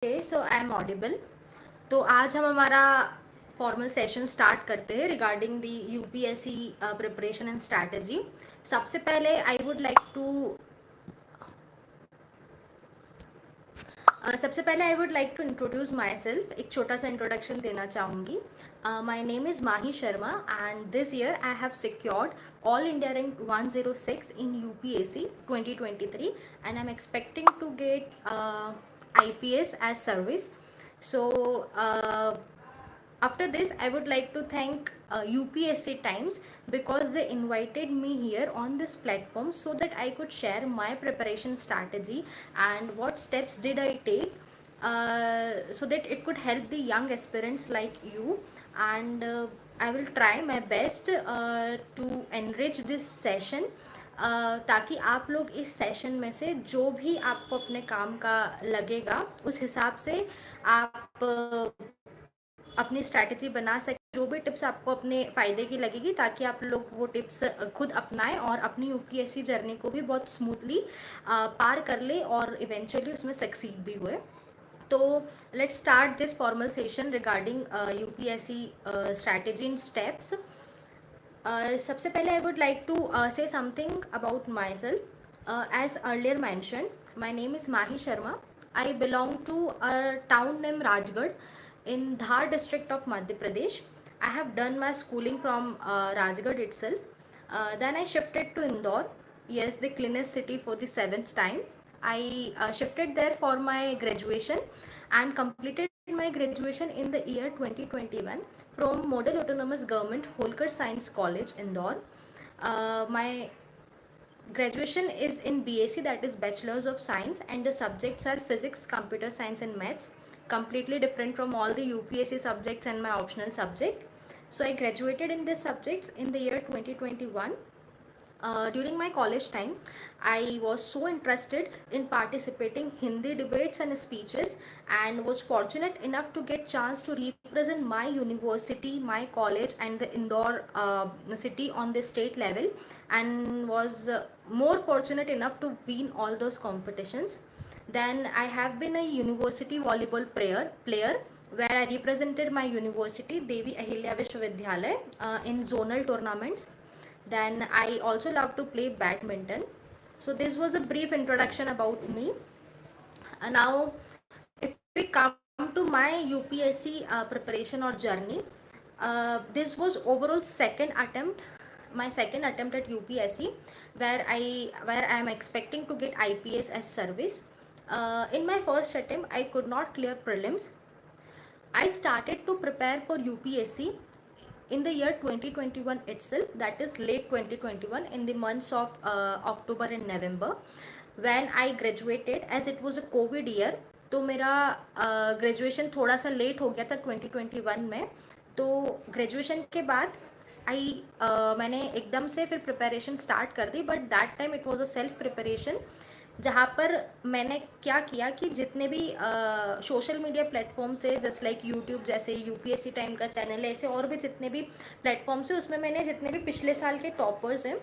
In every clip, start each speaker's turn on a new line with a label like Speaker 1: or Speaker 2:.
Speaker 1: So I am audible. तो आज हम हमारा फॉर्मल सेशन स्टार्ट करते हैं regarding the UPSC preparation and strategy. सबसे पहले I would like to introduce myself. एक छोटा सा इंट्रोडक्शन देना चाहूँगी। My name is Mahi Sharma and this year I have secured all India rank 106 in UPSC 2023 and I am expecting to get IPS as service. So after this I would like to thank UPSC Times because they invited me here on this platform so that I could share my preparation strategy and what steps did I take so that it could help the young aspirants like you. And I will try my best to enrich this session ताकि आप लोग इस session में से जो भी आपको अपने काम का लगेगा उस हिसाब से आप अपनी स्ट्रैटेजी बना सकें। जो भी टिप्स आपको अपने फ़ायदे की लगेगी ताकि आप लोग वो टिप्स खुद अपनाएं और अपनी यूपीएससी जर्नी को भी बहुत स्मूथली पार कर ले और इवेंचुअली उसमें सक्सीड भी हुए। तो let's start this formal session regarding UPSC strategy in steps. सबसे पहले I would like to say something about myself. As earlier mentioned, my name is Mahi Sharma. I belong to a town named Rajgarh in Dhar district of Madhya Pradesh. I have done my schooling from Rajgarh itself. Then I shifted to Indore, yes, the cleanest city, for the 7th time. I shifted there for my graduation and completed my graduation in the year 2021 from Model Autonomous Government Holkar Science College, Indore. My graduation is in BSc, that is Bachelor's of Science, and the subjects are Physics, Computer Science and Maths, completely different from all the UPSC subjects and my optional subject. So I graduated in these subjects in the year 2021. During my college time, I was so interested in participating Hindi debates and speeches and was fortunate enough to get chance to represent my university, my college and the Indore city on the state level, and was more fortunate enough to win all those competitions. Then I have been a university volleyball player where I represented my university, Devi Ahilya Vishwavidyalaya, in zonal tournaments. Then I also love to play badminton. So this was a brief introduction about me. Now if we come to my UPSC preparation or journey, this was overall my second attempt at UPSC, where I am expecting to get IPS as service. In my first attempt I could not clear prelims. I started to prepare for UPSC in the year 2021 itself, that is late 2021, in the months of October and November, when I graduated. As it was a COVID year, तो मेरा graduation थोड़ा सा late हो गया था 2021 में। तो graduation के बाद मैंने एकदम से फिर प्रिपरेशन स्टार्ट कर दी, but that time it was a self preparation, जहाँ पर मैंने क्या किया कि जितने भी सोशल मीडिया प्लेटफॉर्म से, जस्ट लाइक यूट्यूब जैसे यूपीएससी टाइम का चैनल है, ऐसे और भी जितने भी प्लेटफॉर्म्स है, उसमें मैंने जितने भी पिछले साल के टॉपर्स हैं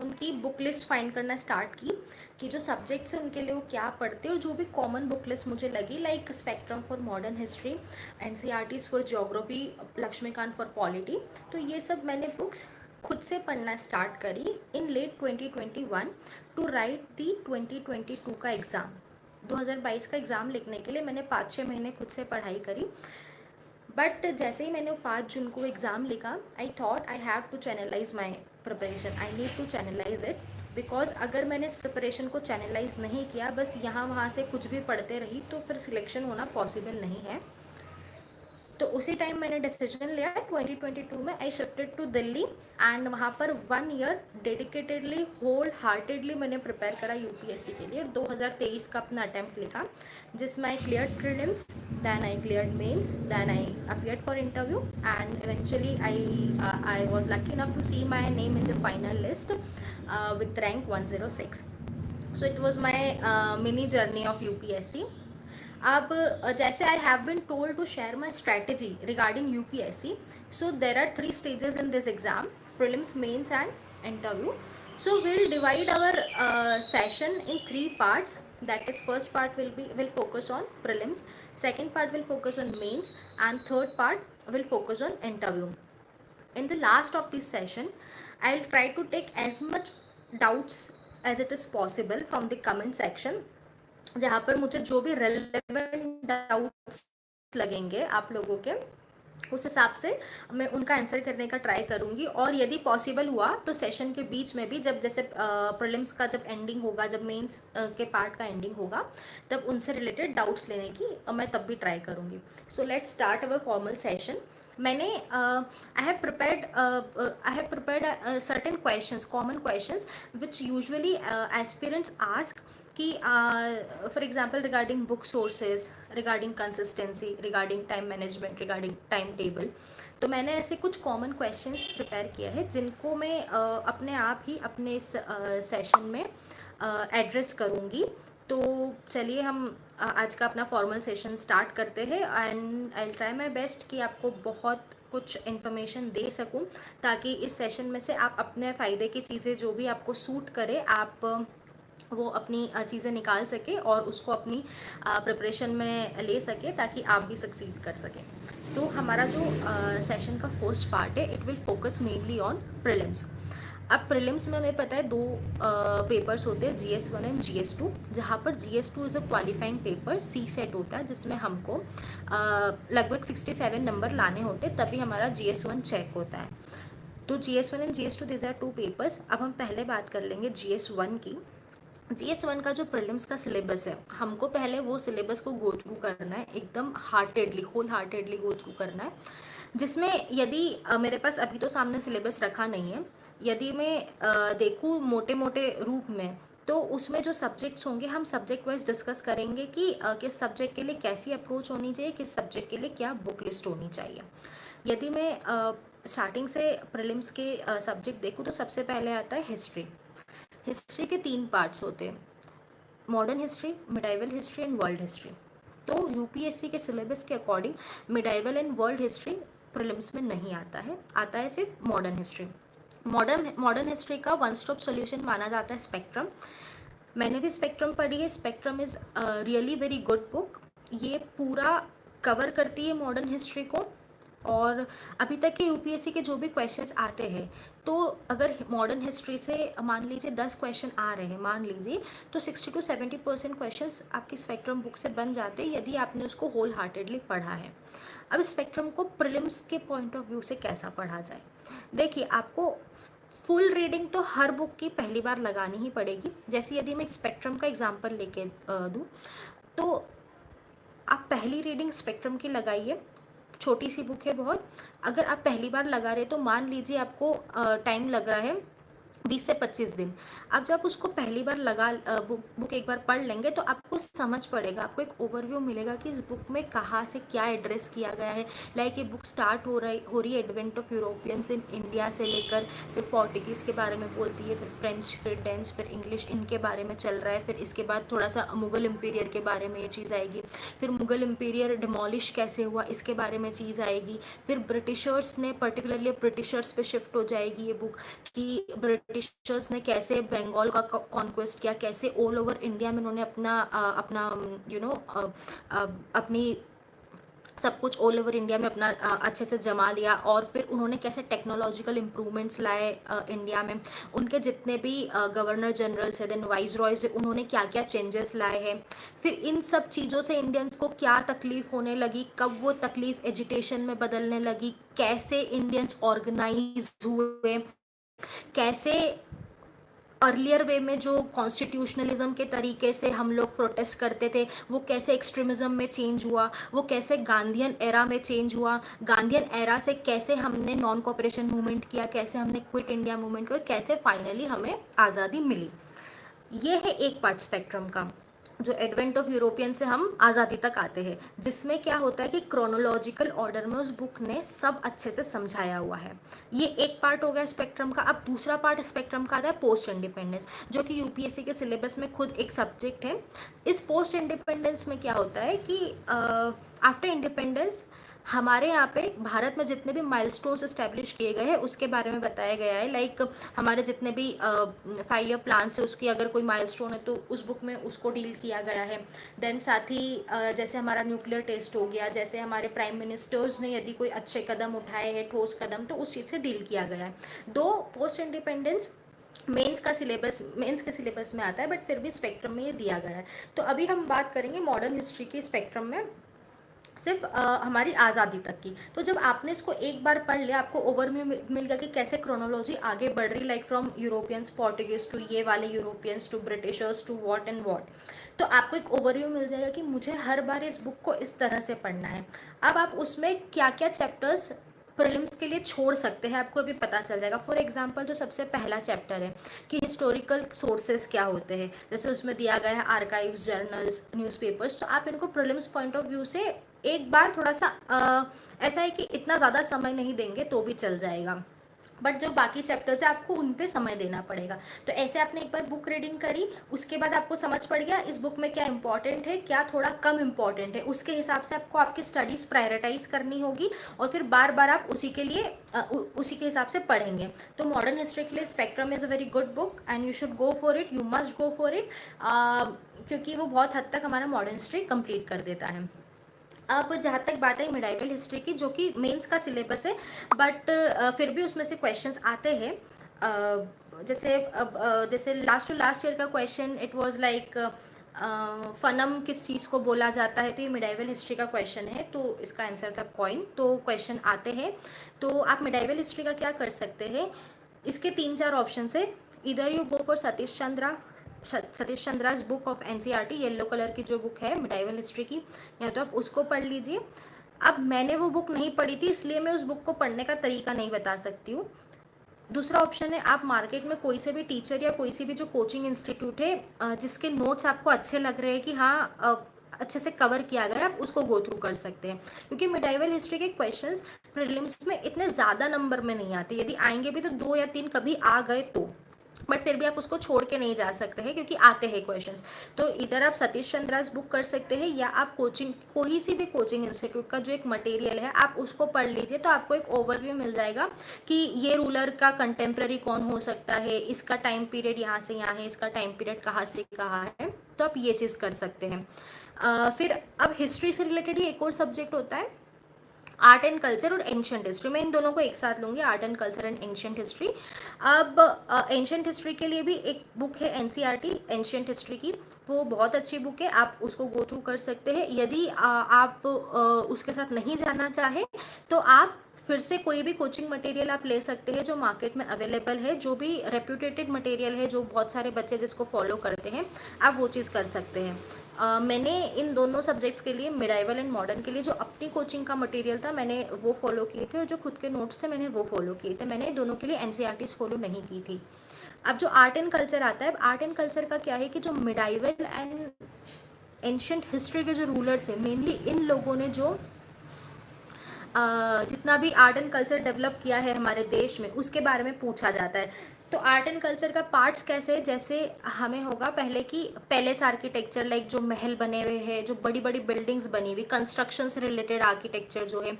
Speaker 1: उनकी बुक लिस्ट फाइंड करना स्टार्ट की कि जो सब्जेक्ट्स हैं उनके लिए वो क्या पढ़ते हैं, और जो भी कॉमन बुक लिस्ट मुझे लगी, like spectrum for modern history, NCERTs for geography, Laxmikanth for polity, तो ये सब मैंने बुक्स खुद से पढ़ना स्टार्ट करी इन लेट 2021 टू राइट दी 2022 का एग्ज़ाम। 2022 का एग्ज़ाम लिखने के लिए मैंने 5-6 महीने खुद से पढ़ाई करी। बट जैसे ही मैंने 5 जून को एग्ज़ाम लिखा, I thought I have to channelise my preparation, I need to channelise it, because अगर मैंने इस प्रिपरेशन को चैनलाइज नहीं किया, बस यहाँ वहाँ से कुछ भी पढ़ते रही, तो फिर सिलेक्शन होना पॉसिबल नहीं है। तो उसी टाइम मैंने डिसीजन लिया 2022 में। I shifted to Delhi and वहाँ पर 1 ईयर डेडिकेटेडली होल हार्टेडली मैंने प्रिपेयर करा यूपीएससी के लिए। 2023 का अपना अटैम्प्ट लिखा, जिसमें I cleared prelims, then I cleared mains, then I appeared for interview, and eventually I was lucky enough to see my name in the final list with rank 106. So it was my mini journey of UPSC. अब जैसे I have been told to share my strategy regarding UPSC, so there are 3 stages in this exam: prelims, mains and interview. So we'll divide our session in 3 parts. That is, first part will focus on prelims, second part will focus on mains, and third part will focus on interview. In the last of this session, I'll try to take as much doubts as it is possible from the comment section, जहाँ पर मुझे जो भी relevant doubts लगेंगे आप लोगों के, उस हिसाब से मैं उनका आंसर करने का ट्राई करूँगी. और यदि पॉसिबल हुआ तो सेशन के बीच में भी, जब जैसे प्रीलिम्स का जब एंडिंग होगा, जब मेंस के पार्ट का एंडिंग होगा, तब उनसे रिलेटेड डाउट्स लेने की मैं तब भी ट्राई करूँगी. So let's start our formal session. मैंने I have prepared certain questions, common questions which usually aspirants ask कि for example regarding book sources, regarding consistency, regarding time management, regarding time table. तो मैंने ऐसे कुछ common questions prepare किया है जिनको मैं अपने आप ही अपने इस सेशन में एड्रेस करूँगी. तो चलिए हम आज का अपना फॉर्मल सेशन स्टार्ट करते हैं. And I will try my best कि आपको बहुत कुछ इन्फॉर्मेशन दे सकूं, ताकि इस सेशन में से आप अपने फ़ायदे की चीज़ें जो भी आपको सूट करे, आप वो अपनी चीज़ें निकाल सके और उसको अपनी प्रिपरेशन में ले सके, ताकि आप भी सक्सीड कर सकें. तो हमारा जो सेशन का फर्स्ट पार्ट है, it will focus mainly on prelims. अब प्रीलिम्स में हमें पता है दो पेपर्स होते हैं, GS1 एंड GS2, जहाँ पर GS2 is a qualifying paper, CSAT होता है, जिसमें हमको लगभग 67 नंबर लाने होते, तभी हमारा GS1 चेक होता है. तो GS1 and GS2 this are two papers. अब हम पहले बात कर लेंगे GS1 की. GS1 का जो प्रीलिम्स का सिलेबस है, हमको पहले वो सिलेबस को गो थ्रू करना है, एकदम heartedly, wholeheartedly go through करना है. जिसमें यदि मेरे पास अभी तो सामने सिलेबस रखा नहीं है, यदि मैं देखूँ मोटे मोटे रूप में, तो उसमें जो सब्जेक्ट्स होंगे हम सब्जेक्ट वाइज डिस्कस करेंगे कि किस सब्जेक्ट के लिए कैसी अप्रोच होनी चाहिए, किस सब्जेक्ट के लिए क्या बुक लिस्ट होनी चाहिए. यदि मैं स्टार्टिंग से प्रीलिम्स के सब्जेक्ट देखूँ, तो सबसे पहले आता है हिस्ट्री. हिस्ट्री के 3 पार्ट्स होते हैं, modern history, medieval history and world history. तो यूपीएससी के सिलेबस के according medieval and world history prelims में नहीं आता है सिर्फ मॉडर्न हिस्ट्री. मॉडर्न हिस्ट्री का वन स्टॉप सोल्यूशन माना जाता है स्पेक्ट्रम. मैंने भी स्पेक्ट्रम पढ़ी है. Spectrum is really very good book. ये पूरा कवर करती है मॉडर्न हिस्ट्री को. और अभी तक के यूपीएससी के जो भी क्वेश्चंस आते हैं, तो अगर मॉडर्न हिस्ट्री से मान लीजिए 10 क्वेश्चन आ रहे हैं, मान लीजिए, तो 60 to 70% क्वेश्चंस आपकी स्पेक्ट्रम बुक से बन जाते हैं, यदि आपने उसको होल हार्टेडली पढ़ा है. अब स्पेक्ट्रम को प्रीलिम्स के पॉइंट ऑफ व्यू से कैसा पढ़ा जाए. देखिए, आपको फुल रीडिंग तो हर बुक की पहली बार लगानी ही पड़ेगी. जैसे यदि मैं स्पेक्ट्रम का एग्जाम्पल लेके दूँ, तो आप पहली रीडिंग स्पेक्ट्रम की लगाइए. छोटी सी बुक है बहुत. अगर आप पहली बार लगा रहे तो मान लीजिए आपको टाइम लग रहा है 20 से 25 दिन. अब जब उसको पहली बार बुक एक बार पढ़ लेंगे, तो आपको समझ पड़ेगा, आपको एक ओवरव्यू मिलेगा कि इस बुक में कहाँ से क्या एड्रेस किया गया है. लाइक ये बुक स्टार्ट हो रही है advent of Europeans in India से लेकर, फिर पोर्टुगीज़ के बारे में बोलती है, फिर फ्रेंच, फिर डेंच, फिर इंग्लिश, इनके बारे में चल रहा है. फिर इसके बाद थोड़ा सा मुगल इम्पीरियर के बारे में ये चीज़ आएगी. फिर मुगल इम्पीरियर डिमोलिश कैसे हुआ, इसके बारे में चीज़ आएगी. फिर ब्रिटिशर्स ने, पर्टिकुलरली ब्रिटिशर्स पे शिफ्ट हो जाएगी ये बुक, कि ब्रिटिशर्स ने कैसे बंगाल का कॉन्क्वेस्ट किया, कैसे ऑल ओवर इंडिया में उन्होंने अपना अपनी सब कुछ ऑल ओवर इंडिया में अपना अच्छे से जमा लिया. और फिर उन्होंने कैसे टेक्नोलॉजिकल इम्प्रूवमेंट्स लाए इंडिया में. उनके जितने भी गवर्नर जनरल्स है, देन वाइस रॉयज, उन्होंने क्या क्या चेंजेस लाए हैं. फिर इन सब चीज़ों से इंडियंस को क्या तकलीफ होने लगी, कब वो तकलीफ एजिटेशन में बदलने लगी, कैसे इंडियंस ऑर्गेनाइज हुए, कैसे अर्लियर वे में जो कॉन्स्टिट्यूशनलिज्म के तरीके से हम लोग प्रोटेस्ट करते थे, वो कैसे एक्सट्रीमिज़म में चेंज हुआ, वो कैसे गांधीयन एरा में चेंज हुआ, गांधीयन एरा से कैसे हमने नॉन कॉपरेशन मूवमेंट किया, कैसे हमने क्विट इंडिया मूवमेंट किया, और कैसे फाइनली हमें आज़ादी मिली. ये है एक पार्ट स्पेक्ट्रम का, जो एडवेंट ऑफ यूरोपियन से हम आज़ादी तक आते हैं, जिसमें क्या होता है कि क्रोनोलॉजिकल ऑर्डर में उस बुक ने सब अच्छे से समझाया हुआ है. ये एक पार्ट हो गया स्पेक्ट्रम का. अब दूसरा पार्ट स्पेक्ट्रम का आता है पोस्ट इंडिपेंडेंस, जो कि यूपीएससी के सिलेबस में खुद एक सब्जेक्ट है. इस पोस्ट इंडिपेंडेंस में क्या होता है कि आफ्टर इंडिपेंडेंस हमारे यहाँ पे भारत में जितने भी माइलस्टोन्स इस्टेब्लिश किए गए हैं उसके बारे में बताया गया है। लाइक हमारे जितने भी 5 ईयर प्लान्स है उसकी अगर कोई माइलस्टोन है तो उस बुक में उसको डील किया गया है। देन साथ ही जैसे हमारा न्यूक्लियर टेस्ट हो गया, जैसे हमारे प्राइम मिनिस्टर्स ने यदि कोई अच्छे कदम उठाए हैं, ठोस कदम, तो उस चीज़ से डील किया गया है। दो पोस्ट इंडिपेंडेंस मेंस के सिलेबस में आता है, बट फिर भी स्पेक्ट्रम में ये दिया गया है। तो अभी हम बात करेंगे मॉडर्न हिस्ट्री की स्पेक्ट्रम में, सिर्फ हमारी आज़ादी तक की। तो जब आपने इसको एक बार पढ़ लिया, आपको ओवरव्यू मिल गया कि कैसे क्रोनोलॉजी आगे बढ़ रही, like from Europeans, Portuguese to ये वाले Europeans to Britishers to what and what. तो आपको एक ओवरव्यू मिल जाएगा कि मुझे हर बार इस बुक को इस तरह से पढ़ना है। अब आप उसमें क्या क्या चैप्टर्स प्रीलिम्स के लिए छोड़ सकते हैं आपको अभी पता चल जाएगा। फॉर एग्जांपल जो सबसे पहला चैप्टर है कि हिस्टोरिकल सोर्सेज क्या होते हैं, जैसे उसमें दिया गया है आर्काइव्स, जर्नल्स, न्यूज़पेपर्स, तो आप इनको प्रीलिम्स पॉइंट ऑफ व्यू से एक बार थोड़ा सा ऐसा है कि इतना ज़्यादा समय नहीं देंगे तो भी चल जाएगा, बट जो बाकी चैप्टर्स है आपको उन पे समय देना पड़ेगा। तो ऐसे आपने एक बार बुक रीडिंग करी, उसके बाद आपको समझ पड़ गया इस बुक में क्या इंपॉर्टेंट है, क्या थोड़ा कम इंपॉर्टेंट है, उसके हिसाब से आपको आपकी स्टडीज़ प्रायोरिटाइज करनी होगी और फिर बार बार आप उसी के लिए उसी के हिसाब से पढ़ेंगे। तो मॉडर्न हिस्ट्री के लिए spectrum is a very good book and you should go for it, you must go for it, क्योंकि वो बहुत हद तक हमारा मॉडर्न हिस्ट्री कंप्लीट कर देता है। अब जहाँ तक बात है मिडाइवल हिस्ट्री की, जो कि मेंस का सिलेबस है, बट फिर भी उसमें से क्वेश्चंस आते हैं। जैसे लास्ट टू लास्ट ईयर का question it was like fanam किस चीज़ को बोला जाता है, तो ये मिडाइवल हिस्ट्री का क्वेश्चन है, तो इसका आंसर था कॉइन। तो क्वेश्चन आते हैं, तो आप मिडाइवल हिस्ट्री का क्या कर सकते हैं, इसके 3-4 ऑप्शन है। इधर you go for Satish Chandra's book of NCERT, yellow colour की जो बुक है मिडाइवल हिस्ट्री की, या तो आप उसको पढ़ लीजिए। अब मैंने वो बुक नहीं पढ़ी थी इसलिए मैं उस बुक को पढ़ने का तरीका नहीं बता सकती हूँ। दूसरा ऑप्शन है आप मार्केट में कोई से भी टीचर या कोई सी भी जो कोचिंग इंस्टीट्यूट है जिसके नोट्स आपको अच्छे लग रहे हैं कि हाँ अच्छे से कवर किया गया है, आप उसको गो थ्रू कर सकते हैं, क्योंकि मिडाइवल हिस्ट्री के क्वेश्चंस प्रीलिम्स में इतने ज़्यादा नंबर में नहीं आते, यदि आएंगे भी तो 2 या 3 कभी आ गए तो, बट फिर भी आप उसको छोड़ के नहीं जा सकते हैं क्योंकि आते हैं क्वेश्चंस। तो इधर आप सतीश चंद्रास बुक कर सकते हैं, या आप कोचिंग कोई सी भी कोचिंग इंस्टीट्यूट का जो एक मटेरियल है आप उसको पढ़ लीजिए, तो आपको एक ओवरव्यू मिल जाएगा कि ये रूलर का कंटेम्प्रेरी कौन हो सकता है, इसका टाइम पीरियड यहाँ से यहाँ है, इसका टाइम पीरियड कहाँ से कहाँ है, तो आप ये चीज़ कर सकते हैं। फिर अब हिस्ट्री से रिलेटेड ही एक और सब्जेक्ट होता है आर्ट एंड कल्चर और एंशियंट हिस्ट्री। मैं इन दोनों को एक साथ लूँगी, art and culture and ancient history. अब एंशियंट हिस्ट्री के लिए भी एक बुक है एनसीईआरटी एंशियंट हिस्ट्री की, वो बहुत अच्छी बुक है, आप उसको गो थ्रू कर सकते हैं। यदि आप उसके साथ नहीं जाना चाहे तो आप फिर से कोई भी कोचिंग मटेरियल आप ले सकते हैं जो मार्केट में अवेलेबल है, जो भी रेप्यूटेटेड मटेरियल है, जो बहुत सारे बच्चे जिसको फॉलो करते हैं, आप वो चीज़ कर सकते हैं। मैंने इन दोनों सब्जेक्ट्स के लिए मिडाइवल एंड मॉडर्न के लिए जो अपनी कोचिंग का मटेरियल था मैंने वो फॉलो किए थे, और जो खुद के नोट्स थे मैंने वो फॉलो किए थे, मैंने दोनों के लिए एनसीईआरटीज फॉलो नहीं की थी। अब जो आर्ट एंड कल्चर आता है, आर्ट एंड कल्चर का क्या है कि जो मिडाइवल एंड एंशियंट हिस्ट्री के जो रूलर्स हैं, मेनली इन लोगों ने जो जितना भी आर्ट एंड कल्चर डेवलप किया है हमारे देश में उसके बारे में पूछा जाता है। तो आर्ट एंड कल्चर का पार्ट्स कैसे, जैसे हमें होगा पहले कि पैलेस आर्किटेक्चर, लाइक जो महल बने हुए हैं, जो बड़ी बड़ी बिल्डिंग्स बनी हुई, कंस्ट्रक्शन से रिलेटेड आर्किटेक्चर जो है।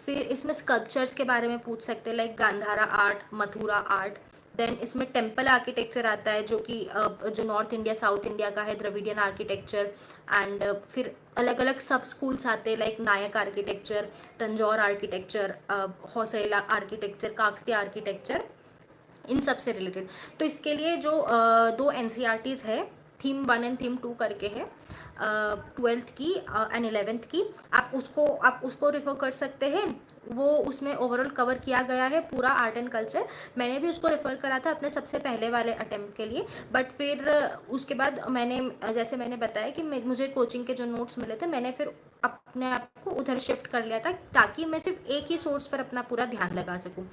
Speaker 1: फिर इसमें स्कल्पचर्स के बारे में पूछ सकते हैं, like Gandhara art, Mathura art. Then इसमें टेम्पल आर्किटेक्चर आता है जो कि जो नॉर्थ इंडिया साउथ इंडिया का है, द्रविडियन आर्किटेक्चर। एंड फिर अलग अलग सब स्कूल्स आते हैं, like Nayak architecture, Tanjore architecture, Hoysala architecture, Kakatiya architecture, इन सब से रिलेटेड। तो इसके लिए जो 2 एनसीईआरटीज़ है, थीम 1 एंड थीम 2 करके है, 12th की एंड 11th की, आप उसको रेफर कर सकते हैं। वो उसमें ओवरऑल कवर किया गया है पूरा आर्ट एंड कल्चर। मैंने भी उसको रेफ़र करा था अपने सबसे पहले वाले अटेम्प्ट के लिए, बट फिर उसके बाद मैंने जैसे मैंने बताया कि मुझे कोचिंग के जो नोट्स मिले थे, मैंने फिर अपने आप को उधर शिफ्ट कर लिया था ताकि मैं सिर्फ एक ही सोर्स पर अपना पूरा ध्यान लगा सकूं।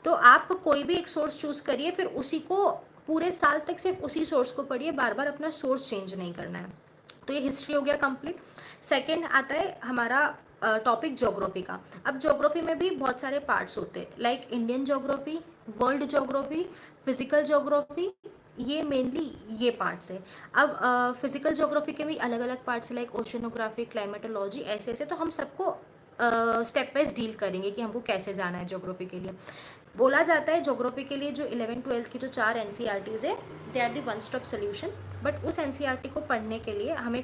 Speaker 1: तो आप कोई भी एक सोर्स चूज़ करिए, फिर उसी को पूरे साल तक सिर्फ उसी सोर्स को पढ़िए, बार बार अपना सोर्स चेंज नहीं करना है। तो ये हिस्ट्री हो गया कंप्लीट। सेकंड आता है हमारा टॉपिक ज्योग्राफी का। अब ज्योग्राफी में भी बहुत सारे पार्ट्स होते हैं, like Indian geography, world geography, physical geography, ये मेनली ये पार्ट्स है। अब फिजिकल ज्योग्राफी के भी अलग अलग पार्ट्स है, लाइक ओशनोग्राफी, क्लाइमेटोलॉजी, ऐसे ऐसे। तो हम सबको स्टेप वाइज डील करेंगे कि हमको कैसे जाना है ज्योग्राफी के लिए। बोला जाता है ज्योग्राफी के लिए जो 11th-12th की जो 4 एनसीईआरटीज़ है, they are the one stop solution. But उस एनसीईआरटी को पढ़ने के लिए हमें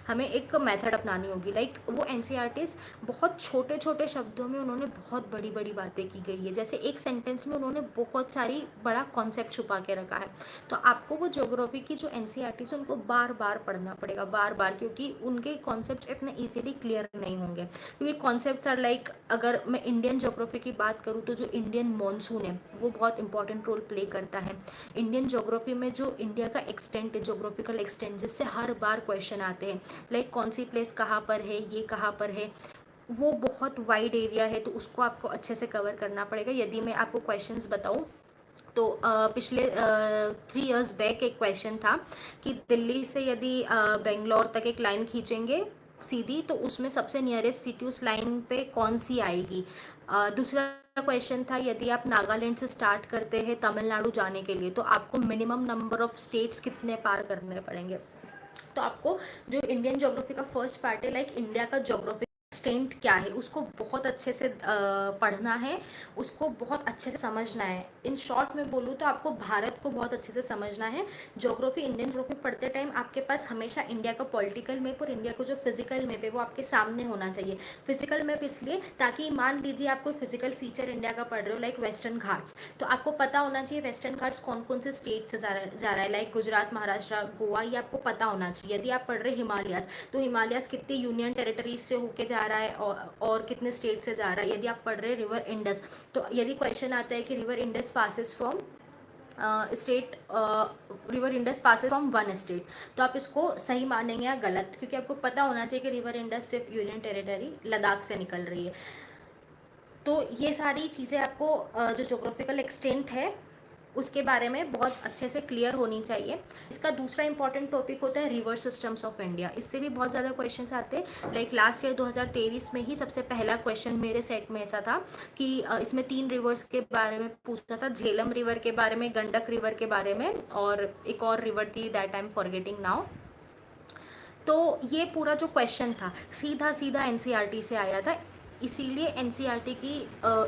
Speaker 1: हमें एक मेथड अपनानी होगी। लाइक वो एनसीईआरटीज़ बहुत छोटे छोटे शब्दों में उन्होंने बहुत बड़ी बड़ी बातें की गई है, जैसे एक सेंटेंस में उन्होंने बहुत सारी बड़ा कॉन्सेप्ट छुपा के रखा है। तो आपको वो ज्योग्राफी की जो एनसीईआरटीज़ है उनको बार बार पढ़ना पड़ेगा, बार बार, क्योंकि उनके कॉन्सेप्ट इतने ईजिली क्लियर नहीं होंगे। क्योंकि कॉन्सेप्ट्स आर लाइक, अगर मैं इंडियन ज्योग्राफी की बात करूँ तो जो इंडियन मॉनसून है वो बहुत इंपॉर्टेंट रोल प्ले करता है। इंडियन ज्योग्राफी में जो इंडिया का एक्सटेंट है, ज्योग्राफिकल एक्सटेंट, जिससे हर बार क्वेश्चन आते हैं, लाइक कौन सी प्लेस कहाँ पर है, ये कहाँ पर है, वो बहुत वाइड एरिया है, तो उसको आपको अच्छे से कवर करना पड़ेगा। यदि मैं आपको क्वेश्चंस बताऊँ तो पिछले 3 years बैक एक क्वेश्चन था कि दिल्ली से यदि बेंगलोर तक एक लाइन खींचेंगे सीधी, तो उसमें सबसे नियरेस्ट सिटी उस लाइन पे कौन सी आएगी। दूसरा क्वेश्चन था, यदि आप नागालैंड से स्टार्ट करते हैं तमिलनाडु जाने के लिए, तो आपको मिनिमम नंबर ऑफ स्टेट्स कितने पार करने पड़ेंगे। तो आपको जो इंडियन ज्योग्राफी का फर्स्ट पार्ट है, लाइक इंडिया का ज्योग्राफी एक्सटेंट क्या है, उसको बहुत अच्छे से पढ़ना है, उसको बहुत अच्छे से समझना है। इन शॉर्ट में बोलूँ तो आपको भारत को बहुत अच्छे से समझना है। ज्योग्राफी, इंडियन ज्योग्राफी पढ़ते टाइम आपके पास हमेशा इंडिया का पॉलिटिकल मैप और इंडिया का जो फिजिकल मैप है वो आपके सामने होना चाहिए। फिजिकल मैप इसलिए ताकि मान लीजिए आप कोई फिजिकल फीचर इंडिया का पढ़ रहे हो, लाइक वेस्टर्न घाट्स, तो आपको पता होना चाहिए वेस्टर्न घाट्स कौन कौन से स्टेट से जा रहा है, लाइक गुजरात, महाराष्ट्र, गोवा, ये आपको पता होना चाहिए। यदि आप पढ़ रहे हिमालयास, तो हिमालयास कितने यूनियन टेरिटरीज से होके जा रहा है और कितने स्टेट से जा रहा है। यदि आप पढ़ रहे रिवर इंडस, तो यदि क्वेश्चन आता है कि river Indus passes from state, river Indus passes from one state, तो आप इसको सही मानेंगे या गलत, क्योंकि आपको पता होना चाहिए कि रिवर इंडस सिर्फ यूनियन टेरिटरी लद्दाख से निकल रही है। तो ये सारी चीज़ें आपको जो जोग्राफिकल एक्सटेंट है उसके बारे में बहुत अच्छे से क्लियर होनी चाहिए। इसका दूसरा इंपॉर्टेंट टॉपिक होता है रिवर सिस्टम्स ऑफ इंडिया। इससे भी बहुत ज़्यादा क्वेश्चंस आते हैं। लाइक लास्ट ईयर 2023 में ही सबसे पहला क्वेश्चन मेरे सेट में ऐसा था कि इसमें 3 रिवर्स के बारे में पूछा था, झेलम रिवर के बारे में, गंडक रिवर के बारे में, और एक और रिवर थी, that I am forgetting now. तो ये पूरा जो क्वेश्चन था सीधा सीधा एनसीईआरटी से आया था, इसीलिए एनसीईआरटी की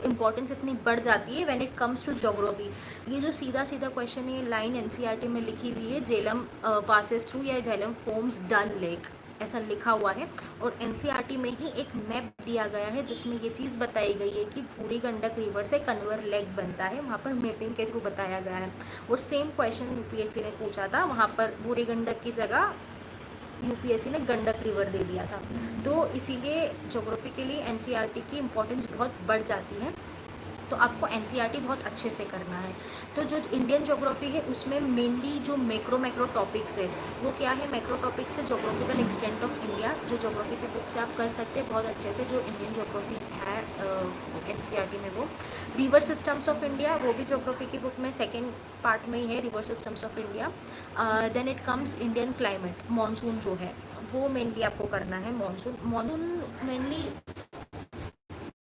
Speaker 1: इम्पोर्टेंस इतनी बढ़ जाती है when it comes to geography. ये जो सीधा सीधा क्वेश्चन है, ये लाइन एनसीईआरटी में लिखी हुई है, झेलम पासेस थ्रू या झेलम फॉर्म्स डल लेक, ऐसा लिखा हुआ है। और एनसीईआरटी में ही एक मैप दिया गया है जिसमें ये चीज़ बताई गई है कि बूढ़ी गंडक रिवर से कन्वर लेक बनता है, वहाँ पर मैपिंग के थ्रू बताया गया है। और सेम क्वेश्चन यूपीएससी ने पूछा था, वहाँ पर बूढ़ी गंडक की जगह यूपीएससी ने गंडक रिवर दे दिया था। तो इसीलिए ज्योग्राफी के लिए एनसीईआरटी की इम्पोर्टेंस बहुत बढ़ जाती है। तो आपको एनसीईआरटी बहुत अच्छे से करना है। तो जो इंडियन ज्योग्राफी है उसमें मेनली जो मैक्रो टॉपिक्स है वो क्या है, मैक्रो टॉपिक्स है ज्योग्राफिकल एक्सटेंट ऑफ इंडिया, जो ज्योग्राफी की बुक से आप कर सकते हैं बहुत अच्छे से, जो इंडियन ज्योग्राफी है एनसीईआरटी में। वो रिवर सिस्टम्स ऑफ इंडिया, वो भी ज्योग्राफी की बुक में सेकेंड पार्ट में ही है, river systems of India. Then it comes Indian climate, monsoon जो है वो मेनली आपको करना है। मानसून मेनली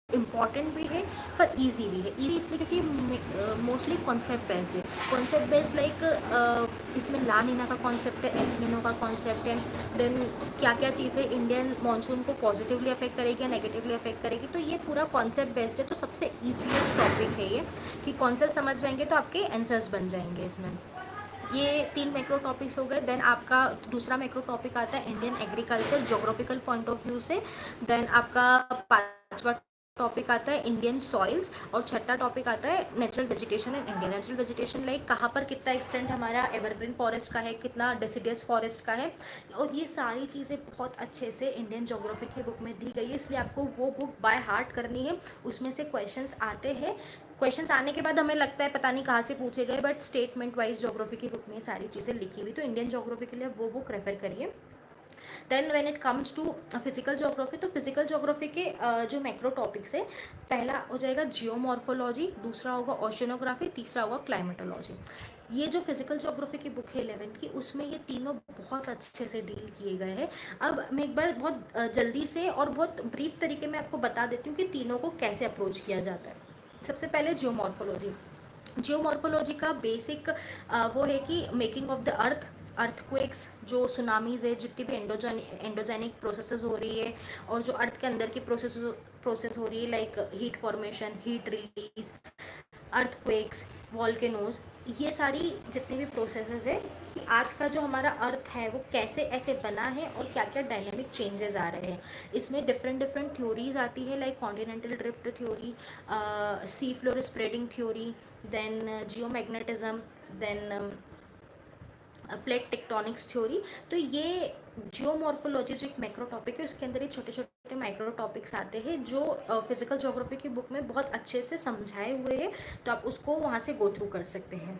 Speaker 1: इम्पॉर्टेंट भी है पर इजी भी है। इजी इसलिए क्योंकि मोस्टली कॉन्सेप्ट बेस्ड है। कॉन्सेप्ट बेस्ड लाइक इसमें ला नीना का कॉन्सेप्ट है, एल नीनो का कॉन्सेप्ट है, देन क्या क्या चीज़ें इंडियन मानसून को पॉजिटिवली अफेक्ट करेगी या नेगेटिवली अफेक्ट करेगी, तो ये पूरा कॉन्सेप्ट बेस्ड है। तो सबसे ईजीएस्ट टॉपिक है ये, कि कॉन्सेप्ट समझ जाएंगे तो आपके आंसर्स बन जाएंगे इसमें। ये 3 मैक्रो टॉपिक्स हो गए। देन आपका दूसरा मैक्रो टॉपिक आता है Indian agriculture geographical point of view से। देन आपका पांचवा टॉपिक आता है इंडियन सॉइल्स, और छठा टॉपिक आता है natural vegetation in India. Natural vegetation like कहाँ पर कितना एक्सटेंट हमारा एवरग्रीन फॉरेस्ट का है, कितना डेसिडियस फॉरेस्ट का है, और ये सारी चीज़ें बहुत अच्छे से इंडियन ज्योग्राफी की बुक में दी गई है, इसलिए आपको वो बुक बाय हार्ट करनी है। उसमें से क्वेश्चंस आते हैं, क्वेश्चंस आने के बाद हमें लगता है पता नहीं कहाँ से पूछे गए, बट स्टेटमेंट वाइज ज्योग्राफी की बुक में सारी चीज़ें लिखी हुई, तो इंडियन ज्योग्राफी के लिए वो बुक रेफर करिए। Then when it comes to physical geography, तो फिजिकल ज्योग्राफी के जो मैक्रो टॉपिक्स है, पहला हो जाएगा जियोमॉर्फोलॉजी, दूसरा होगा ओशनोग्राफी, तीसरा होगा क्लाइमेटोलॉजी। ये जो फिजिकल ज्योग्राफी की बुक है 11th की, उसमें ये तीनों बहुत अच्छे से डील किए गए हैं। अब मैं एक बार बहुत जल्दी से और बहुत ब्रीफ तरीके में आपको बता देती हूँ कि तीनों को कैसे अप्रोच किया जाता है। सबसे पहले जियोमॉर्फोलॉजी। जियोमॉर्फोलॉजी का बेसिक वो है कि making of the earth, earthquakes, जो सुनामीज है, जितनी भी एंडोजेनिक प्रोसेसेस हो रही है और जो अर्थ के अंदर की प्रोसेस हो रही है, like heat formation, heat release, earthquakes, volcanoes, ये सारी जितनी भी प्रोसेसेस है कि आज का जो हमारा अर्थ है वो कैसे ऐसे बना है और क्या क्या डायनेमिक चेंजेस आ रहे हैं। इसमें डिफरेंट डिफरेंट थ्योरीज आती है, like continental drift theory, sea floor spreading theory, then geomagnetism, then plate tectonics theory. तो ये जियोमॉर्फोलॉजी जो एक मैक्रो टॉपिक है, उसके अंदर ये छोटे छोटे माइक्रो टॉपिक्स आते हैं जो फिजिकल ज्योग्राफी की बुक में बहुत अच्छे से समझाए हुए हैं, तो आप उसको वहाँ से गो थ्रू कर सकते हैं।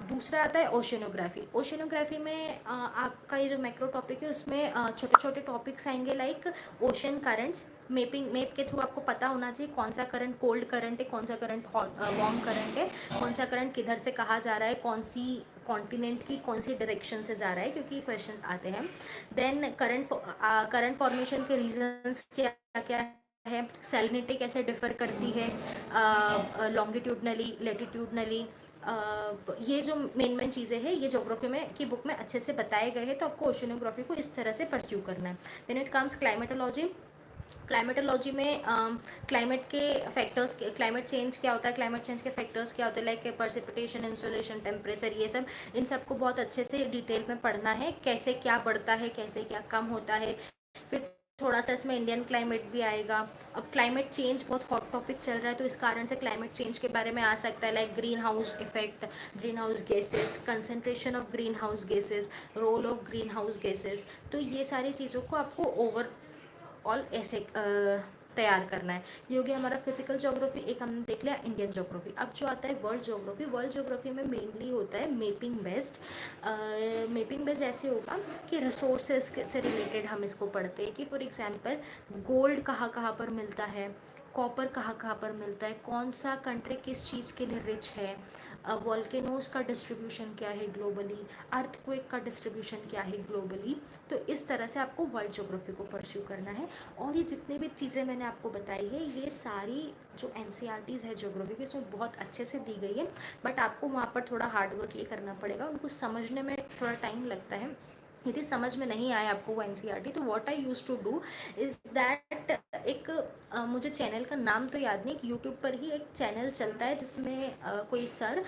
Speaker 1: दूसरा आता है ओशियनोग्राफी। ओशियनोग्राफी में आपका ये जो मैक्रो टॉपिक है उसमें छोटे छोटे टॉपिक्स आएंगे, लाइक ओशन करंट्स। मैप के थ्रू आपको पता होना चाहिए कौन सा करंट कोल्ड करंट है, कौन सा करंट वार्म करंट है, कौन सा करंट किधर से कहाँ जा रहा है, कौन सी कॉन्टिनेंट की कौन सी डायरेक्शन से जा रहा है, क्योंकि ये क्वेश्चंस आते हैं। देन करंट फॉर्मेशन के रीजंस क्या क्या है, सैलिनिटी कैसे डिफर करती है लॉन्गिट्यूडनली, लेटिट्यूडनली, ये जो मेन चीज़ें हैं ये ज्योग्राफी में की बुक में अच्छे से बताए गए हैं, तो आपको ओशियनोग्राफी को इस तरह से परस्यू करना है। Then it comes climatology. Climatology में क्लाइमेट के फैक्टर्स, क्लाइमेट चेंज क्या होता है, क्लाइमेट चेंज के फैक्टर्स क्या होते हैं, लाइक पर्सिपिटेशन, इंसोलेशन, टेम्परेचर, ये सब, इन सबको बहुत अच्छे से डिटेल में पढ़ना है, कैसे क्या बढ़ता है, कैसे क्या कम होता है। फिर थोड़ा सा इसमें इंडियन क्लाइमेट भी आएगा। अब क्लाइमेट चेंज बहुत हॉट टॉपिक चल रहा है, तो इस कारण से क्लाइमेट चेंज के बारे में आ सकता है, like greenhouse effect, greenhouse gases, concentration of greenhouse gases, role of greenhouse gases. तो ये सारी चीज़ों को आपको ओवर ऑल ऐसे तैयार करना है। ये हो गया हमारा फिजिकल ज्योग्राफी। एक हमने देख लिया इंडियन ज्योग्राफी। अब जो आता है वर्ल्ड ज्योग्राफी। वर्ल्ड ज्योग्राफी में मेनली होता है मैपिंग बेस्ड। मैपिंग बेस्ड ऐसे होगा कि रिसोर्सेज से रिलेटेड हम इसको पढ़ते हैं, कि फॉर एग्जांपल गोल्ड कहाँ कहाँ पर मिलता है, कॉपर कहाँ कहाँ पर मिलता है, कौन सा कंट्री किस चीज़ के लिए रिच है, वॉल्केनोज का डिस्ट्रीब्यूशन क्या है ग्लोबली, अर्थक्वेक का डिस्ट्रीब्यूशन क्या है ग्लोबली। तो इस तरह से आपको वर्ल्ड ज्योग्राफी को परस्यू करना है। और ये जितनी भी चीज़ें मैंने आपको बताई है, ये सारी जो एनसीईआरटीज़ है ज्योग्राफी की, इसमें बहुत अच्छे से दी गई है, बट आपको वहाँ पर थोड़ा हार्ड वर्क ये करना पड़ेगा, उनको समझने में थोड़ा टाइम लगता है। यदि समझ में नहीं आए आपको वो एनसीईआरटी, तो what I use to do is that, एक मुझे चैनल का नाम तो याद नहीं, यूट्यूब पर ही एक चैनल चलता है जिसमें कोई सर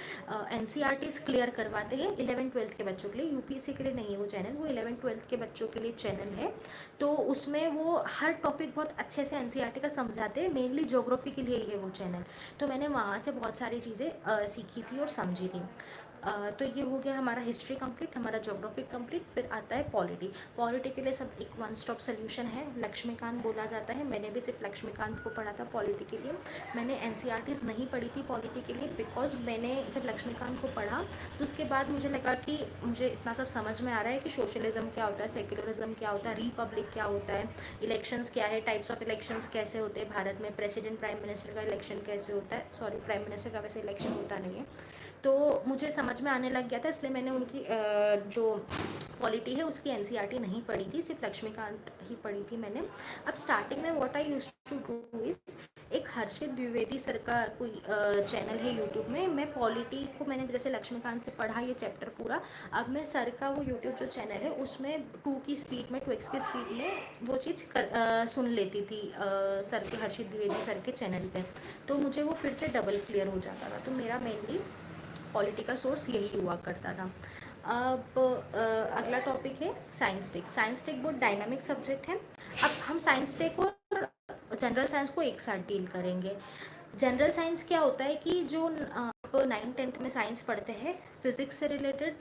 Speaker 1: एनसीईआरटीज क्लियर करवाते हैं 11th-12th के बच्चों के लिए। यूपीएससी के लिए नहीं है वो चैनल, वो 11th-12th के बच्चों के लिए चैनल है। तो उसमें वो हर टॉपिक बहुत अच्छे से एनसीईआरटी का समझाते हैं, मेनली ज्योग्राफी के लिए ही है वो चैनल। तो मैंने वहाँ से बहुत सारी चीज़ें सीखी थी और समझी थी। तो ये हो गया हमारा हिस्ट्री कंप्लीट, हमारा ज्योग्राफी कंप्लीट। फिर आता है पॉलिटी। पॉलिटी के लिए सब एक वन स्टॉप सोल्यूशन है, लक्ष्मीकांत बोला जाता है। मैंने भी सिर्फ लक्ष्मीकांत को पढ़ा था पॉलिटी के लिए। मैंने एनसीईआरटीज़ नहीं पढ़ी थी पॉलिटी के लिए, बिकॉज मैंने जब लक्ष्मीकांत को पढ़ा तो उसके बाद मुझे लगा कि मुझे इतना सब समझ में आ रहा है कि सोशलिज्म क्या होता है, सेक्युलरिज्म क्या होता है, रिपब्लिक क्या होता है, इलेक्शंस क्या है, टाइप्स ऑफ इलेक्शंस कैसे होते हैं भारत में, प्रेसिडेंट प्राइम मिनिस्टर का इलेक्शन कैसे होता है, सॉरी प्राइम मिनिस्टर का वैसे इलेक्शन होता नहीं है। तो मुझे समझ में आने लग गया था, इसलिए मैंने उनकी जो पॉलिटी है उसकी एनसीईआरटी नहीं पढ़ी थी, सिर्फ लक्ष्मीकांत ही पढ़ी थी मैंने। अब स्टार्टिंग में what I used to do is, एक हर्षित द्विवेदी सर का कोई चैनल है यूट्यूब में, मैं पॉलिटी को मैंने जैसे लक्ष्मीकांत से पढ़ा ये चैप्टर पूरा, अब मैं सर का वो यूट्यूब जो चैनल है उसमें 2 की स्पीड में, 2x की स्पीड में वो चीज़ सुन लेती थी सर के, हर्षित द्विवेदी सर के चैनल पे। तो मुझे वो फिर से डबल क्लियर हो जाता था। तो मेरा मेनली पॉलिटी का सोर्स यही हुआ करता था। अब अगला टॉपिक है साइंस टेक। साइंस टेक बहुत डायनामिक सब्जेक्ट है। अब हम साइंस टेक और जनरल साइंस को एक साथ डील करेंगे। जनरल साइंस क्या होता है कि जो आप 9th-10th में साइंस पढ़ते हैं, फिजिक्स से रिलेटेड,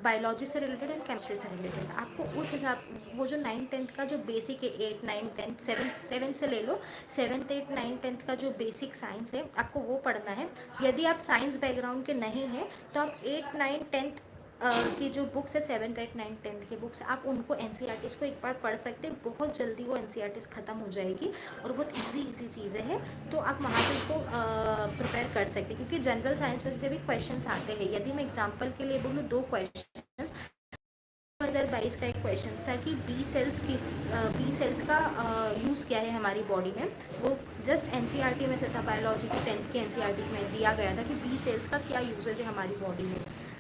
Speaker 1: बायोलॉजी से रिलेटेड एंड केमिस्ट्री से रिलेटेड, आपको उस हिसाब, वो जो 9th-10th का जो बेसिक है, 8, 9, 10, 7 से ले लो, 7th, 8, 9, 10th का जो बेसिक साइंस है आपको वो पढ़ना है। यदि आप साइंस बैकग्राउंड के नहीं हैं तो आप 8, 9, 10 की जो बुक्स है, 7th, 8, 9, 10th की बुक्स, आप उनको एनसीईआरटीज़ को एक बार पढ़ सकते हैं। बहुत जल्दी वो एनसीईआरटीज़ ख़त्म हो जाएगी और बहुत इजी चीज़ें हैं, तो आप वहाँ से उसको प्रिपेयर कर सकते हैं। क्योंकि जनरल साइंस में से भी क्वेश्चंस आते हैं। यदि मैं एग्जांपल के लिए बोलूँ, 2 क्वेश्चन 2022 का एक क्वेश्चन था कि बी सेल्स का यूज़ क्या है हमारी बॉडी में। वो जस्ट एनसीईआरटी में से था, बायोलॉजी की 10th के एनसीईआरटी में दिया गया था कि बी सेल्स का क्या यूजेज है हमारी बॉडी में।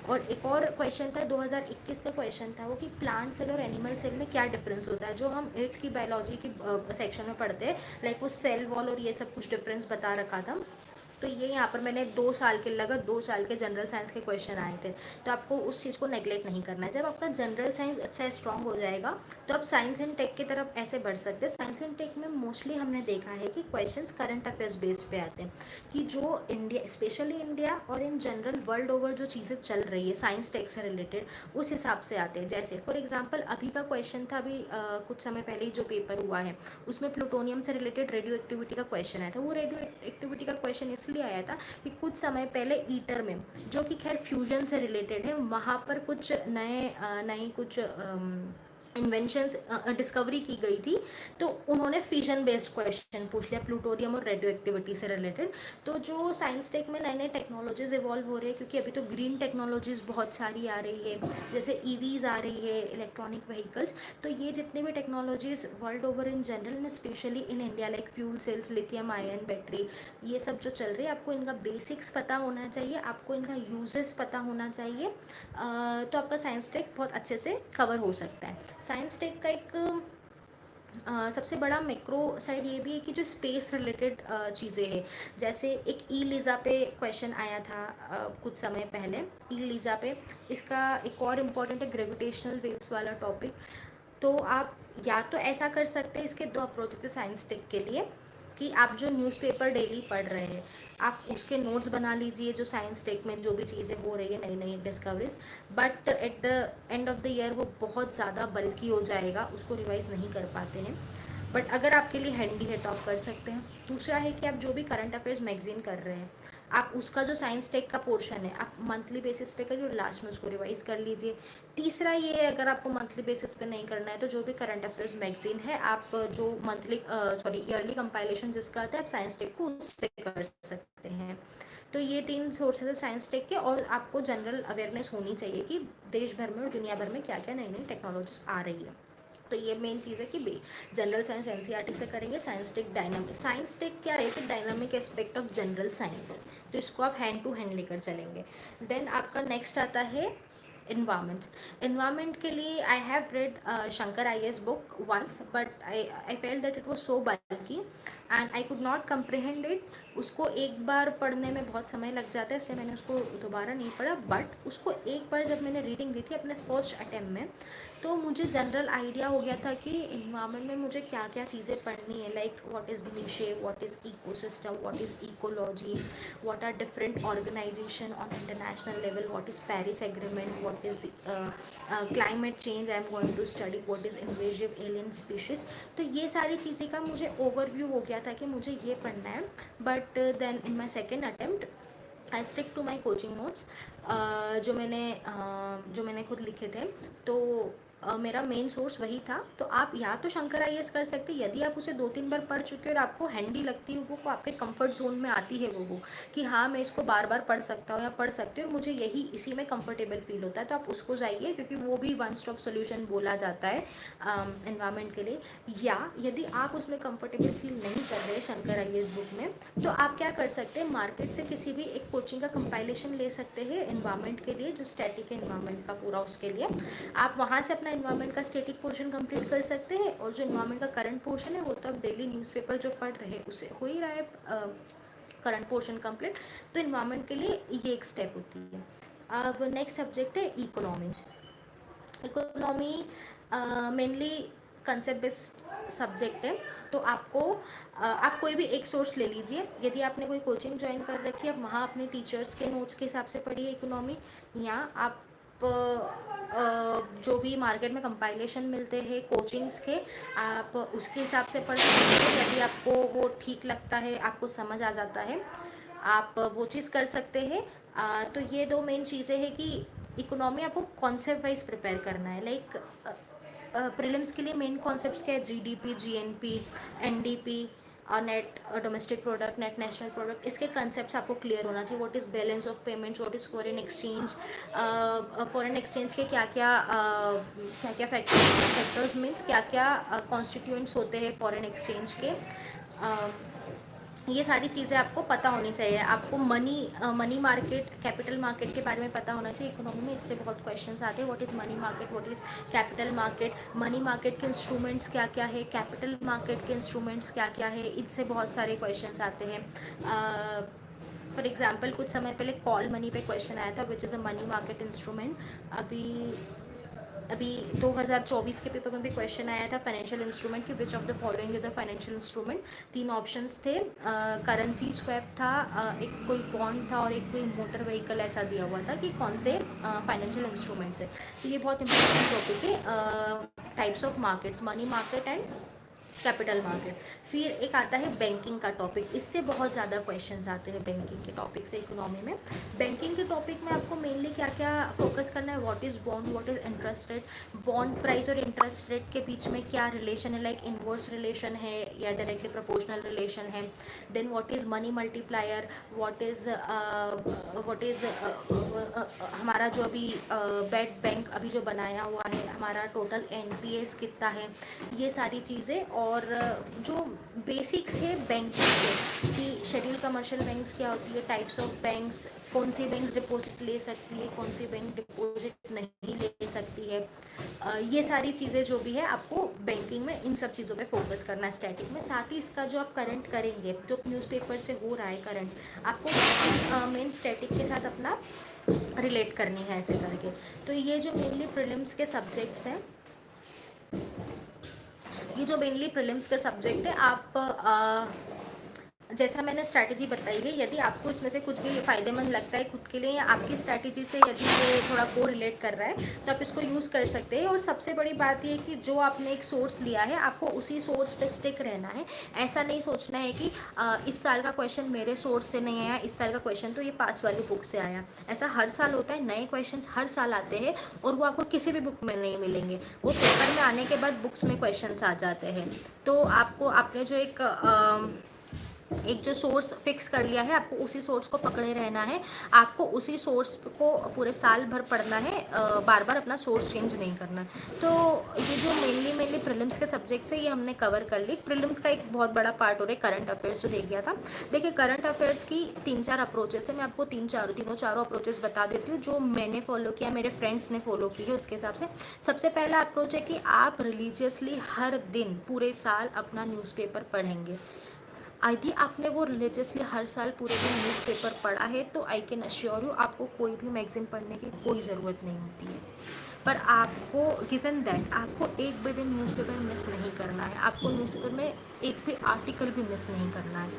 Speaker 1: और एक और क्वेश्चन था 2021 का क्वेश्चन था वो कि प्लांट सेल और एनिमल सेल में क्या डिफरेंस होता है, जो हम 8th की बायोलॉजी की सेक्शन में पढ़ते हैं, लाइक वो सेल वॉल और ये सब कुछ डिफरेंस बता रखा था। तो ये यहाँ पर मैंने 2 साल के लगभग 2 साल के जनरल साइंस के क्वेश्चन आए थे। तो आपको उस चीज़ को नेगलेक्ट नहीं करना है। जब आपका जनरल साइंस अच्छा स्ट्रांग हो जाएगा तो आप साइंस एंड टेक की तरफ ऐसे बढ़ सकते हैं। साइंस एंड टेक में मोस्टली हमने देखा है कि क्वेश्चंस करंट अफेयर्स बेस पे आते हैं, कि जो इंडिया, स्पेशली इंडिया और इन जनरल वर्ल्ड ओवर जो चीज़ें चल रही है साइंस टेक से रिलेटेड उस हिसाब से आते हैं। जैसे फॉर एग्जाम्पल अभी का क्वेश्चन था, अभी कुछ समय पहले ही जो पेपर हुआ है उसमें प्लूटोनियम से रिलेटेड रेडियो एक्टिविटी का क्वेश्चन आया था। वो रेडियो एक्टिविटी का क्वेश्चन इसलिए आया था कि कुछ समय पहले ईटर में, जो कि खैर फ्यूजन से रिलेटेड है, वहाँ पर कुछ नई कुछ इन्वेंशंस डिस्कवरी की गई थी। तो उन्होंने फिजन बेस्ड क्वेश्चन पूछ लिया प्लूटोनियम और रेडियो एक्टिविटी से रिलेटेड। तो जो साइंस टेक में नए नए टेक्नोलॉजीज इवॉल्व हो रही है, क्योंकि अभी तो ग्रीन टेक्नोलॉजीज बहुत सारी आ रही है, जैसे ईवीज आ रही है, इलेक्ट्रॉनिक व्हीकल्स। तो ये जितने भी technologies world over in general and specially in India, like fuel cells, lithium ion battery, ये सब जो चल रही है, आपको इनका बेसिक्स पता होना चाहिए, आपको इनका यूजेस पता होना चाहिए। तो आपका साइंस टेक बहुत अच्छे से कवर हो सकता है। साइंस टेक का एक सबसे बड़ा मैक्रो साइड ये भी है कि जो स्पेस रिलेटेड चीज़ें हैं, जैसे एक ई लीज़ा पे क्वेश्चन आया था कुछ समय पहले, ई लीज़ा पे। इसका एक और इम्पॉर्टेंट है ग्रेविटेशनल वेव्स वाला टॉपिक। तो आप या तो ऐसा कर सकते हैं, इसके दो अप्रोचेस है साइंस टेक के लिए, कि आप जो न्यूज़पेपर डेली पढ़ रहे हैं आप उसके नोट्स बना लीजिए, जो साइंस टेक में जो भी चीज़ें हो रही है, नई नई discoveries, but at the end of the year वो बहुत ज़्यादा बल्कि हो जाएगा, उसको रिवाइज नहीं कर पाते हैं। बट अगर आपके लिए हैंडी है तो आप कर सकते हैं। दूसरा है कि आप जो भी करंट अफेयर्स मैगजीन कर रहे हैं, आप उसका जो साइंस टेक का पोर्शन है आप मंथली बेसिस पे करिए और लास्ट में उसको रिवाइज कर लीजिए। तीसरा ये है, अगर आपको मंथली बेसिस पे नहीं करना है तो जो भी करंट अफेयर्स मैगजीन है, आप जो मंथली ईयरली कंपाइलेशन जिसका आता है, आप साइंस टेक को उससे कर सकते हैं। तो ये 3 सोर्सेज है साइंस टेक के। और आपको जनरल अवेयरनेस होनी चाहिए कि देश भर में और दुनिया भर में क्या क्या नई नई टेक्नोलॉजीज आ रही है। तो ये मेन चीज़ है कि जनरल साइंस एनसीईआरटी से करेंगे, science tech dynamic. Science tech क्या है कि dynamic aspect of general science, तो इसको आप हैंड टू हैंड लेकर चलेंगे। देन आपका नेक्स्ट आता है इन्वायरमेंट। इन्वायरमेंट के लिए I have read Shankar IAS book once, but I felt that it was so bulky and I could not comprehend it. उसको एक बार पढ़ने में बहुत समय लग जाता है, इसलिए मैंने उसको दोबारा नहीं पढ़ा। बट उसको एक बार जब मैंने रीडिंग दी थी अपने फर्स्ट अटैम्प्ट में, तो मुझे जनरल आइडिया हो गया था कि इन्वायरमेंट में मुझे क्या क्या चीज़ें पढ़नी है, like what is niche, what is ecosystem, what is ecology, what are different organization on international level, what is Paris agreement, what is climate change I am going to study, what is invasive alien species. तो ये सारी चीज़ें का मुझे overview हो गया था कि मुझे ये पढ़ना है। But then in my second attempt I stick to my coaching notes, जो मैंने खुद लिखे थे। तो मेरा मेन सोर्स वही था। तो आप या तो शंकर आईएएस कर सकते हैं, यदि आप उसे 2-3 बार पढ़ चुके हो और आपको हैंडी लगती है वो, आपके कंफर्ट जोन में आती है वो बुक, कि हाँ मैं इसको बार बार पढ़ सकता हूँ या पढ़ सकती हूँ, मुझे यही इसी में कंफर्टेबल फील होता है, तो आप उसको जाइए, क्योंकि वो भी वन स्टॉप सोल्यूशन बोला जाता है एनवायरनमेंट के लिए। या यदि आप उसमें कंफर्टेबल फील नहीं कर रहे शंकर आईएएस बुक में, तो आप क्या कर सकते हैं, मार्केट से किसी भी एक कोचिंग का कंपाइलेशन ले सकते हैं एनवायरनमेंट के लिए, जो स्टैटिक है एनवायरनमेंट का पूरा, उसके लिए आप वहाँ से अपना एनवायरनमेंट का स्टैटिक पोर्शन कंप्लीट कर सकते हैं। और जो एनवायरनमेंट का करंट पोर्शन है वो तो आप डेली न्यूज़पेपर जो पढ़ रहे हैं उससे हो ही रहा है करंट पोर्शन कंप्लीट। तो एनवायरनमेंट के लिए ये एक स्टेप होती है। अब नेक्स्ट सब्जेक्ट है economy. Economy mainly concept based subject है। तो आपको आप कोई भी एक सोर्स ले लीजिए। यदि आपने कोई कोचिंग ज्वाइन कर रखी है, आप वहाँ अपने टीचर्स के नोट्स के हिसाब से पढ़िए इकोनॉमी, या आप जो भी मार्केट में कंपाइलेशन मिलते हैं कोचिंग्स के, आप उसके हिसाब से पढ़ सकते हैं। यदि आपको वो ठीक लगता है, आपको समझ आ जाता है, आप वो चीज़ कर सकते हैं। तो ये 2 मेन चीज़ें हैं कि इकोनॉमी आपको कॉन्सेप्ट वाइज प्रिपेयर करना है। लाइक प्रीलिम्स के लिए मेन कॉन्सेप्ट्स क्या है, GDP, GNP, NDP, net domestic product, net national product, इसके कंसेप्ट्स आपको क्लियर होना चाहिए। What is balance of payments, what is foreign exchange, foreign exchange के क्या क्या फैक्टर्स मीन्स क्या क्या कॉन्स्टिट्यूएंट्स होते हैं फॉरेन एक्सचेंज के। ये सारी चीज़ें आपको पता होनी चाहिए। आपको मनी मार्केट, कैपिटल मार्केट के बारे में पता होना चाहिए। इकोनॉमी में इससे बहुत क्वेश्चंस आते हैं। What is money market, what is capital market, money market के इंस्ट्रूमेंट्स क्या क्या है, कैपिटल मार्केट के इंस्ट्रूमेंट्स क्या क्या है, इससे बहुत सारे क्वेश्चंस आते हैं। फॉर एग्जाम्पल कुछ समय पहले कॉल मनी पे क्वेश्चन आया था, which is a money market instrument. अभी अभी 2024 के पेपर में भी क्वेश्चन आया था फाइनेंशियल इंस्ट्रूमेंट की, which of the following is a financial instrument. 3 options थे, करेंसी स्वैप था, एक कोई बॉन्ड था और एक कोई मोटर व्हीकल, ऐसा दिया हुआ था कि कौन से फाइनेंशियल इंस्ट्रूमेंट्स है। तो ये बहुत इंपॉर्टेंट टॉपिक है, types of markets, money market and capital market. फिर एक आता है बैंकिंग का टॉपिक, इससे बहुत ज़्यादा क्वेश्चंस आते हैं बैंकिंग के टॉपिक से इकोनॉमी में। बैंकिंग के टॉपिक में आपको मेनली क्या क्या फोकस करना है, what is bond, what is interest rate, bond price और इंटरेस्ट रेट के बीच में क्या रिलेशन है, लाइक इनवर्स रिलेशन है या डायरेक्टली प्रोपोर्शनल रिलेशन है। Then what is money multiplier, what is हमारा जो अभी बेड बैंक अभी जो बनाया हुआ है, हमारा टोटल एनपीएस कितना है, ये सारी चीज़ें। और जो बेसिक्स है बैंकिंग के, कि शेड्यूल कमर्शियल बैंक्स क्या होती है, टाइप्स ऑफ बैंक्स, कौन सी बैंक्स डिपॉजिट ले सकती है, कौन सी बैंक डिपॉजिट नहीं ले सकती है, ये सारी चीज़ें जो भी है आपको बैंकिंग में इन सब चीज़ों पे फोकस करना है स्टैटिक में। साथ ही इसका जो आप करंट करेंगे, जो न्यूज़पेपर से हो रहा है करंट, आपको मेन स्टैटिक के साथ अपना रिलेट करनी है ऐसे करके। तो ये जो मेनली प्रीलिम्स के सब्जेक्ट्स हैं, ये जो मेनली प्रीलिम्स के सब्जेक्ट है, आप जैसा मैंने स्ट्रैटेजी बताई है, यदि आपको इसमें से कुछ भी फ़ायदेमंद लगता है खुद के लिए या आपकी स्ट्रैटेजी से यदि ये थोड़ा को रिलेट कर रहा है, तो आप इसको यूज़ कर सकते हैं। और सबसे बड़ी बात ये है कि जो आपने एक सोर्स लिया है, आपको उसी सोर्स पे स्टिक रहना है। ऐसा नहीं सोचना है कि इस साल का क्वेश्चन मेरे सोर्स से नहीं आया, इस साल का क्वेश्चन तो ये पास वाली बुक से आया। ऐसा हर साल होता है, नए क्वेश्चन हर साल आते हैं और वो आपको किसी भी बुक में नहीं मिलेंगे, वो पेपर में आने के बाद बुक्स में क्वेश्चन आ जाते हैं। तो आपको आपने जो एक जो सोर्स फिक्स कर लिया है, आपको उसी सोर्स को पकड़े रहना है। आपको उसी सोर्स को पूरे साल भर पढ़ना है, बार बार अपना सोर्स चेंज नहीं करना है। तो ये जो मेनली प्रीलिम्स के सब्जेक्ट्स है, ये हमने कवर कर ली। प्रीलिम्स का एक बहुत बड़ा पार्ट हो रहा है करंट अफेयर्स जो रह गया था। देखिए करंट अफेयर्स की 3-4 अप्रोचेस है, मैं आपको तीनों चारों अप्रोचेस बता देती हूँ जो मैंने फॉलो किया, मेरे फ्रेंड्स ने फॉलो की है, उसके हिसाब से। सबसे पहला अप्रोच है कि आप रिलीजियसली हर दिन पूरे साल अपना न्यूज़पेपर पढ़ेंगे। यदि आपने वो रिलीजियसली हर साल पूरे दिन न्यूज़पेपर पढ़ा है, तो आई कैन अश्योर यू आपको कोई भी मैगजीन पढ़ने की कोई ज़रूरत नहीं होती है। पर आपको गिवन दैट आपको एक भी दिन न्यूज़पेपर मिस नहीं करना है, आपको न्यूज़पेपर में एक भी आर्टिकल भी मिस नहीं करना है।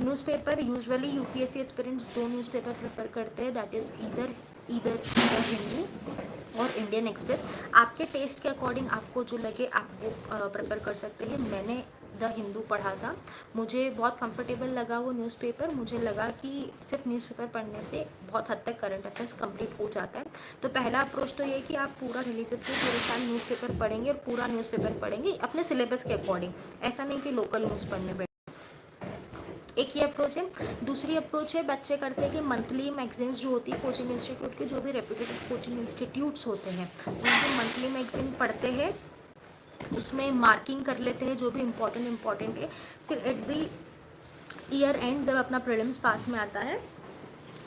Speaker 1: Newspaper usually UPSC aspirants 2 newspaper prefer करते हैं, दैट इज़ ईदर हिंदू और इंडियन एक्सप्रेस। आपके टेस्ट के अकॉर्डिंग आपको जो लगे आप वो प्रेफर कर सकते हैं। मैंने द हिंदू पढ़ा था, मुझे बहुत कंफर्टेबल लगा वो न्यूज़पेपर। मुझे लगा कि सिर्फ न्यूज़पेपर पढ़ने से बहुत हद तक करंट अफेयर्स कंप्लीट हो जाता है। तो पहला अप्रोच तो ये कि आप पूरा रिलीजियसली पूरे साल न्यूज़पेपर पढ़ेंगे और पूरा न्यूज़पेपर पढ़ेंगे अपने सिलेबस के अकॉर्डिंग, ऐसा नहीं कि लोकल न्यूज़ पढ़ने बैठे। एक ये अप्रोच है। दूसरी अप्रोच है बच्चे करते हैं कि मंथली मैगजीन्स जो होती है कोचिंग इंस्टीट्यूट के, जो भी रेप्यूटेड कोचिंग इंस्टीट्यूट्स होते हैं, उनकी मंथली मैगजीन पढ़ते हैं, उसमें मार्किंग कर लेते हैं जो भी इम्पोर्टेंट है। फिर एट द ईयर एंड जब अपना प्रीलिम्स पास में आता है,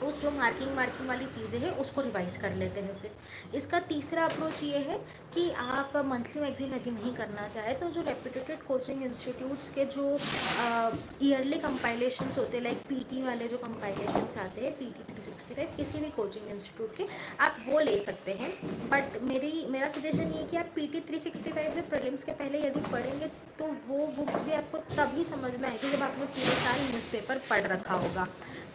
Speaker 1: उस जो मार्किंग वाली चीज़ें हैं उसको रिवाइज कर लेते हैं सिर्फ। इसका तीसरा अप्रोच ये है कि आप मंथली मैगजीन यदि नहीं करना चाहे, तो जो रेप्यूटेड कोचिंग इंस्टीट्यूट्स के जो ईयरली कंपाइलेशंस होते हैं, लाइक पीटी वाले जो कंपाइलेशंस आते हैं, पीटी 365 किसी भी कोचिंग इंस्टीट्यूट के, आप वो ले सकते हैं। बट मेरा सजेशन ये है कि आप पीटी 365 में प्रीलिम्स के पहले यदि पढ़ेंगे, तो वो बुक्स भी आपको तभी समझ में आएगी जब आपने पूरे साल न्यूज़पेपर पढ़ रखा होगा।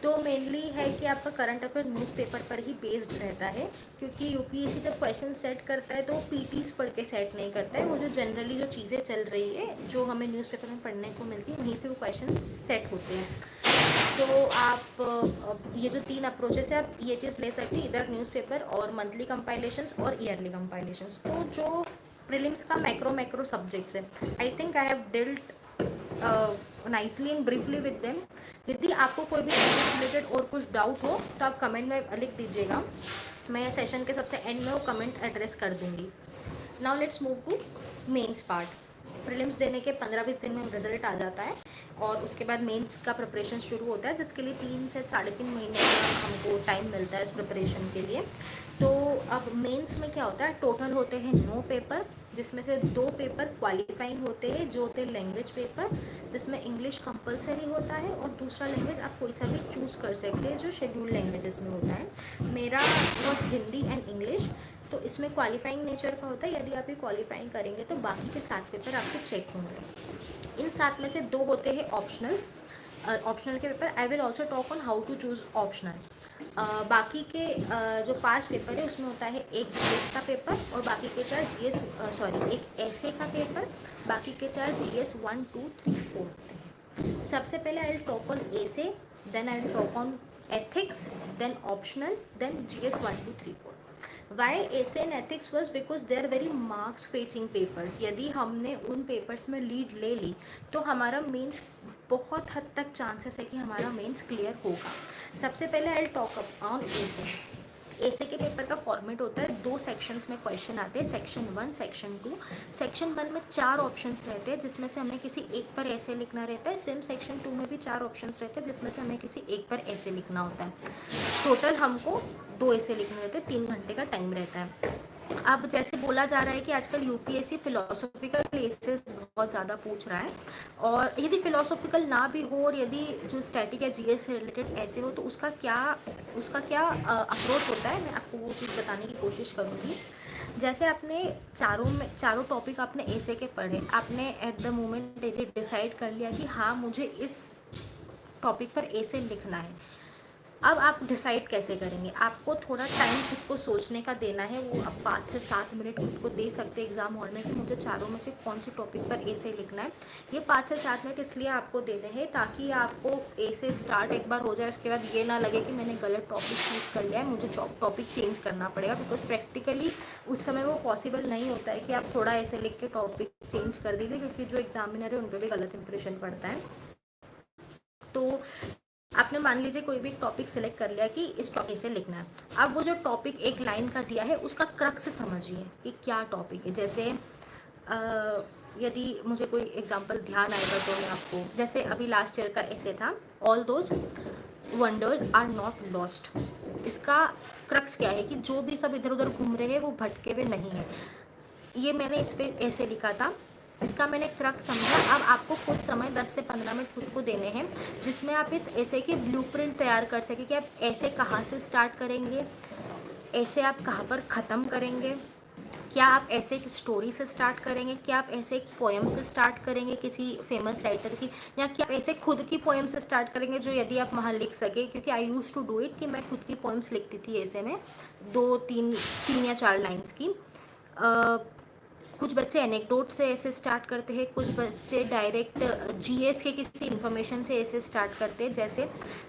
Speaker 1: तो मेनली है कि आपका करंट अफेयर न्यूज़पेपर पर ही बेस्ड रहता है, क्योंकि यूपीएससी जब क्वेश्चन सेट करता है तो पीटीज पढ़ के सेट नहीं करता है। वो जो जनरली जो चीज़ें चल रही है, जो हमें न्यूज़पेपर में पढ़ने को मिलती है, वहीं से वो क्वेश्चन सेट होते हैं। तो आप ये जो 3 अप्रोचेस है, आप ये चीज़ ले सकते हैं, इधर न्यूज़पेपर और मंथली कंपाइलेशंस और ईयरली कंपाइलेशंस। तो जो प्रीलिम्स का मैक्रो सब्जेक्ट्स है, I think I have dealt nicely and briefly with them. यदि आपको कोई भी रिलेटेड और कुछ डाउट हो तो आप कमेंट में लिख दीजिएगा, मैं सेशन के सबसे एंड में वो कमेंट एड्रेस कर दूंगी। Now let's move to mains part. Prelims देने के 15-20 दिन में रिजल्ट आ जाता है और उसके बाद मेंस का प्रिपरेशन शुरू होता है, जिसके लिए 3 से 3.5 महीने का हमको टाइम मिलता है इस प्रिपरेशन के लिए। तो अब मेंस में क्या होता है, टोटल होते हैं 9 पेपर, जिसमें से 2 पेपर क्वालिफाइंग होते हैं जो होते हैं लैंग्वेज पेपर, जिसमें इंग्लिश कंपलसरी होता है और दूसरा लैंग्वेज आप कोई सा भी चूज़ कर सकते हैं जो शेड्यूल लैंग्वेजेस में होता है। मेरा वॉज हिंदी एंड इंग्लिश। तो इसमें क्वालिफाइंग नेचर का होता है, यदि आप ये क्वालिफाइंग करेंगे तो बाकी के 7 पेपर आपके चेक होंगे। इन 7 में से 2 होते हैं ऑप्शनल। ऑप्शनल के paper I will also talk on how to choose optional. बाकी के जो 5 पेपर है उसमें होता है एक जीएस का पेपर और बाकी के 4 जीएस एक ऐसे का पेपर, बाकी के 4 जीएस 1, 2, 3, 4 होते हैं। सबसे पहले I will talk on essay, then I will talk on ethics, then optional, then GS 1, 2, 3, 4. Why essay and ethics was because they are very marks fetching papers. यदि हमने उन पेपर्स में लीड ले ली तो हमारा मेंस बहुत हद तक चांसेस है कि हमारा मेंस क्लियर होगा। सबसे पहले आई टॉक अप ऑन एसे। एसे के पेपर का फॉर्मेट होता है, 2 सेक्शंस में क्वेश्चन आते हैं, सेक्शन 1, सेक्शन 2। सेक्शन 1 में 4 ऑप्शंस रहते हैं जिसमें से हमें किसी एक पर ऐसे लिखना रहता है। सेम सेक्शन 2 में भी 4 ऑप्शंस रहते हैं जिसमें से हमें किसी एक पर ऐसे लिखना होता है। टोटल हमको 2 ऐसे लिखने रहते हैं, 3 घंटे का टाइम रहता है। अब जैसे बोला जा रहा है कि आजकल यूपीएससी फिलोसॉफिकल एसेस बहुत ज़्यादा पूछ रहा है, और यदि फिलोसॉफिकल ना भी हो और यदि जो स्टैटिक या जीएस से रिलेटेड ऐसे हो तो उसका क्या अप्रोच होता है, मैं आपको वो चीज़ बताने की कोशिश करूँगी। जैसे आपने चारों टॉपिक आपने ऐसे के पढ़े, आपने एट द मोमेंट यदि डिसाइड कर लिया कि हाँ मुझे इस टॉपिक पर ऐसे लिखना है। अब आप डिसाइड कैसे करेंगे, आपको थोड़ा टाइम खुद को सोचने का देना है। वो आप 5 से 7 मिनट खुद को दे सकते हैं एग्जाम हॉल में कि मुझे चारों में से कौन सी टॉपिक पर ऐसे लिखना है। ये 5 से 7 मिनट इसलिए आपको देने हैं ताकि आपको ऐसे स्टार्ट एक बार हो जाए, उसके बाद ये ना लगे कि मैंने गलत टॉपिक चूज़ कर लिया है, मुझे टॉपिक चेंज करना पड़ेगा। बिकॉज प्रैक्टिकली उस समय वो पॉसिबल नहीं होता है कि आप थोड़ा ऐसे लिख के टॉपिक चेंज कर दीजिए, क्योंकि जो एग्जामिनर है उन पर भी गलत इंप्रेशन पड़ता है। तो आपने मान लीजिए कोई भी टॉपिक सिलेक्ट कर लिया कि इस टॉपिक से लिखना है। अब वो जो टॉपिक एक लाइन का दिया है उसका क्रक्स समझिए कि क्या टॉपिक है। जैसे यदि मुझे कोई एग्जांपल ध्यान आएगा तो मैं आपको, जैसे अभी लास्ट ईयर का ऐसे था, all those wonders are not lost. इसका क्रक्स क्या है कि जो भी सब इधर उधर घूम रहे हैं वो भटके हुए नहीं है। ये मैंने इस पर ऐसे लिखा था, इसका मैंने क्रक्स समझा। अब आपको कुछ समय 10 से 15 मिनट खुद को देने हैं जिसमें आप इस ऐसे की ब्लूप्रिंट तैयार कर सकें कि आप ऐसे कहाँ से स्टार्ट करेंगे, ऐसे आप कहाँ पर ख़त्म करेंगे, क्या आप ऐसे एक स्टोरी से स्टार्ट करेंगे, क्या आप ऐसे एक पोएम से स्टार्ट करेंगे किसी फेमस राइटर की, या क्या आप ऐसे खुद की पोएम से स्टार्ट करेंगे जो यदि आप वहाँ लिख सके। क्योंकि आई यूज़ टू डू इट कि मैं खुद की पोएम्स लिखती थी ऐसे में 3 या 4 लाइन्स की। कुछ बच्चे एनेक्डोट से ऐसे स्टार्ट करते हैं, कुछ बच्चे डायरेक्ट जीएस के किसी इन्फॉर्मेशन से ऐसे स्टार्ट करते हैं। जैसे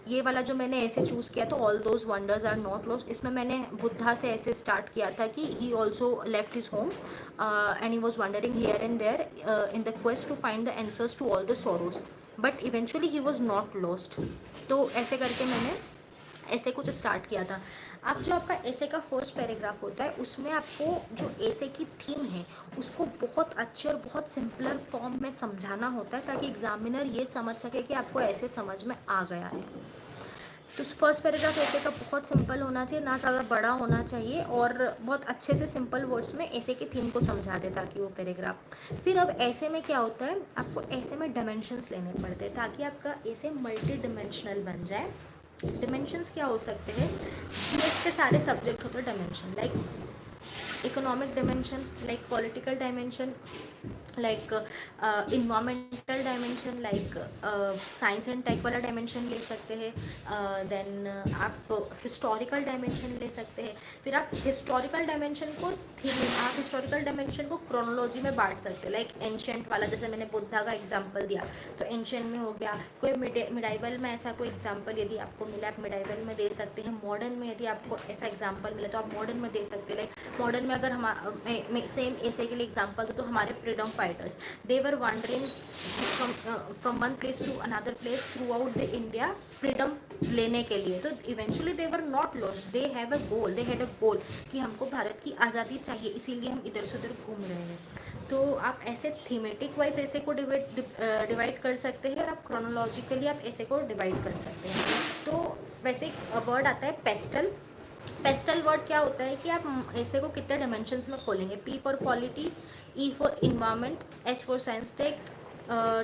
Speaker 1: ये वाला जो मैंने ऐसे चूज़ किया तो all those wonders are not lost, इसमें मैंने बुद्धा से ऐसे स्टार्ट किया था कि he also left his home and he was wandering here and there in the quest to find the answers to all the sorrows, but eventually he was not lost. तो ऐसे करके मैंने ऐसे कुछ स्टार्ट किया था। अब जो आपका ऐसे का फर्स्ट पैराग्राफ होता है उसमें आपको जो ऐसे की थीम है उसको बहुत अच्छे और बहुत सिंपलर फॉर्म में समझाना होता है ताकि एग्जामिनर ये समझ सके कि आपको ऐसे समझ में आ गया है। तो फर्स्ट पैराग्राफ ऐसे का बहुत सिंपल होना चाहिए, ना ज़्यादा बड़ा होना चाहिए, और बहुत अच्छे से सिंपल वर्ड्स में ऐसे की थीम को समझा दे ताकि वो पैराग्राफ। फिर अब ऐसे में क्या होता है, आपको ऐसे में डायमेंशंस लेने पड़ते हैं ताकि आपका ऐसे मल्टी डिमेंशनल बन जाए। डिमेंशंस क्या हो सकते हैं, जीएस के सारे सब्जेक्ट होते हैं dimension, like economic dimension, like political dimension, like environmental dimension, like science and tech वाला डायमेंशन ले सकते हैं। देन आप हिस्टोरिकल डायमेंशन ले सकते हैं। फिर आप हिस्टोरिकल डायमेंशन को आप हिस्टोरिकल डायमेंशन को क्रोनोलॉजी में बांट सकते हैं, लाइक एंशियंट वाला, जैसे मैंने बुद्धा का एग्जांपल दिया तो एंशियंट में हो गया। कोई मिडाइवल में ऐसा कोई एग्जांपल यदि आपको मिला आप मिडाइवल में दे सकते हैं। मॉडर्न में यदि आपको ऐसा एग्जांपल मिला तो आप मॉडर्न में दे सकते हैं। लाइक मॉडर्न में अगर हम सेम ऐसे के लिए एग्जांपल तो हमारे freedom fighters, they were wandering from one place to another place throughout the India freedom लेने के लिए, तो eventually they were not lost, they have a goal, they had a goal कि हमको भारत की आज़ादी चाहिए, इसीलिए हम इधर से उधर घूम रहे हैं। तो आप ऐसे थीमेटिक वाइज ऐसे को डिवाइड कर सकते हैं, और आप क्रोनोलॉजिकली आप ऐसे को डिवाइड कर सकते हैं। तो वैसे एक वर्ड आता है पेस्टल। पेस्टल वर्ड क्या होता है कि आप ऐसे को कितने डायमेंशंस में खोलेंगे। P for polity, E for environment, H for science tech,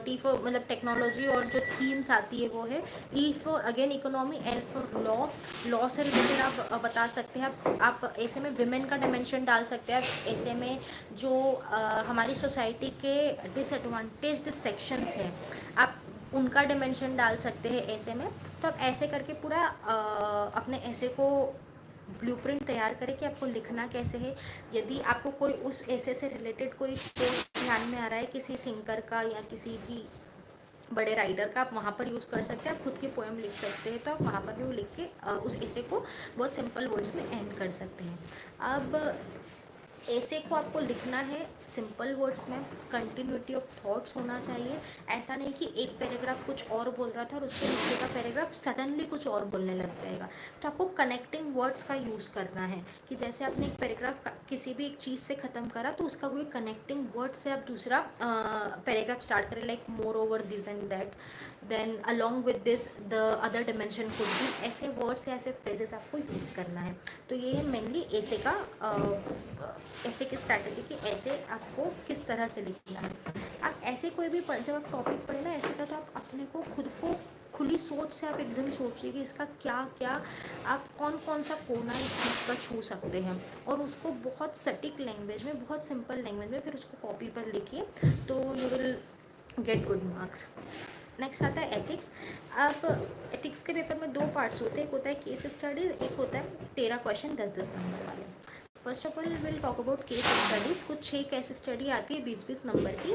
Speaker 1: T for मतलब टेक्नोलॉजी और जो थीम्स आती है वो है, E for again economy, L for law. Law से रिलेटेड आप बता सकते हैं। आप ऐसे में विमेन का डायमेंशन डाल सकते हैं। आप ऐसे में जो हमारी सोसाइटी के डिसएडवांटेज्ड सेक्शंस हैं, आप उनका डायमेंशन डाल सकते हैं ऐसे में। तो आप ऐसे करके पूरा अपने ऐसे को ब्लूप्रिंट तैयार करें कि आपको लिखना कैसे है। यदि आपको कोई उस ऐसे से रिलेटेड कोई कोर्स ध्यान में आ रहा है किसी थिंकर का या किसी भी बड़े राइटर का, आप वहाँ पर यूज़ कर सकते हैं। आप खुद की पोएम लिख सकते हैं, तो आप वहाँ पर भी वो लिख के उस ऐसे को बहुत सिंपल वर्ड्स में एंड कर सकते हैं। अब ऐसे को आपको लिखना है सिंपल वर्ड्स में, कंटिन्यूटी ऑफ थॉट्स होना चाहिए। ऐसा नहीं कि एक पैराग्राफ कुछ और बोल रहा था और उसके नीचे का पैराग्राफ सडनली कुछ और बोलने लग जाएगा। तो आपको कनेक्टिंग वर्ड्स का यूज़ करना है कि जैसे आपने एक पैराग्राफ किसी भी एक चीज़ से ख़त्म करा, तो उसका कोई कनेक्टिंग वर्ड से आप दूसरा पैराग्राफ स्टार्ट करें, like moreover this and that, then along with this the other dimension could be. ऐसे वर्ड्स या ऐसे फ्रेजेस आपको यूज़ करना है। तो ये है मेनली ऐसे का ऐसे की स्ट्रैटेजी कि ऐसे आपको किस तरह से लिखना है। आप ऐसे कोई भी जब आप टॉपिक पढ़े ना ऐसे का, तो आप अपने को खुद को खुली सोच से आप एकदम सोचिए कि इसका क्या क्या आप कौन कौन सा कोना इस चीज़ का छू सकते हैं, और उसको बहुत सटीक लैंग्वेज में, बहुत सिंपल लैंग्वेज में फिर उसको कॉपी पर लिखिए, तो you will get good marks. Next आता है एथिक्स। अब एथिक्स के पेपर में दो पार्ट्स होते हैं, एक होता है केस स्टडीज, एक होता है 13 क्वेश्चन 10-10 नंबर वाले। First of all will talk about case studies. कुछ 6 केस स्टडी आती है 20-20 नंबर की।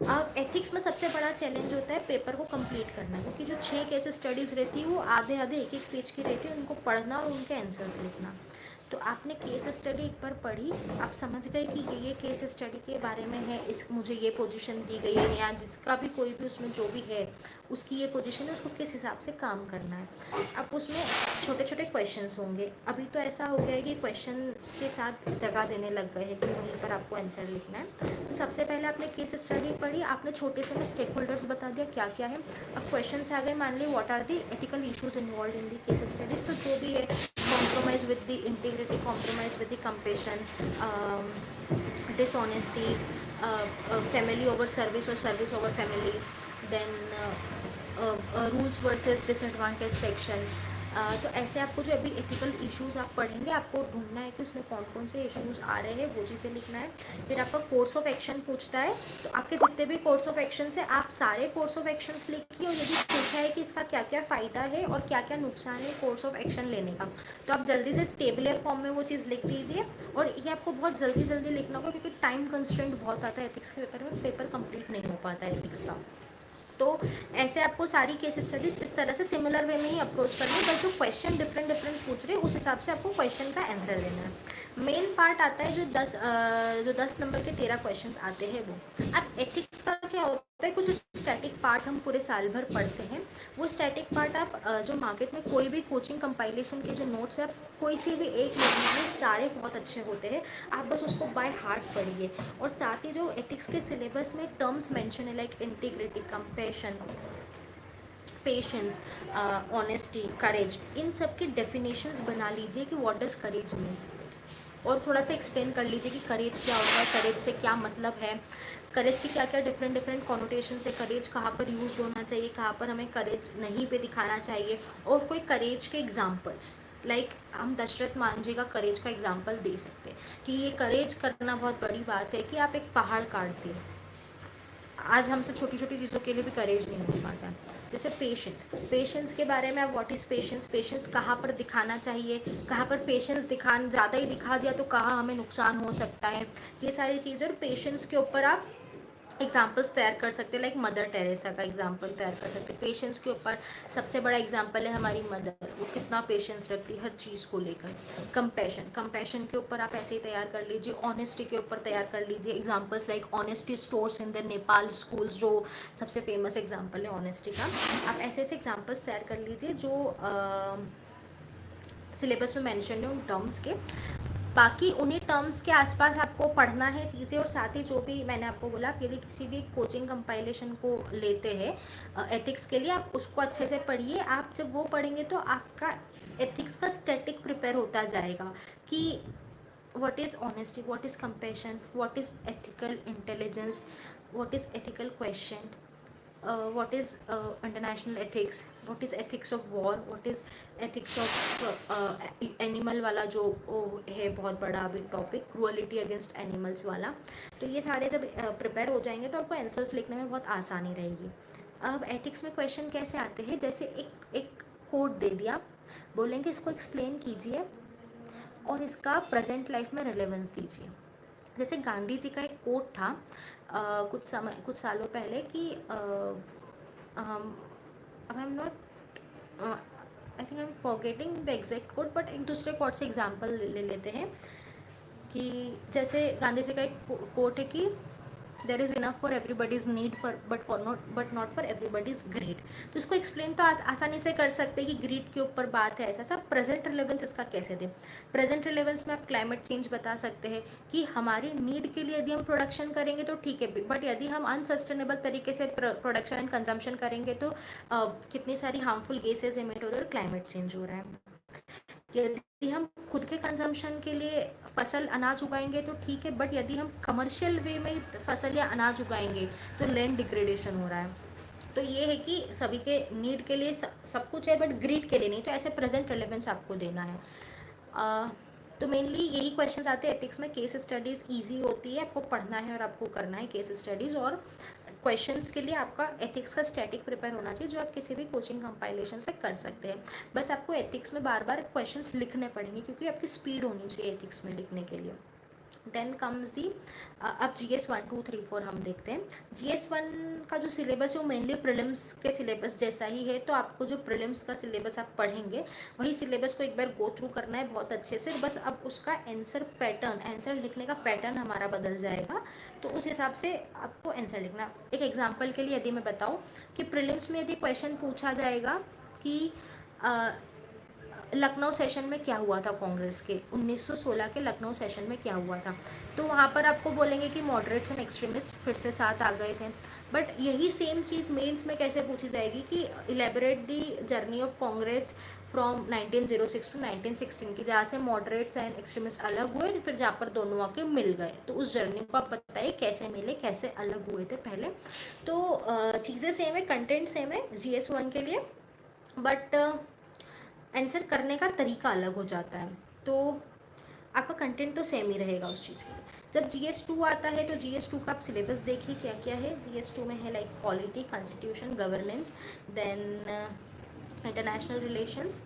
Speaker 1: अब एथिक्स में सबसे बड़ा चैलेंज होता है पेपर को कंप्लीट करना, क्योंकि जो 6 केस स्टडीज़ रहती है वो आधे आधे एक एक पेज की रहती है, उनको पढ़ना और उनके आंसर्स लिखना। तो आपने केस स्टडी एक बार पढ़ी, आप समझ गए कि ये केस स्टडी के बारे में है, इस मुझे ये पोजीशन दी गई है, या जिसका भी कोई भी उसमें जो भी है उसकी ये पोजीशन है, उसको किस हिसाब से काम करना है। अब उसमें छोटे छोटे क्वेश्चंस होंगे। अभी तो ऐसा हो गया है कि क्वेश्चन के साथ जगह देने लग गए हैं कि वहीं पर आपको आंसर लिखना है। तो सबसे पहले आपने केस स्टडी पढ़ी, आपने छोटे से में स्टेक होल्डर्स बता दिया क्या क्या है। अब क्वेश्चन से आ गए, मान ली what are the ethical issues involve in the case studies. तो जो भी है, compromise with the integrity, compromise with the compassion, dishonesty, family over service or service over family, then rules versus disadvantage section। तो ऐसे आपको जो अभी ethical issues आप पढ़ेंगे, आपको ढूंढना है कि उसमें कौन कौन से इश्यूज आ रहे हैं, वो चीज़ें लिखना है। फिर आपका कोर्स ऑफ एक्शन पूछता है, तो आपके जितने भी कोर्स ऑफ एक्शन है आप सारे कोर्स ऑफ एक्शंस लिखिए, और यदि पूछा है कि इसका क्या क्या फ़ायदा है और क्या क्या नुकसान है कोर्स ऑफ एक्शन लेने का, तो आप जल्दी से टेबलर फॉर्म में वो चीज़ लिख दीजिए। और ये आपको बहुत जल्दी जल्दी लिखना होगा, क्योंकि टाइम कंस्ट्रेंट बहुत आता है एथिक्स के पेपर में, पेपर कंप्लीट नहीं हो पाता है एथिक्स का। तो ऐसे आपको सारी केस स्टडीज इस तरह से सिमिलर वे में ही अप्रोच करनी है, बस जो क्वेश्चन डिफरेंट डिफरेंट पूछ रहे हैं उस हिसाब से आपको क्वेश्चन का आंसर देना है। मेन पार्ट आता है जो 10 नंबर के 13 क्वेश्चंस आते हैं वो। अब एथिक्स का क्या होता है, कुछ स्टैटिक पार्ट हम पूरे साल भर पढ़ते हैं। वो स्टैटिक पार्ट आप जो मार्केट में कोई भी कोचिंग कंपाइलेशन के जो नोट्स है, आप कोई से भी एक में सारे बहुत अच्छे होते हैं, आप बस उसको बाय हार्ट पढ़िए। और साथ ही जो एथिक्स के सिलेबस में टर्म्स मेंशन है, like integrity, compassion, patience, honesty, courage, इन सब की डेफिनेशंस बना लीजिए कि व्हाट डज करेज मीन, और थोड़ा सा एक्सप्लेन कर लीजिए कि करेज क्या होता है, करेज से क्या मतलब है, करेज की क्या क्या डिफरेंट डिफरेंट कॉनोटेशन है, करेज कहाँ पर यूज होना चाहिए, कहाँ पर हमें करेज नहीं पे दिखाना चाहिए, और कोई करेज के एग्जाम्पल्स, लाइक हम दशरथ मांझी का करेज का एग्जाम्पल दे सकते हैं कि ये करेज करना बहुत बड़ी बात है कि आप एक पहाड़ काट दिए। आज हमसे छोटी छोटी चीज़ों के लिए भी करेज नहीं हो पाता है। जैसे पेशेंस, पेशेंस के बारे में आप व्हाट इज़ पेशेंस, पेशेंस कहाँ पर दिखाना चाहिए, कहाँ पर पेशेंस ज़्यादा ही दिखा दिया तो कहाँ हमें नुकसान हो सकता है, ये सारी चीज़ें। और पेशेंस के ऊपर आप एग्जाम्पल्स तैयार कर सकते हैं, लाइक मदर टेरेसा का एग्जाम्पल तैयार कर सकते हैं। पेशेंस के ऊपर सबसे बड़ा एग्जाम्पल है हमारी मदर, वो कितना पेशेंस रखती है हर चीज़ को लेकर। कंपैशन, कंपैशन के ऊपर आप ऐसे ही तैयार कर लीजिए। ऑनेस्टी के ऊपर तैयार कर लीजिए examples, like honesty stores in the Nepal schools, जो सबसे फेमस एग्जाम्पल है ऑनेस्टी का। आप ऐसे ऐसे एग्जाम्पल्स तैयार कर लीजिए जो सिलेबस में मैंशन है उन टर्म्स के। बाकी उन्हीं टर्म्स के आसपास आपको पढ़ना है चीज़ें, और साथ ही जो भी मैंने आपको बोला कि यदि किसी भी कोचिंग कंपाइलेशन को लेते हैं एथिक्स के लिए, आप उसको अच्छे से पढ़िए। आप जब वो पढ़ेंगे तो आपका एथिक्स का स्टैटिक प्रिपेयर होता जाएगा कि what is honesty, what is compassion, what is ethical intelligence, what is ethical question, what is international ethics, what is ethics of war, what is ethics of animal वाला जो है बहुत बड़ा अभी टॉपिक, क्रुअलिटी अगेंस्ट एनिमल्स वाला। तो ये सारे जब प्रिपेयर हो जाएंगे तो आपको आंसर्स लिखने में बहुत आसानी रहेगी। अब एथिक्स में क्वेश्चन कैसे आते हैं, जैसे एक एक कोड दे दिया, बोलेंगे इसको एक्सप्लेन कीजिए और इसका प्रेजेंट लाइफ में रिलेवेंस दीजिए। जैसे गांधी जी का एक कोट था कुछ सालों पहले कि अब आई am not, I think I am forgetting the exact quote, but एक दूसरे कोट से एग्जांपल ले लेते हैं कि जैसे गांधी जी का एक कोट है कि there is enough for everybody's need for but not for everybody's greed. तो इसको एक्सप्लेन तो आसानी से कर सकते हैं कि ग्रीड के ऊपर बात है, ऐसा सब प्रेजेंट रिलेवेंस इसका कैसे दें। प्रेजेंट रिलेवेंस में आप क्लाइमेट चेंज बता सकते हैं कि हमारी नीड के लिए यदि हम प्रोडक्शन करेंगे तो ठीक है, बट यदि हम अनसस्टेनेबल तरीके से प्रोडक्शन एंड कंजम्पशन करेंगे तो कितनी सारी हार्मफुल गैसेज एमिट हो रही है और क्लाइमेट चेंज हो रहा है। यदि हम खुद के कंजम्पशन के लिए फसल अनाज उगाएंगे तो ठीक है, बट यदि हम कमर्शियल वे में फसल या अनाज उगाएंगे तो लैंड डिग्रेडेशन हो रहा है। तो ये है कि सभी के नीड के लिए सब कुछ है, बट ग्रीड के लिए नहीं। तो ऐसे प्रेजेंट रिलेवेंस आपको देना है। तो मेनली यही क्वेश्चंस आते हैं एथिक्स में। केस स्टडीज़ इजी होती है, आपको पढ़ना है और आपको करना है केस स्टडीज़। और क्वेश्चंस के लिए आपका एथिक्स का स्टैटिक प्रिपेयर होना चाहिए, जो आप किसी भी कोचिंग कंपाइलेशन से कर सकते हैं। बस आपको एथिक्स में बार बार क्वेश्चंस लिखने पड़ेंगे, क्योंकि आपकी स्पीड होनी चाहिए एथिक्स में लिखने के लिए। देन कम्स दी, अब GS 1 2 3 4 हम देखते हैं। GS 1 का जो सिलेबस है वो मेनली प्रीलिम्स के सिलेबस जैसा ही है। तो आपको जो प्रीलिम्स का सिलेबस आप पढ़ेंगे वही सिलेबस को एक बार गो थ्रू करना है बहुत अच्छे से। बस अब उसका आंसर पैटर्न, आंसर लिखने का पैटर्न हमारा बदल जाएगा, तो उस हिसाब से आपको आंसर लिखना। एक एग्जाम्पल के लिए यदि मैं बताऊँ कि प्रीलिम्स में यदि क्वेश्चन पूछा जाएगा कि लखनऊ सेशन में क्या हुआ था, कांग्रेस के 1916 के लखनऊ सेशन में क्या हुआ था, तो वहाँ पर आपको बोलेंगे कि मॉडरेट्स एंड एक्सट्रीमिस्ट फिर से साथ आ गए थे। बट यही सेम चीज़ मेंस में कैसे पूछी जाएगी कि elaborate the journey of Congress from 1906 to 1916 की, जहाँ से मॉडरेट्स एंड एक्सट्रीमिस्ट अलग हुए फिर जहाँ पर दोनों आके मिल गए। तो उस जर्नी को आप बताइए कैसे मिले, कैसे अलग हुए थे पहले। तो चीज़ें सेम है, कंटेंट सेम है GS 1 के लिए, बट आंसर करने का तरीका अलग हो जाता है। तो आपका कंटेंट तो सेम ही रहेगा उस चीज़ के लिए। जब GS 2 आता है तो GS 2 का आप सिलेबस देखिए क्या क्या है। GS 2 में है like polity, constitution, governance, then international relations.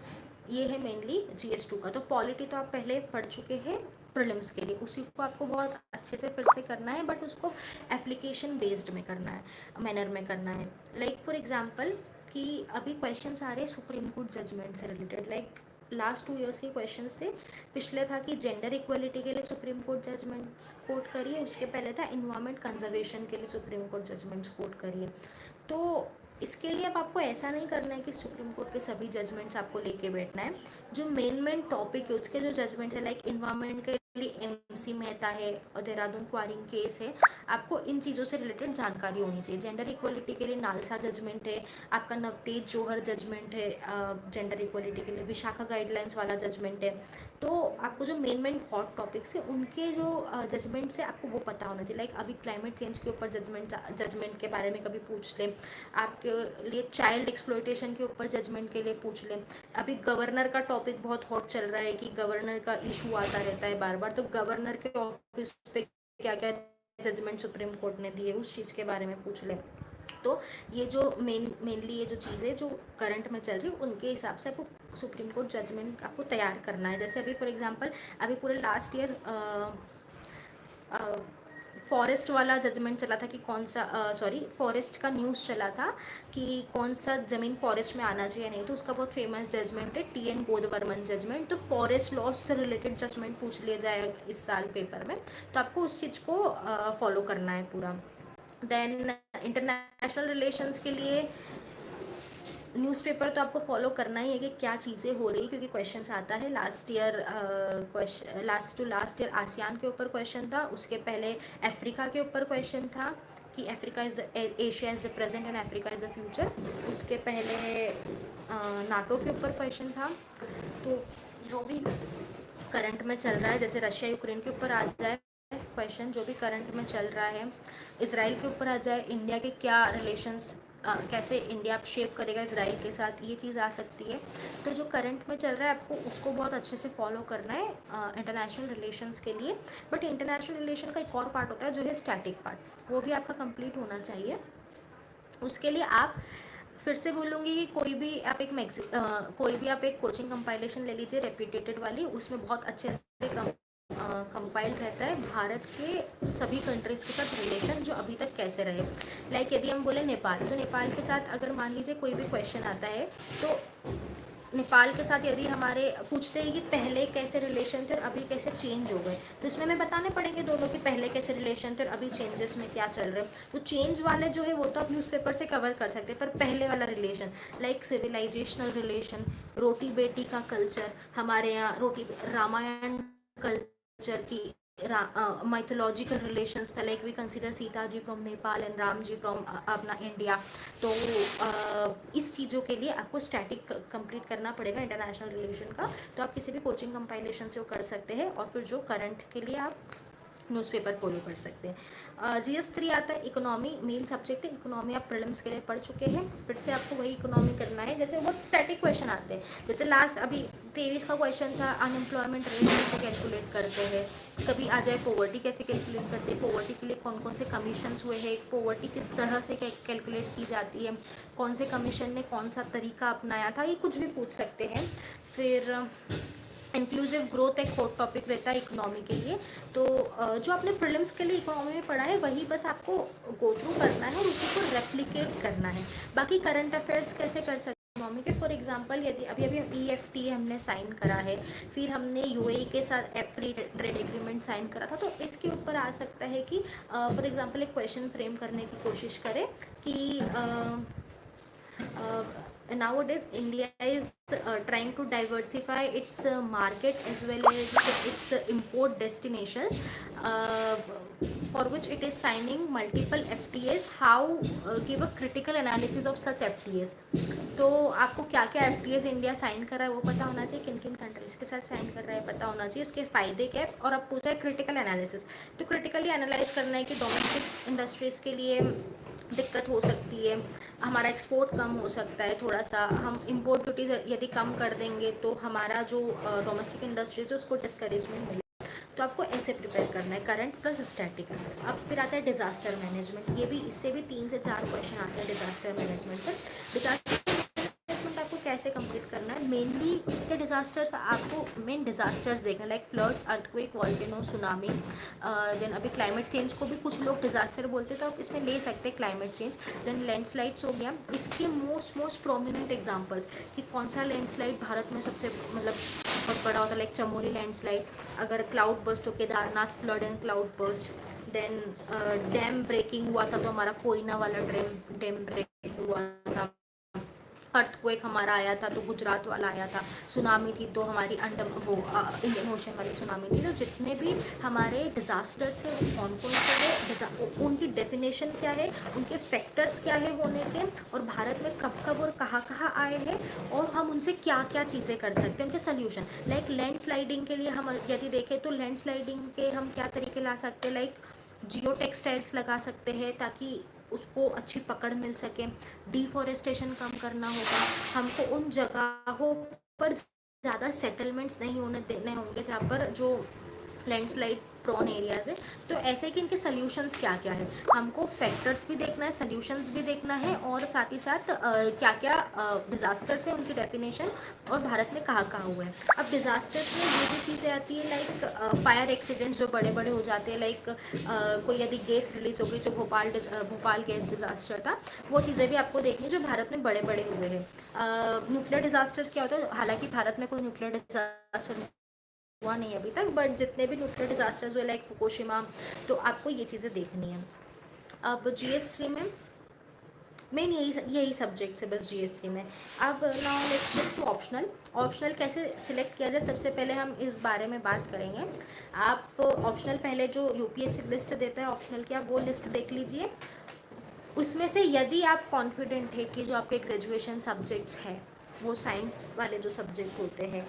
Speaker 1: ये है मेनली GS 2 का। तो पॉलिटी तो आप पहले पढ़ चुके हैं प्रीलिम्स के लिए, उसी को आपको बहुत अच्छे से फिर से करना है, बट उसको एप्लीकेशन बेस्ड में करना है, मैनर में करना है। लाइक फॉर एग्जांपल कि अभी क्वेश्चंस आ रहे हैं सुप्रीम कोर्ट जजमेंट से रिलेटेड। लाइक लास्ट 2 ईयर्स के क्वेश्चंस थे। पिछले था कि जेंडर इक्वलिटी के लिए सुप्रीम कोर्ट जजमेंट्स कोट करिए, उसके पहले था इन्वायरमेंट कंजर्वेशन के लिए सुप्रीम कोर्ट जजमेंट्स कोट करिए। तो इसके लिए अब आपको ऐसा नहीं करना है कि सुप्रीम कोर्ट के सभी जजमेंट्स आपको लेके बैठना है। जो मेन टॉपिक है उसके जो जजमेंट्स है, लाइक इन्वायरमेंट के लिए MC मेहता है और देहरादून क्वारिंग केस है, आपको इन चीज़ों से रिलेटेड जानकारी होनी चाहिए। जेंडर इक्वलिटी के लिए नालसा जजमेंट है, आपका नवतेज जौहर जजमेंट है, जेंडर इक्वलिटी के लिए विशाखा गाइडलाइंस वाला जजमेंट है। तो आपको जो मेन हॉट टॉपिक्स है उनके जो जजमेंट से आपको वो पता होना चाहिए। लाइक अभी क्लाइमेट चेंज के ऊपर जजमेंट के बारे में कभी पूछ लें, आपके लिए चाइल्ड एक्सप्लॉयटेशन के ऊपर जजमेंट के लिए पूछ लें। अभी गवर्नर का टॉपिक बहुत हॉट चल रहा है कि गवर्नर का इशू आता रहता है बार बार, तो गवर्नर के ऑफिस पे क्या क्या जजमेंट सुप्रीम कोर्ट ने दिए उस चीज़ के बारे में पूछ लें। तो ये जो मेनली ये जो चीज़ें जो करंट में चल रही है उनके हिसाब से आपको सुप्रीम कोर्ट जजमेंट आपको तैयार करना है। जैसे अभी फॉर एग्जांपल अभी पूरे लास्ट ईयर फॉरेस्ट वाला जजमेंट चला था कि कौन सा फॉरेस्ट का न्यूज़ चला था कि कौन सा ज़मीन फॉरेस्ट में आना चाहिए नहीं, तो उसका बहुत फेमस जजमेंट है TN बोधवर्मन जजमेंट। तो फॉरेस्ट लॉज से रिलेटेड जजमेंट पूछ लिया जाए इस साल पेपर में, तो आपको उस चीज़ को फॉलो करना है पूरा। देन इंटरनेशनल रिलेशंस के लिए न्यूज़पेपर तो आपको फॉलो करना ही है कि क्या चीज़ें हो रही, क्योंकि क्वेश्चंस आता है। Last year last to last year ASEAN के ऊपर क्वेश्चन था, उसके पहले अफ्रीका के ऊपर क्वेश्चन था कि Africa is the Asia is the present and Africa is the future. उसके पहले नाटो के ऊपर क्वेश्चन था। तो जो भी करंट में चल रहा है, जैसे रशिया यूक्रेन के ऊपर आ जाए क्वेश्चन, जो भी करंट में चल रहा है, इसराइल के ऊपर आ जाए, इंडिया के क्या रिलेशंस, कैसे इंडिया शेप करेगा इसराइल के साथ, ये चीज़ आ सकती है। तो जो करंट में चल रहा है आपको उसको बहुत अच्छे से फॉलो करना है इंटरनेशनल रिलेशंस के लिए। बट इंटरनेशनल रिलेशन का एक और पार्ट होता है जो है स्टैटिक पार्ट, वो भी आपका कंप्लीट होना चाहिए। उसके लिए आप फिर से बोलूँगी कि कोई भी आप एक कोचिंग कंपाइलेशन ले लीजिए रेप्यूटेटेड वाली, उसमें बहुत अच्छे से कंपाइल्ड रहता है भारत के सभी कंट्रीज के साथ रिलेशन जो अभी तक कैसे रहे। लाइक यदि हम बोले नेपाल, तो नेपाल के साथ अगर मान लीजिए कोई भी क्वेश्चन आता है, तो नेपाल के साथ यदि हमारे पूछते हैं कि पहले कैसे रिलेशन थे और अभी कैसे चेंज हो गए, तो इसमें हमें बताने पड़ेंगे दोनों कि पहले कैसे रिलेशन थे और अभी चेंजेस में क्या चल रहे हैं। तो चेंज वाले जो है वो तो आप न्यूज़पेपर से कवर कर सकते हैं, पर पहले वाला रिलेशन लाइक सिविलाइजेशनल रिलेशन, रोटी बेटी का कल्चर, हमारे यहाँ रोटी रामायण कल्चर की माइथोलॉजिकल रिलेशंस था, like we consider Sita ji from Nepal and Ram ji from अपना इंडिया। तो इस चीज़ों के लिए आपको स्टैटिक कंप्लीट करना पड़ेगा इंटरनेशनल रिलेशन का। तो आप किसी भी कोचिंग कंपाइलेशन से वो कर सकते हैं, और फिर जो करंट के लिए आप न्यूज़पेपर फॉलो कर सकते हैं। GS3 आता है इकोनॉमी, मेन सब्जेक्ट है इकोनॉमी, आप प्रीलिम्स के लिए पढ़ चुके हैं, फिर से आपको वही इकोनॉमी करना है। जैसे बहुत स्टैटिक क्वेश्चन आते हैं, जैसे लास्ट अभी 23 का क्वेश्चन था अनएम्प्लॉयमेंट रेट कैसे कैलकुलेट करते हैं, कभी आ जाए पोवर्टी कैसे कैलकुलेट करते हैं, पोवर्टी के लिए कौन कौन से कमीशंस हुए हैं, पोवर्टी किस तरह से कैलकुलेट की जाती है, कौन से कमीशन ने कौन सा तरीका अपनाया था, ये कुछ भी पूछ सकते हैं। फिर इंक्लूसिव ग्रोथ एक हॉट टॉपिक रहता है इकोनॉमी के लिए। तो जो आपने प्रीलिम्स के लिए इकोनॉमी में पढ़ा है वही बस आपको गो थ्रू करना है और उसी को रेप्लिकेट करना है। बाकी करंट अफेयर्स कैसे कर सकते हैं इकोनॉमी के, फॉर एग्जांपल यदि अभी अभी EFTA हमने साइन करा है, फिर हमने UAE के साथ फ्री ट्रेड एग्रीमेंट साइन करा था, तो इसके ऊपर आ सकता है कि फॉर एग्जांपल एक क्वेश्चन फ्रेम करने की कोशिश करें कि nowadays India is trying to diversify its market as well as its import destinations, uh, for which it is signing multiple FTAs. How give a critical analysis of such FTAs. तो आपको क्या क्या FTAs India sign कर रहा है वो पता होना चाहिए, किन किन कंट्रीज के साथ साइन कर रहा है पता होना चाहिए, उसके फायदे क्या है, और अब पूछा है क्रिटिकल एनालिसिस। तो क्रिटिकली एनालाइज करना है कि डोमेस्टिक इंडस्ट्रीज के लिए दिक्कत हो सकती है, हमारा एक्सपोर्ट कम हो सकता है थोड़ा सा, हम इम्पोर्ट ड्यूटीज यदि कम कर देंगे तो हमारा जो डोमेस्टिक इंडस्ट्रीज है उसको डिस्करेजमेंट मिलेगा। तो आपको ऐसे प्रिपेयर करना है, करंट प्लस स्टैटिक। अब फिर आता है डिजास्टर मैनेजमेंट, ये भी इससे भी 3 से 4 क्वेश्चन आते हैं डिजास्टर मैनेजमेंट पर। डिजास्टर मैनेजमेंट आपको कैसे कंप्लीट करना है, मेनली के डिजास्टर्स आपको मेन डिजास्टर्स देखना है, like floods, earthquake, volcano, tsunami. Then अभी क्लाइमेट चेंज को भी कुछ लोग डिजास्टर बोलते हैं, तो आप इसमें ले सकते हैं क्लाइमेट चेंज। देन लैंडस्लाइड्स हो गया, इसके मोस्ट प्रोमिनेंट एग्जांपल्स कि कौन सा लैंडस्लाइड भारत में सबसे मतलब बहुत बड़ा होता है, लाइक चमोली लैंडस्लाइड, अगर क्लाउड बर्स्ट हो Kedarnath flood and cloudburst. Then dam breaking हुआ था तो हमारा कोयना वाला डैम ब्रेक हुआ था। अर्थक्वेक हमारा आया था तो गुजरात वाला आया था। सुनामी थी तो हमारी इंडियन ओशन वाली सुनामी थी। तो जितने भी हमारे डिजास्टर्स हैं वो कौन कौन से है, उनकी डेफिनेशन क्या है, उनके फैक्टर्स क्या है होने के, और भारत में कब कब और कहाँ कहाँ आए हैं, और हम उनसे क्या क्या चीज़ें कर सकते हैं, उनके सोल्यूशन। लाइक लैंड स्लाइडिंग के लिए हम यदि देखें तो लैंड स्लाइडिंग के हम क्या तरीके ला सकते हैं, लाइक जियो टेक्सटाइल्स लगा सकते हैं ताकि उसको अच्छी पकड़ मिल सके। डिफॉरेस्टेशन कम करना होगा, हमको उन जगहों पर ज़्यादा सेटलमेंट्स नहीं होने देने होंगे जहाँ पर जो लैंडस्लाइड प्रोन एरियाज है। तो ऐसे कि इनके सोल्यूशंस क्या क्या है, हमको फैक्टर्स भी देखना है, सोल्यूशंस भी देखना है, और साथ ही साथ क्या क्या डिजास्टर्स है उनकी डेफिनेशन, और भारत में कहाँ कहाँ हुआ है। अब डिजास्टर्स में ये भी चीज़ें आती है लाइक फायर एक्सीडेंट्स जो बड़े बड़े हो जाते हैं, लाइक कोई यदि गैस रिलीज हो गई, जो भोपाल गैस डिजास्टर था, वो चीज़ें भी आपको देखनी जो भारत में बड़े बड़े हुए हैं। न्यूक्लियर डिजास्टर्स क्या होता है, हालांकि भारत में कोई न्यूक्लियर डिजास्टर हुआ नहीं अभी तक, बट जितने भी न्यूक्लियर डिजास्टर्स हुए लाइक फुकुशिमा, तो आपको ये चीज़ें देखनी है। अब GS3 में मेन यही सब्जेक्ट्स है बस जीएसटी में। अब now let's shift to optional. Optional कैसे सिलेक्ट किया जाए, सबसे पहले हम इस बारे में बात करेंगे। आप ऑप्शनल पहले जो यूपीएससी लिस्ट देता है ऑप्शनल की, आप वो लिस्ट देख लीजिए। उसमें से यदि आप कॉन्फिडेंट है कि जो आपके ग्रेजुएशन सब्जेक्ट्स हैं वो साइंस वाले जो सब्जेक्ट होते हैं,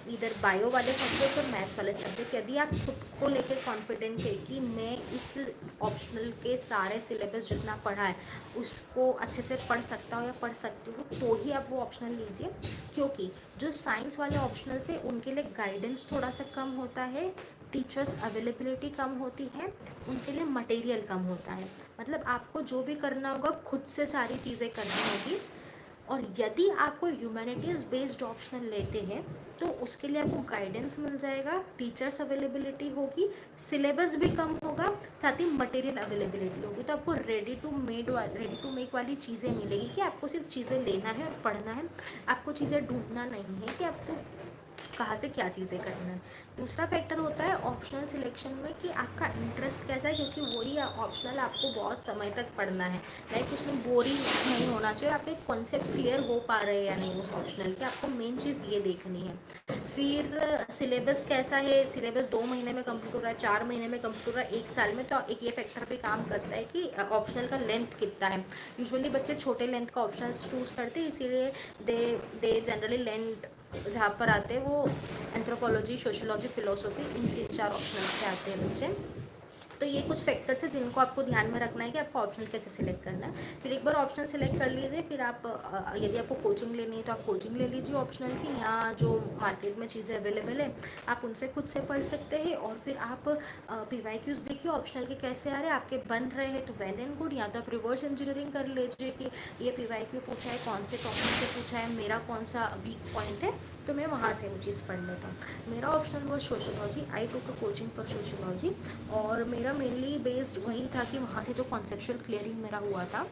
Speaker 1: इधर बायो वाले सब्जेक्ट और मैथ्स वाले सब्जेक्ट, यदि आप खुद को लेके कॉन्फिडेंट है कि मैं इस ऑप्शनल के सारे सिलेबस जितना पढ़ा है उसको अच्छे से पढ़ सकता हूँ या पढ़ सकती हूँ, तो ही आप वो ऑप्शनल लीजिए। क्योंकि जो साइंस वाले ऑप्शनल से उनके लिए गाइडेंस थोड़ा सा कम होता है, टीचर्स अवेलेबिलिटी कम होती है, उनके लिए मटेरियल कम होता है। मतलब आपको जो भी करना होगा खुद से सारी चीज़ें करनी होगी। और यदि आप कोई ह्यूमैनिटीज़ बेस्ड ऑप्शनल लेते हैं तो उसके लिए आपको गाइडेंस मिल जाएगा, टीचर्स अवेलेबिलिटी होगी, सिलेबस भी कम होगा, साथ ही मटेरियल अवेलेबिलिटी होगी। तो आपको रेडी टू मेक वाली चीज़ें मिलेगी कि आपको सिर्फ चीज़ें लेना है और पढ़ना है, आपको चीज़ें ढूंढना नहीं है कि आपको कहाँ से क्या चीज़ें करना है। दूसरा फैक्टर होता है ऑप्शनल सिलेक्शन में कि आपका इंटरेस्ट कैसा है, क्योंकि वही ऑप्शनल आपको बहुत समय तक पढ़ना है। लाइक उसमें बोरिंग नहीं होना चाहिए, आपके कॉन्सेप्ट क्लियर हो पा रहे हैं या नहीं उस ऑप्शनल के, आपको मेन चीज़ ये देखनी है। फिर सिलेबस कैसा है, सिलेबस 2 महीने में कंप्लीट हो रहा है, 4 महीने में कंप्लीट हो रहा है, 1 साल में, तो एक ये फैक्टर भी काम करता है कि ऑप्शनल का लेंथ कितना है। यूजुअली बच्चे छोटे लेंथ का ऑप्शनल चूज़ करते हैं, इसीलिए दे जनरली लेंथ जहाँ पर आते हैं वो एंथ्रोपोलॉजी, सोशियोलॉजी, फिलोसॉफी, इन 3-4 ऑप्शनल से आते हैं बच्चे। तो ये कुछ फैक्टर्स है जिनको आपको ध्यान में रखना है कि आपको ऑप्शन कैसे सिलेक्ट करना है। फिर एक बार ऑप्शन सिलेक्ट कर लीजिए, फिर आप यदि आपको कोचिंग लेनी है तो आप कोचिंग ले लीजिए ऑप्शनल की, या जो मार्केट में चीज़ें अवेलेबल है आप उनसे खुद से पढ़ सकते हैं। और फिर आप PYQs देखिए ऑप्शनल के कैसे आ रहे हैं, आपके बन रहे हैं तो वेल एंड गुड, या तो आप रिवर्स इंजीनियरिंग कर लीजिए कि ये PYQ पूछा है, कौन से टॉपिक से पूछा है, मेरा कौन सा वीक पॉइंट है, तो मैं वहाँ से वो चीज़ पढ़ लेता हूँ। मेरा ऑप्शनल वो sociology, I took a coaching for sociology, और मेरा मेनली बेस्ड वही था कि वहाँ से जो कॉन्सेप्चुअल क्लियरिंग मेरा हुआ था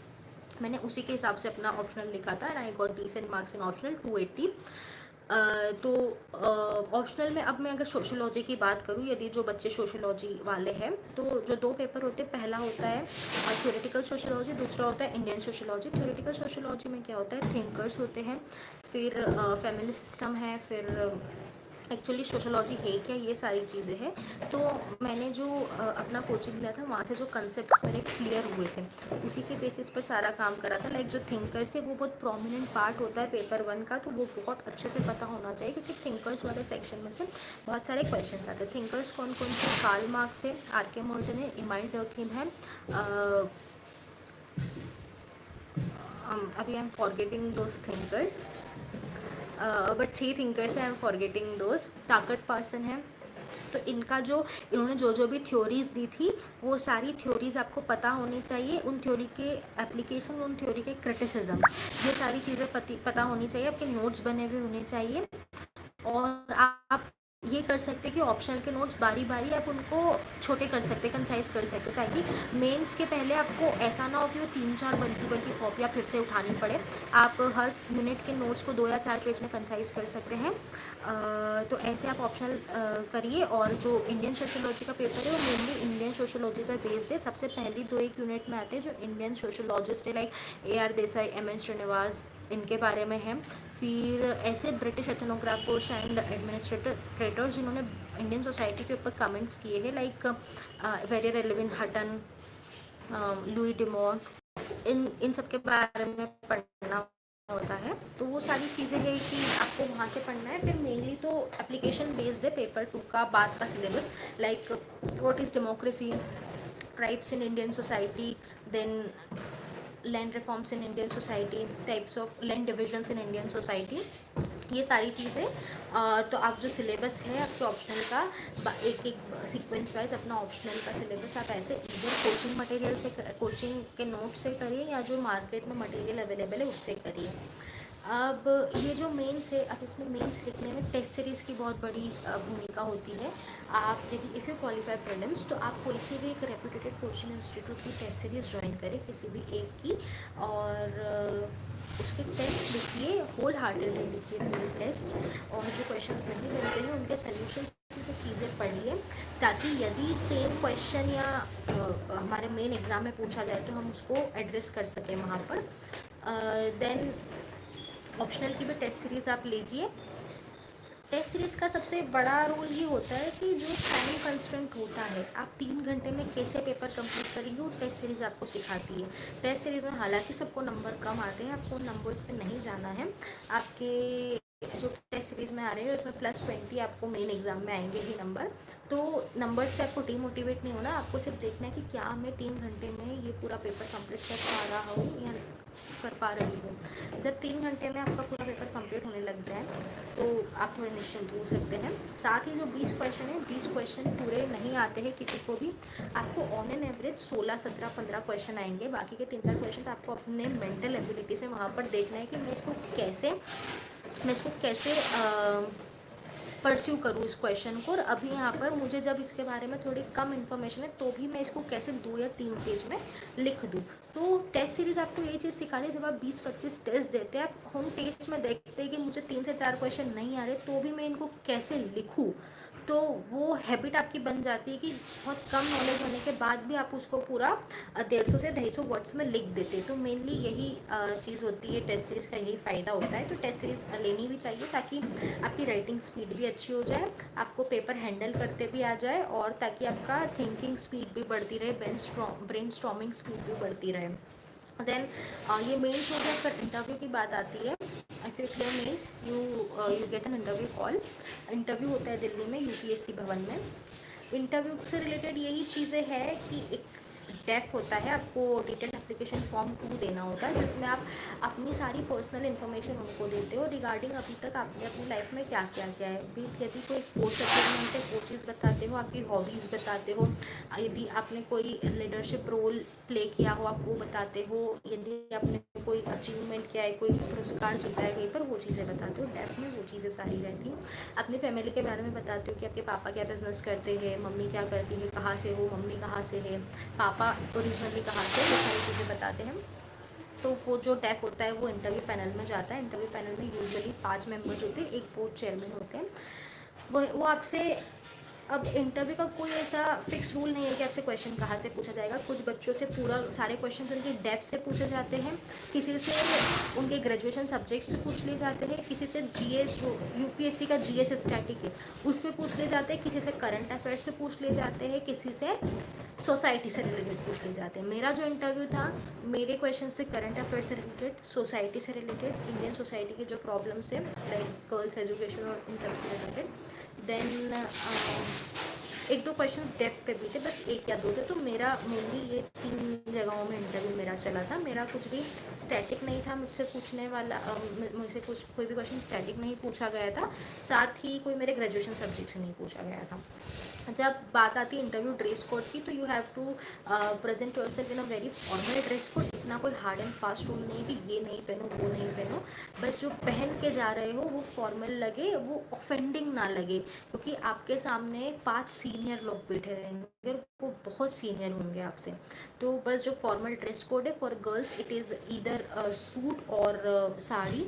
Speaker 1: मैंने उसी के हिसाब से अपना ऑप्शनल लिखा था, and I got decent marks in optional 280। तो ऑप्शनल में अब मैं अगर सोशियोलॉजी की बात करूँ, यदि जो बच्चे सोशियोलॉजी वाले हैं तो जो 2 पेपर होते हैं, पहला होता है थ्योरेटिकल सोशियोलॉजी, दूसरा होता है इंडियन सोशियोलॉजी। थ्योरेटिकल सोशियोलॉजी में क्या होता है, थिंकर्स होते हैं, फिर फैमिली सिस्टम है, फिर एक्चुअली सोशोलॉजी है क्या, ये सारी चीज़ें हैं। तो मैंने जो अपना कोचिंग लिया था वहाँ से जो कंसेप्ट्स मेरे क्लियर हुए थे उसी के बेसिस पर सारा काम करा था। लाइक जो थिंकर्स है वो बहुत प्रोमिनेंट पार्ट होता है पेपर 1 का, तो वो बहुत अच्छे से पता होना चाहिए, क्योंकि थिंकर्स वाले सेक्शन में से बहुत सारे क्वेश्चन आते हैं। थिंकर्स कौन कौन से, कार्ल मार्क्स है, आर.के. मोल्टन है, इमाइल डर्कहीम है, अभी I am forgetting those thinkers, but 6 thinkers हैं, I am forgetting those, Talcott Parson है। तो इनका जो इन्होंने जो भी थ्योरीज दी थी वो सारी थ्योरीज आपको पता होनी चाहिए, उन थ्योरी के एप्लीकेशन, उन थ्योरी के क्रिटिसिज्म, ये सारी चीज़ें पता होनी चाहिए, आपके नोट्स बने हुए होने चाहिए। और आप ये कर सकते हैं कि ऑप्शनल के नोट्स बारी बारी आप उनको छोटे कर सकते, कंसाइज कर सकते, ताकि मेंस के पहले आपको ऐसा ना हो कि वो 3-4 बल्कि कॉपियाँ फिर से उठानी पड़े। आप हर यूनिट के नोट्स को 2 या 4 पेज में कंसाइज कर सकते हैं। तो ऐसे आप ऑप्शनल करिए। और जो इंडियन सोशियोलॉजी का पेपर है वो मेनली इंडियन सोशियोलॉजी पर बेस्ड है। सबसे पहली 2-1 यूनिट में आते हैं जो इंडियन सोशियोलॉजिस्ट है, like AR Desai, MM Srinivas, इनके बारे में है। फिर ऐसे ब्रिटिश एथनोग्राफर्स एंड एडमिनिस्ट्रेटर्स जिन्होंने इंडियन सोसाइटी के ऊपर कमेंट्स किए हैं, like very relevant Hutton, Louis Dumont, इन सब के बारे में पढ़ना होता है। तो वो सारी चीज़ें हैं कि आपको वहाँ से पढ़ना है। फिर मेनली तो एप्लीकेशन बेस्ड है पेपर 2 का बाद का syllabus, like what is democracy, tribes in Indian society, then land reforms in Indian society, types of land divisions in Indian society, ये सारी चीज़ें। तो आप जो सिलेबस है आपके ऑप्शनल का एक एक सीक्वेंस वाइज अपना ऑप्शनल का सिलेबस आप ऐसे इधर कोचिंग मटेरियल से, कोचिंग के नोट से करिए, या जो मार्केट में मटेरियल अवेलेबल है उससे करिए। अब ये जो मेंस है, अब इसमें मेंस लिखने में टेस्ट सीरीज़ की बहुत बड़ी भूमिका होती है। आप यदि इफ़ यू क्वालिफाई प्रीलिम्स तो आप कोई से भी एक रेप्यूटेड कोचिंग इंस्टीट्यूट की टेस्ट सीरीज़ ज्वाइन करें, किसी भी एक की, और उसके टेस्ट लिखिए, होल हार्टेडली लिखिए पूरे टेस्ट, और जो क्वेश्चंस नहीं मिलते हैं उनके सोल्यूशन से चीज़ें पढ़िए, ताकि यदि सेम क्वेश्चन या हमारे मेन एग्ज़ाम में पूछा जाए तो हम उसको एड्रेस कर सकें वहाँ पर। देन ऑप्शनल की भी टेस्ट सीरीज़ आप लीजिए। टेस्ट सीरीज़ का सबसे बड़ा रोल ये होता है कि जो टाइम कंस्ट्रेंट होता है, आप 3 घंटे में कैसे पेपर कंप्लीट करेंगे, वो टेस्ट सीरीज़ आपको सिखाती है। टेस्ट सीरीज़ में हालांकि सबको नंबर कम आते हैं, आपको नंबर्स पे नहीं जाना है। आपके जो टेस्ट सीरीज़ में आ रहे हैं उसमें +20 आपको मेन एग्जाम में आएंगे ही नंबर। तो नंबर्स से आपको डीमोटिवेट नहीं होना, आपको सिर्फ देखना है कि क्या मैं 3 घंटे में ये पूरा पेपर कंप्लीट कर पा रहा हूँ या कर पा रही हूँ। जब 3 घंटे में आपका पूरा पेपर कंप्लीट होने लग जाए तो आप थोड़े निश्चिंत हो सकते हैं। साथ ही जो 20 क्वेश्चन है, 20 क्वेश्चन पूरे नहीं आते हैं किसी को भी, आपको ऑन एन एवरेज 16, 17, 15 क्वेश्चन आएंगे। बाकी के 3-4 क्वेश्चन आपको अपने मेंटल एबिलिटी से वहाँ पर देखना है कि मैं इसको कैसे परस्यू करूँ इस क्वेश्चन को। और अभी यहाँ पर मुझे जब इसके बारे में थोड़ी कम इन्फॉर्मेशन है तो भी मैं इसको कैसे 2 या 3 पेज में लिख दूँ। तो टेस्ट सीरीज़ आपको ये चीज़ सिखा रही है, जब आप 20-25 टेस्ट देते हैं, आप होम टेस्ट में देखते हैं कि मुझे 3 से 4 क्वेश्चन नहीं आ रहे तो भी मैं इनको कैसे लिखूँ, तो वो हैबिट आपकी बन जाती है कि बहुत कम नॉलेज होने के बाद भी आप उसको पूरा 150 से 250 वर्ड्स में लिख देते हैं। तो मेनली यही चीज़ होती है, टेस्ट सीरीज़ का यही फ़ायदा होता है। तो टेस्ट सीरीज़ लेनी भी चाहिए ताकि आपकी राइटिंग स्पीड भी अच्छी हो जाए, आपको पेपर हैंडल करते भी आ जाए, और ताकि आपका थिंकिंग स्पीड भी बढ़ती रहे, ब्रेन स्टॉर्मिंग स्पीड भी बढ़ती रहे। देन ये मेन्स हो गया। फिर इंटरव्यू की बात आती है। If you clear mains you get an interview call. Interview होता है दिल्ली में यूपीएससी भवन में। इंटरव्यू से रिलेटेड यही चीज़ें हैं कि एक डेफ होता है, आपको डिटेल एप्लीकेशन फॉर्म 2 देना होता है, जिसमें आप अपनी सारी पर्सनल इन्फॉर्मेशन उनको देते हो रिगार्डिंग अभी तक आपने अपनी लाइफ में क्या क्या किया है। भी यदि कोई स्पोर्ट्स अचीवमेंट है वो चीज़ बताते हो, आपकी हॉबीज़ बताते हो, यदि आपने कोई लीडरशिप रोल प्ले किया हो आप वो बताते हो, यदि आपने कोई अचीवमेंट किया है, कोई पुरस्कार जीता है कहीं पर, वो चीज़ें बताते हो। डेफ में वो चीज़ें सारी रहती हैं। अपनी फैमिली के बारे में बताते हो कि आपके पापा क्या बिजनेस करते हैं, मम्मी क्या करती है, कहाँ से हो, मम्मी कहाँ से है, पापा ओरिजिनली कहाँ से, ये सारी चीज़ें बताते हैं। तो वो जो डेफ होता है वो इंटरव्यू पैनल में जाता है। इंटरव्यू पैनल में यूजुअली 5 मेंबर्स होते हैं, एक बोर्ड चेयरमैन होते हैं। वो आपसे, अब इंटरव्यू का कोई ऐसा फिक्स रूल नहीं है कि आपसे क्वेश्चन कहाँ से पूछा जाएगा। कुछ बच्चों से पूरा सारे क्वेश्चन उनके डेप्थ से पूछे जाते हैं, किसी से उनके ग्रेजुएशन सब्जेक्ट्स पे पूछ लिए जाते हैं, किसी से जीएस, जो यूपीएससी का जीएस स्टैटिक है उस पर पूछ लिए जाते हैं, किसी से करंट अफेयर्स पे पूछ लिए जाते हैं, किसी से सोसाइटी से रिलेटेड पूछ लिए जाते हैं। मेरा जो इंटरव्यू था, मेरे क्वेश्चन से करंट अफेयर्स से रिलेटेड, सोसाइटी से रिलेटेड, इंडियन सोसाइटी के जो प्रॉब्लम्स है लाइक गर्ल्स एजुकेशन और इन सब से रिलेटेड। देन 1-2 क्वेश्चंस डेप्थ पे भी थे, बस 1 या 2 थे। तो मेरा मेनली ये 3 जगहों में इंटरव्यू मेरा चला था। मेरा कुछ भी स्टैटिक नहीं था, मुझसे पूछने वाला मुझसे कुछ कोई भी क्वेश्चन स्टैटिक नहीं पूछा गया था, साथ ही कोई मेरे ग्रेजुएशन सब्जेक्ट से नहीं पूछा गया था। जब बात आती है इंटरव्यू ड्रेस कोड की, तो you have to present yourself in a very formal dress code. इतना कोई हार्ड एंड फास्ट रूल नहीं है कि ये नहीं पहनो वो नहीं पहनो, बस जो पहन के जा रहे हो वो फॉर्मल लगे, वो ऑफेंडिंग ना लगे, क्योंकि आपके सामने 5 सीनियर लोग बैठे रहेंगे और वो बहुत सीनियर होंगे आपसे। तो बस जो फॉर्मल ड्रेस कोड है for girls, it is either suit और साड़ी।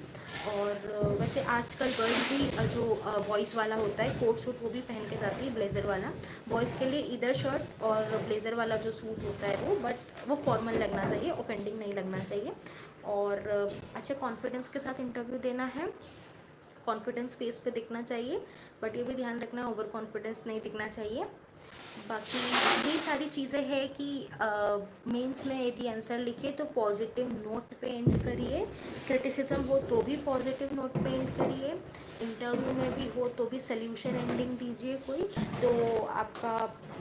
Speaker 1: और वैसे आजकल गर्ल्स भी जो बॉयज़ वाला होता है कोट सूट, वो भी पहन के जाती है, ब्लेज़र वाला। बॉयज़ के लिए ईदर शर्ट और ब्लेज़र वाला जो सूट होता है वो, बट वो फॉर्मल लगना चाहिए, ऑफेंडिंग नहीं लगना चाहिए। और अच्छे कॉन्फिडेंस के साथ इंटरव्यू देना है, कॉन्फिडेंस फेस पे दिखना चाहिए, बट ये भी ध्यान रखना ओवर कॉन्फिडेंस नहीं दिखना चाहिए। बाकी ये सारी चीज़ें हैं कि मेंस में यदि आंसर लिखे तो पॉजिटिव नोट पे एंड करिए, क्रिटिसिज्म हो तो भी पॉजिटिव नोट पे एंड करिए, इंटरव्यू में भी हो तो भी सल्यूशन एंडिंग दीजिए कोई, तो आपका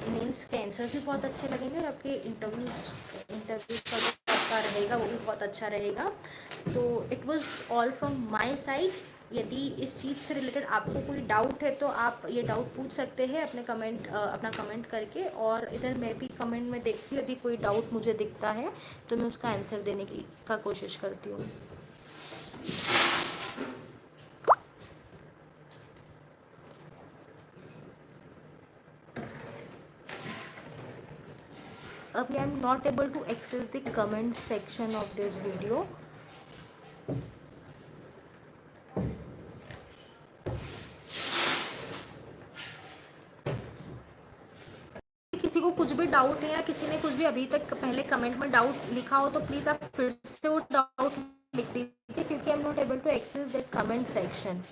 Speaker 1: मेंस के आंसर्स भी बहुत अच्छे लगेंगे और आपके इंटरव्यूज का जो आपका रहेगा वो भी बहुत अच्छा रहेगा। तो it was all from my side. यदि इस चीज़ से रिलेटेड आपको कोई डाउट है तो आप ये डाउट पूछ सकते हैं अपना कमेंट करके, और इधर मैं भी कमेंट में देखती हूँ, यदि कोई डाउट मुझे दिखता है तो मैं उसका आंसर देने की कोशिश करती हूँ। अभी I am not able to access the comment section of this video. को कुछ भी डाउट है या किसी ने कुछ भी अभी तक पहले कमेंट में डाउट लिखा हो तो प्लीज़ आप फिर से वो डाउट लिख दीजिए, क्योंकि I am not able to access that comment section.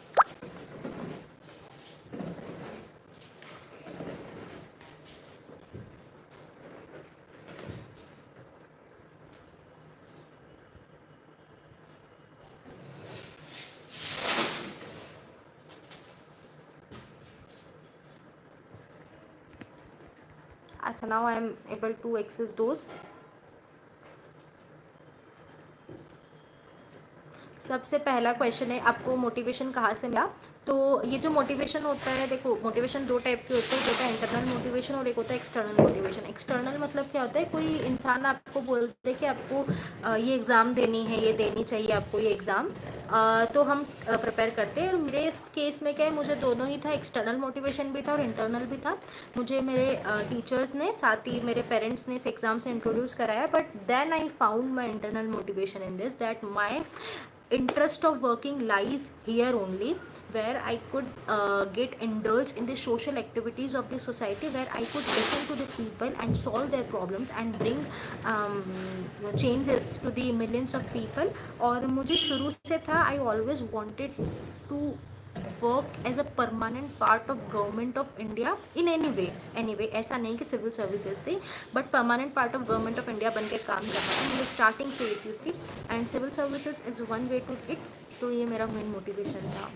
Speaker 1: अच्छा, now I am able to access those. सबसे पहला क्वेश्चन है, आपको मोटिवेशन कहाँ से मिला? तो ये जो मोटिवेशन होता है, देखो मोटिवेशन दो टाइप के होते हैं, एक होता है इंटरनल मोटिवेशन और एक होता है एक्सटर्नल मोटिवेशन। एक्सटर्नल मतलब क्या होता है, कोई इंसान आपको बोलते हैं कि आपको ये एग्ज़ाम देनी है, ये देनी चाहिए आपको ये एग्ज़ाम, तो हम प्रिपेयर करते हैं। और मेरे केस में क्या है, मुझे दोनों ही था, एक्सटर्नल मोटिवेशन भी था और इंटरनल भी था। मुझे मेरे टीचर्स ने, साथ ही मेरे पेरेंट्स ने इस एग्ज़ाम से इंट्रोड्यूस कराया, but then I found my internal motivation in this, that my interest of working lies here only, where I could get indulged in the social activities of the society, where I could listen to the people and solve their problems and bring changes to the millions of people. और मुझे शुरू से था, I always wanted to work as a permanent part of government of India in any way, ऐसा नहीं कि civil services से, but permanent part of government of India बन के काम करना है। मुझे स्टार्टिंग से ये चीज़ थी, and civil services is one way to it. तो ये मेरा मेन मोटिवेशन था।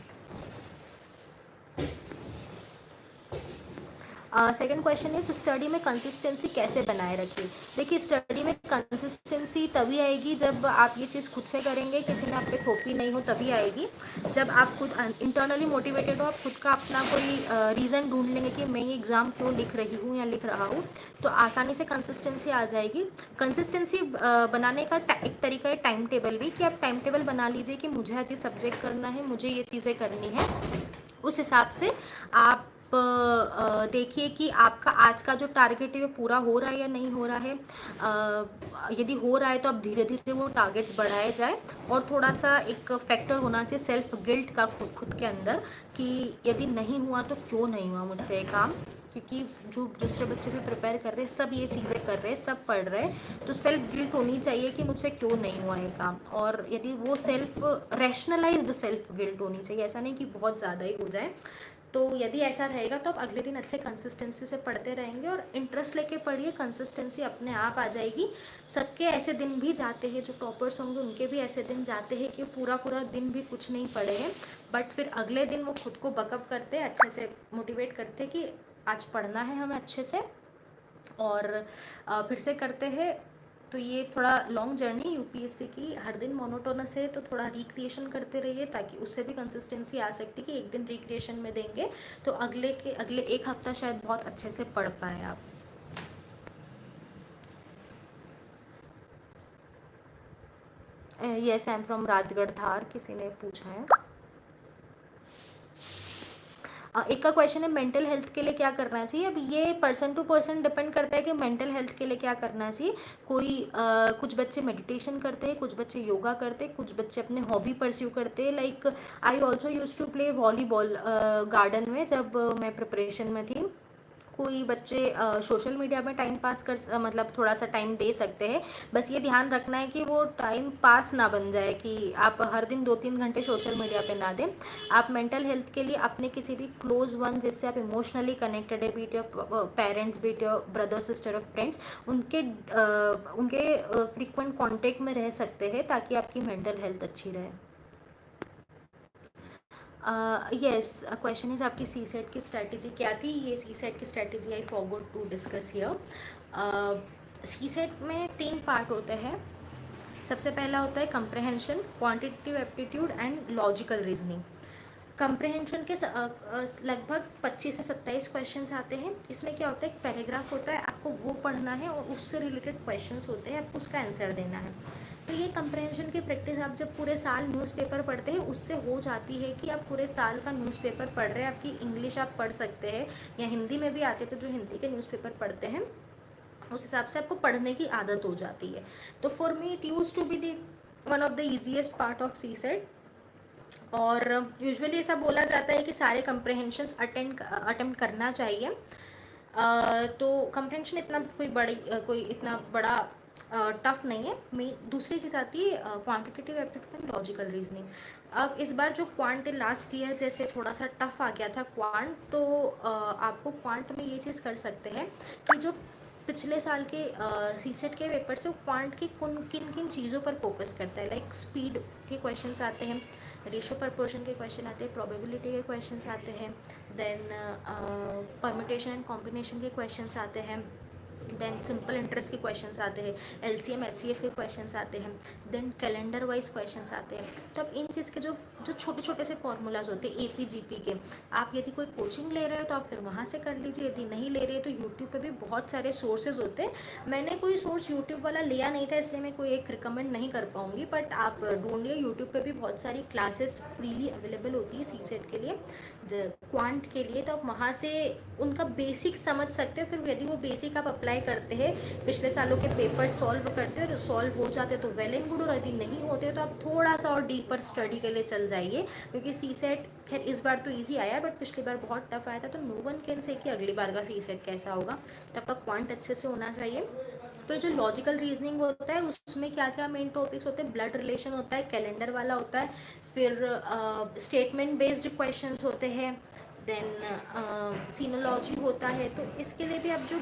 Speaker 1: सेकेंड क्वेश्चन इज, स्टडी में कंसिस्टेंसी कैसे बनाए रखिए? देखिए, स्टडी में कंसिस्टेंसी तभी आएगी जब आप ये चीज़ खुद से करेंगे, किसी ने आप पे थोपी नहीं हो, तभी आएगी। जब आप खुद इंटरनली मोटिवेटेड हो, आप खुद का अपना कोई रीज़न ढूंढ लेंगे कि मैं ये एग्ज़ाम क्यों लिख रही हूँ या लिख रहा हूँ, तो आसानी से कंसिस्टेंसी आ जाएगी। कंसिस्टेंसी बनाने का एक तरीका है टाइम टेबल भी, कि आप टाइम टेबल बना लीजिए कि मुझे आज ये सब्जेक्ट करना है, मुझे ये चीज़ें करनी है। उस हिसाब से आप देखिए कि आपका आज का जो टारगेट है वो पूरा हो रहा है या नहीं हो रहा है। यदि हो रहा है तो अब धीरे धीरे वो टारगेट्स बढ़ाए जाए। और थोड़ा सा एक फैक्टर होना चाहिए सेल्फ गिल्ट का खुद के अंदर, कि यदि नहीं हुआ तो क्यों नहीं हुआ मुझसे ये काम, क्योंकि जो दूसरे बच्चे भी प्रिपेयर कर रहे हैं, सब ये चीज़ें कर रहे हैं, सब पढ़ रहे हैं, तो सेल्फ गिल्ट होनी चाहिए कि मुझसे क्यों नहीं हुआ ये काम। और यदि वो सेल्फ रैशनलाइज्ड सेल्फ गिल्ट होनी चाहिए, ऐसा नहीं कि बहुत ज़्यादा ही हो जाए। तो यदि ऐसा रहेगा तो आप अगले दिन अच्छे कंसिस्टेंसी से पढ़ते रहेंगे, और इंटरेस्ट लेके पढ़िए, कंसिस्टेंसी अपने आप आ जाएगी। सबके ऐसे दिन भी जाते हैं, जो टॉपर्स होंगे उनके भी ऐसे दिन जाते हैं कि पूरा पूरा दिन भी कुछ नहीं पढ़े हैं, बट फिर अगले दिन वो खुद को बकअप करते हैं, अच्छे से मोटिवेट करते हैं कि आज पढ़ना है हमें अच्छे से, और फिर से करते हैं। तो ये थोड़ा लॉन्ग जर्नी यूपीएससी की, हर दिन मोनोटोनस है, तो थोड़ा रिक्रिएशन करते रहिए, ताकि उससे भी कंसिस्टेंसी आ सकती है कि एक दिन रिक्रिएशन में देंगे तो अगले एक हफ्ता शायद बहुत अच्छे से पढ़ पाए आप। Yes, I am from Rajgarh Dhar, किसी ने पूछा है। एक का क्वेश्चन है, मेंटल हेल्थ के लिए क्या करना चाहिए? अब ये पर्सन टू पर्सन डिपेंड करता है कि मेंटल हेल्थ के लिए क्या करना चाहिए। कुछ बच्चे मेडिटेशन करते हैं, कुछ बच्चे योगा करते हैं, कुछ बच्चे अपने हॉबी परस्यू करते हैं। Like I also use to play volleyball garden में, जब मैं प्रिपरेशन में थी। कोई बच्चे सोशल मीडिया में टाइम पास मतलब थोड़ा सा टाइम दे सकते हैं, बस ये ध्यान रखना है कि वो टाइम पास ना बन जाए, कि आप हर दिन 2-3 घंटे सोशल मीडिया पे ना दें। आप मेंटल हेल्थ के लिए अपने किसी भी क्लोज वन, जिससे आप इमोशनली कनेक्टेड है, be it your parents, be it your brother sister और फ्रेंड्स, उनके फ्रीक्वेंट कॉन्टेक्ट में रह सकते हैं, ताकि आपकी मेंटल हेल्थ अच्छी रहे। यस, क्वेश्चन इज, आपकी सी सेट की स्ट्रैटेजी क्या थी? ये सी सेट की strategy I forgot to discuss here. CSAT में 3 पार्ट होते हैं। सबसे पहला होता है comprehension, quantitative aptitude and logical reasoning. Comprehension के लगभग 25 से 27 क्वेश्चंस आते हैं। इसमें क्या होता है, एक पैराग्राफ होता है, आपको वो पढ़ना है और उससे रिलेटेड क्वेश्चंस होते हैं, आपको उसका आंसर देना है। तो ये कंप्रहेंशन की प्रैक्टिस आप जब पूरे साल न्यूज़पेपर पढ़ते हैं उससे हो जाती है, कि आप पूरे साल का न्यूज़पेपर पढ़ रहे हैं। आपकी इंग्लिश आप पढ़ सकते हैं, या हिंदी में भी आते, तो जो हिंदी के न्यूज़पेपर पढ़ते हैं उस हिसाब से आपको पढ़ने की आदत हो जाती है। तो for me it use to be the one of the easiest part of CSAT. और यूजुअली ऐसा बोला जाता है कि सारे कंप्रहेंशंस अटेम्प्ट करना चाहिए। तो कंप्रेंशन इतना कोई इतना बड़ा टफ नहीं है। दूसरी चीज़ आती है quantitative aptitude and logical reasoning. अब इस बार जो क्वांट लास्ट ईयर जैसे थोड़ा सा टफ आ गया था क्वांट, तो आपको क्वांट में ये चीज़ कर सकते हैं कि जो पिछले साल के सीसेट के पेपर से क्वांट की किन किन चीज़ों पर फोकस करता है। लाइक स्पीड के क्वेश्चंस आते हैं, रेशो प्रपोर्शन के क्वेश्चन आते हैं, प्रोबेबिलिटी के क्वेश्चंस आते हैं, देन परम्यूटेशन एंड कॉम्बिनेशन के क्वेश्चंस आते हैं, देन सिंपल इंटरेस्ट के क्वेश्चंस आते हैं, एलसीएम एचसीएफ के क्वेश्चंस आते हैं, देन कैलेंडर वाइज क्वेश्चंस आते हैं। तो अब इन चीज़ के जो जो छोटे छोटे से फॉर्मूलाज होते हैं एपी जीपी के, आप यदि कोई कोचिंग ले रहे हो तो आप फिर वहाँ से कर लीजिए, यदि नहीं ले रहे हो तो यूट्यूब पे भी बहुत सारे सोर्सेज होते हैं। मैंने कोई सोर्स यूट्यूब वाला लिया नहीं था, इसलिए मैं कोई एक रिकमेंड नहीं कर पाऊँगी, बट आप ढूंढिए यूट्यूब पे भी बहुत सारी क्लासेस फ्रीली अवेलेबल होती है सी सेट के लिए, क्वांट के लिए। तो आप वहाँ से उनका बेसिक समझ सकते हो, फिर यदि वो बेसिक आप अप्लाई करते हैं, पिछले सालों के पेपर सॉल्व करते हो, सॉल्व हो जाते तो वेल एंड गुड, और यदि नहीं होते तो आप थोड़ा सा और डीपर स्टडी के लिए चल जाइए, क्योंकि सी सेट खैर इस बार तो ईजी आया, बट पिछली बार बहुत टफ आया था, तो नो वन कैन से कि अगली बार का सी सेट कैसा होगा। तो आपका क्वांट अच्छे से होना चाहिए। फिर जो लॉजिकल रीजनिंग होता है उसमें क्या क्या मेन टॉपिक्स होते हैं, ब्लड रिलेशन होता है, कैलेंडर वाला होता है, फिर स्टेटमेंट बेस्ड क्वेश्चंस होते हैं, देन सीनोलॉजी होता है। तो इसके लिए भी आप जो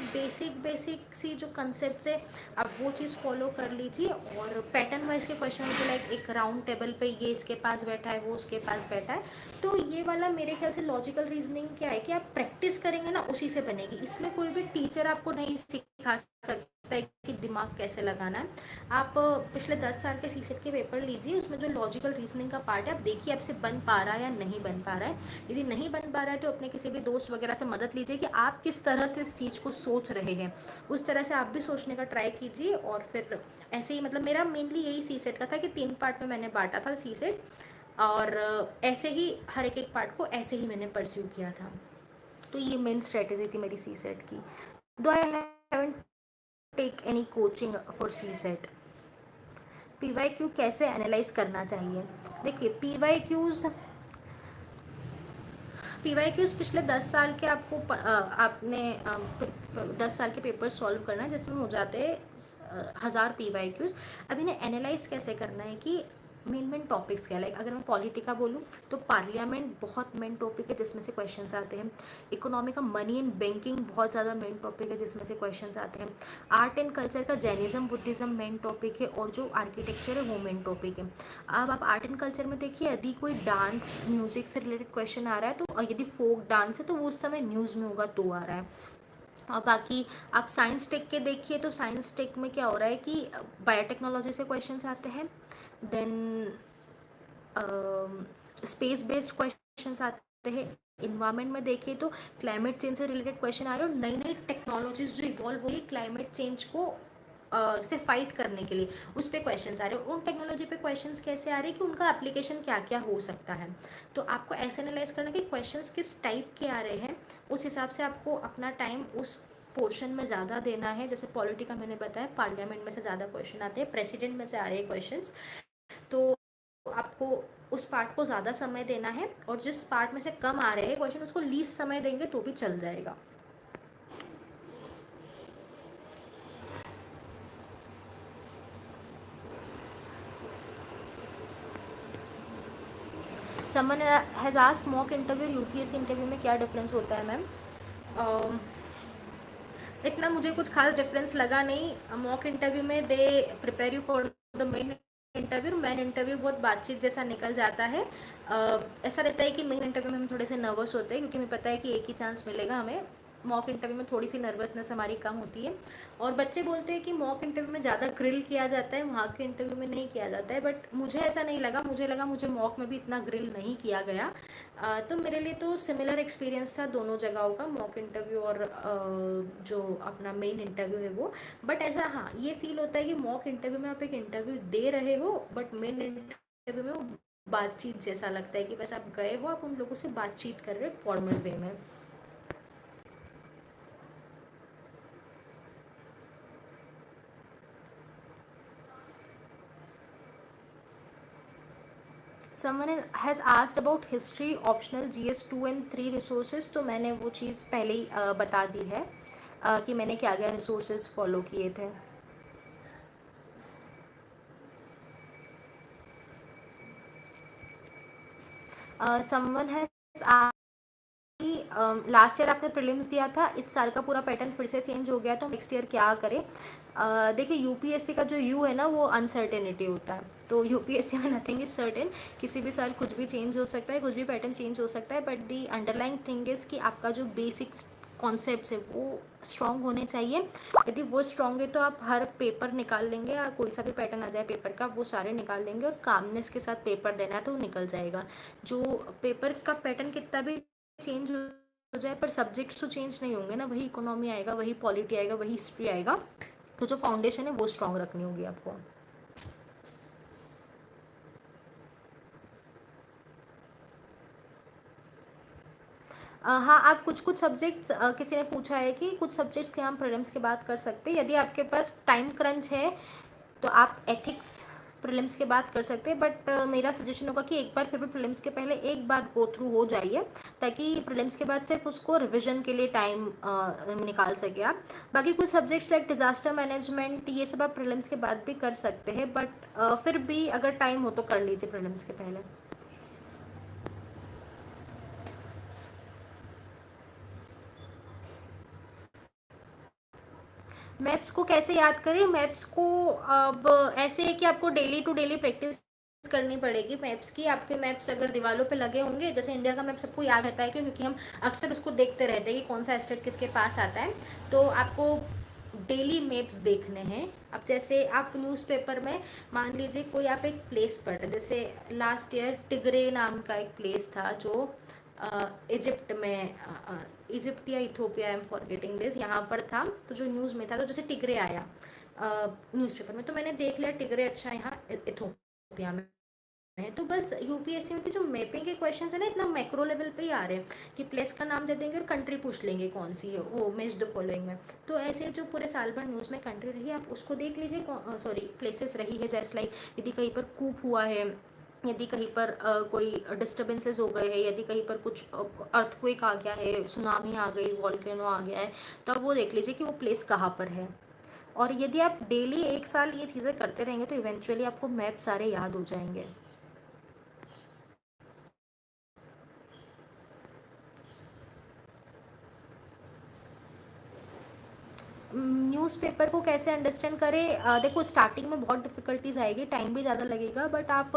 Speaker 1: बेसिक सी जो कंसेप्ट है आप वो चीज़ फॉलो कर लीजिए। और पैटर्न वाइज के क्वेश्चन होते लाइक एक राउंड टेबल पे ये इसके पास बैठा है, वो उसके पास बैठा है। तो ये वाला मेरे ख्याल से लॉजिकल रीजनिंग क्या है कि आप प्रैक्टिस करेंगे ना, उसी से बनेगी। इसमें कोई भी टीचर आपको नहीं सिखा सकता है कि दिमाग कैसे लगाना है। आप पिछले 10 साल के सीसेट के पेपर लीजिए, उसमें जो लॉजिकल रीजनिंग का पार्ट है आप देखिए आपसे बन पा रहा है या नहीं बन पा रहा है। यदि नहीं बन पा रहा है तो अपने किसी भी दोस्त वगैरह से मदद लीजिए कि आप किस तरह से इस चीज़ को सोच रहे हैं, उस तरह से आप भी सोचने का ट्राई कीजिए। और फिर ऐसे ही मतलब मेरा मेनली यही सी सेट का था कि 3 पार्ट में मैंने बांटा था सी सेट, और ऐसे ही हर एक पार्ट को ऐसे ही मैंने परस्यू किया था। तो ये मेन स्ट्रेटेजी थी मेरी सी सेट की। Though I haven't take any coaching for CSAT. PYQ कैसे एनालाइज करना चाहिए। देखिए पीवाईक्यूज पिछले 10 साल के आपको आपने 10 साल के पेपर सॉल्व करना है, जिसमें हो जाते हैं 1000 पीवाईक्यूज। अब इन्हें एनालाइज कैसे करना है कि मेन टॉपिक्स क्या, लाइक अगर मैं पॉलिटी का बोलूँ तो पार्लियामेंट बहुत मेन टॉपिक है जिसमें से क्वेश्चंस आते हैं। इकोनॉमी का मनी एंड बैंकिंग बहुत ज़्यादा मेन टॉपिक है जिसमें से क्वेश्चंस आते हैं। आर्ट एंड कल्चर का जैनिज्म बुद्धिज्म मेन टॉपिक है, और जो आर्किटेक्चर है वो मेन टॉपिक है। अब आप आर्ट एंड कल्चर में देखिए यदि कोई डांस म्यूजिक से रिलेटेड क्वेश्चन आ रहा है, तो यदि फोक डांस है तो वो उस समय न्यूज़ में होगा तो आ रहा है। और बाकी आप साइंस टेक के देखिए तो साइंस टेक में क्या हो रहा है कि बायोटेक्नोलॉजी से क्वेश्चंस आते हैं, देन स्पेस बेस्ड क्वेश्चंस आते हैं। इन्वायरमेंट में देखिए तो क्लाइमेट चेंज से रिलेटेड क्वेश्चन आ रहे हैं, और नई नई टेक्नोलॉजीज जो इवॉल्व हो रही है क्लाइमेट चेंज को से फाइट करने के लिए, उस पर क्वेश्चन आ रहे हैं। उन टेक्नोलॉजी पे क्वेश्चन कैसे आ रहे हैं कि उनका एप्लीकेशन क्या क्या हो सकता है। तो आपको ऐसे एनालाइज करना कि क्वेश्चन किस टाइप के आ रहे हैं, उस हिसाब से आपको अपना टाइम उस पोर्शन में ज़्यादा देना है। जैसे पॉलिटी का मैंने बताया, पार्लियामेंट में से ज़्यादा क्वेश्चन आते हैं, प्रेसिडेंट में से आ रहे हैं क्वेश्चन, तो आपको उस पार्ट को ज़्यादा समय देना है। और जिस पार्ट में से कम आ रहे हैं क्वेश्चन उसको लीस्ट समय देंगे तो भी चल जाएगा। Someone has asked mock interview UPSC interview में क्या डिफरेंस होता है मैम। इतना मुझे कुछ खास डिफरेंस लगा नहीं। मॉक इंटरव्यू में they prepare you for the main interview, main interview बहुत बातचीत जैसा निकल जाता है। ऐसा रहता है कि मेन इंटरव्यू में हम थोड़े से नर्वस होते हैं क्योंकि हमें पता है कि एक ही चांस मिलेगा हमें। मॉक इंटरव्यू में थोड़ी सी नर्वसनेस हमारी कम होती है। और बच्चे बोलते हैं कि मॉक इंटरव्यू में ज़्यादा ग्रिल किया जाता है, वहाँ के इंटरव्यू में नहीं किया जाता है, बट मुझे ऐसा नहीं लगा। मुझे लगा मुझे मॉक में भी इतना ग्रिल नहीं किया गया। तो मेरे लिए तो सिमिलर एक्सपीरियंस था दोनों जगहों का, मॉक इंटरव्यू और जो अपना मेन इंटरव्यू है वो। बट ऐसा हाँ ये फील होता है कि मॉक इंटरव्यू में आप एक इंटरव्यू दे रहे हो, बट मेन इंटरव्यू में वो बातचीत जैसा लगता है कि बस आप गए हो, आप उन लोगों से बातचीत कर रहे हो फॉर्मल वे में। Someone has asked about history optional GS 2 and 3 resources, तो मैंने वो चीज़ पहले ही बता दी है कि मैंने क्या क्या रिसोर्सेज फॉलो किए थे. समवन हैज़ लास्ट ईयर आपने प्रीलिम्स दिया था, इस साल का पूरा पैटर्न फिर से चेंज हो गया, तो नेक्स्ट ईयर क्या करें. देखिए यूपीएससी का जो यू है ना वो अनसर्टेनिटी होता है, तो यूपीएससी में नथिंग इज सर्टेन. किसी भी साल कुछ भी चेंज हो सकता है, कुछ भी पैटर्न चेंज हो सकता है, but the underlying thing is कि आपका जो बेसिक्स कॉन्सेप्ट्स है वो स्ट्रांग होने चाहिए. यदि वो स्ट्रांग है तो आप हर पेपर निकाल लेंगे, या कोई सा भी पैटर्न आ जाए पेपर का वो सारे निकाल लेंगे, और कामनेस के साथ पेपर देना है तो वो निकल जाएगा. जो पेपर का पैटर्न कितना भी चेंज हो जाए पर सब्जेक्ट्स तो चेंज नहीं होंगे ना, वही इकोनॉमी आएगा, वही पॉलिटी आएगा, वही हिस्ट्री आएगा. तो जो फाउंडेशन है वो स्ट्रांग रखनी होगी आपको. हाँ, आप कुछ कुछ सब्जेक्ट्स, किसी ने पूछा है कि कुछ सब्जेक्ट्स के हम प्रीलिम्स के बाद कर सकते हैं. यदि आपके पास टाइम क्रंच है तो आप एथिक्स प्रीलिम्स के बाद कर सकते हैं, बट मेरा सजेशन होगा कि एक बार फिर भी प्रीलिम्स के पहले एक बार गो थ्रू हो जाइए, ताकि प्रीलिम्स के बाद सिर्फ उसको रिवीजन के लिए टाइम निकाल सके आप. बाकी कुछ सब्जेक्ट्स लाइक डिजास्टर मैनेजमेंट ये सब आप प्रीलिम्स के बाद भी कर सकते हैं, बट फिर भी अगर टाइम हो तो कर लीजिए प्रीलिम्स के पहले. मैप्स को कैसे याद करें. मैप्स को अब ऐसे है कि आपको डेली टू डेली प्रैक्टिस करनी पड़ेगी मैप्स की. आपके मैप्स अगर दीवारों पे लगे होंगे, जैसे इंडिया का मैप सबको याद रहता है क्यों, क्योंकि हम अक्सर उसको देखते रहते हैं कि कौन सा स्टेट किसके पास आता है, तो आपको डेली मैप्स देखने हैं. अब जैसे आप न्यूज़पेपर में मान लीजिए कोई आप एक प्लेस पढ़ रहे, जैसे लास्ट ईयर टिग्रे नाम का एक प्लेस था जो इजिप्ट में, इजिप्ट या Ethiopia, I am forgetting this, यहाँ पर था. तो जो न्यूज़ में था, तो जैसे टिग्रे आया न्यूज़पेपर में, तो मैंने देख लिया टिग्रे अच्छा यहाँ इथोपिया में है. तो बस यूपीएससी में जो मैपिंग के क्वेश्चंस है ना, इतना मैक्रो लेवल पे ही आ रहे हैं कि प्लेस का नाम दे देंगे और कंट्री पूछ लेंगे कौन सी है, वो मैच द फॉलोइंग में. तो ऐसे जो पूरे साल भर न्यूज़ में कंट्री रही है आप उसको देख लीजिए, सॉरी प्लेसेस रही है, जैसे लाइक यदि कहीं पर कूप हुआ है, यदि कहीं पर कोई डिस्टर्बेंसेस हो गए हैं, यदि कहीं पर कुछ अर्थक्वेक आ गया है, सुनामी आ गई, वॉल्केनो आ गया है, तो आप वो देख लीजिए कि वो प्लेस कहाँ पर है. और यदि आप डेली एक साल ये चीज़ें करते रहेंगे तो इवेंचुअली आपको मैप सारे याद हो जाएंगे. न्यूज़पेपर को कैसे अंडरस्टैंड करें. देखो स्टार्टिंग में बहुत डिफ़िकल्टीज आएगी, टाइम भी ज़्यादा लगेगा, बट आप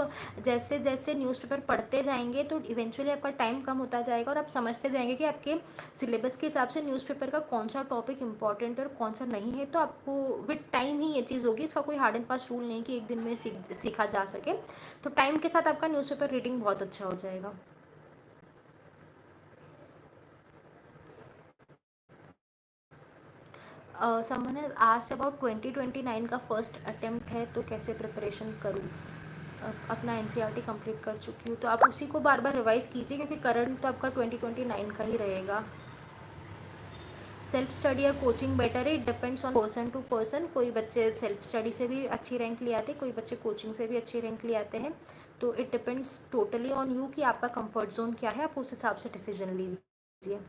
Speaker 1: जैसे जैसे न्यूज़पेपर पढ़ते जाएंगे तो इवेंचुअली आपका टाइम कम होता जाएगा, और आप समझते जाएंगे कि आपके सिलेबस के हिसाब से न्यूज़पेपर का कौन सा टॉपिक इंपॉर्टेंट है और कौन सा नहीं है. तो आपको विद टाइम ही ये चीज़ होगी, इसका कोई हार्ड एंड फास्ट रूल नहीं कि एक दिन में सीखा जा सके. तो टाइम के साथ आपका न्यूज़पेपर रीडिंग बहुत अच्छा हो जाएगा. समवन हैज आस्क्ड अबाउट 2029 का फर्स्ट अटेम्प्ट है तो कैसे प्रिपरेशन करूँ. अपना एनसीईआरटी कंप्लीट कर चुकी हूँ, तो आप उसी को बार बार रिवाइज कीजिए, क्योंकि करंट तो आपका 2029 का ही रहेगा. सेल्फ स्टडी या कोचिंग बेटर है, it depends on person to person. कोई बच्चे सेल्फ स्टडी से भी अच्छी रैंक ले आते हैं, कोई बच्चे कोचिंग से भी अच्छी रैंक ले आते हैं. तो it depends totally on you कि आपका कंफर्ट जोन क्या है, आप उस हिसाब से डिसीजन लीजिए.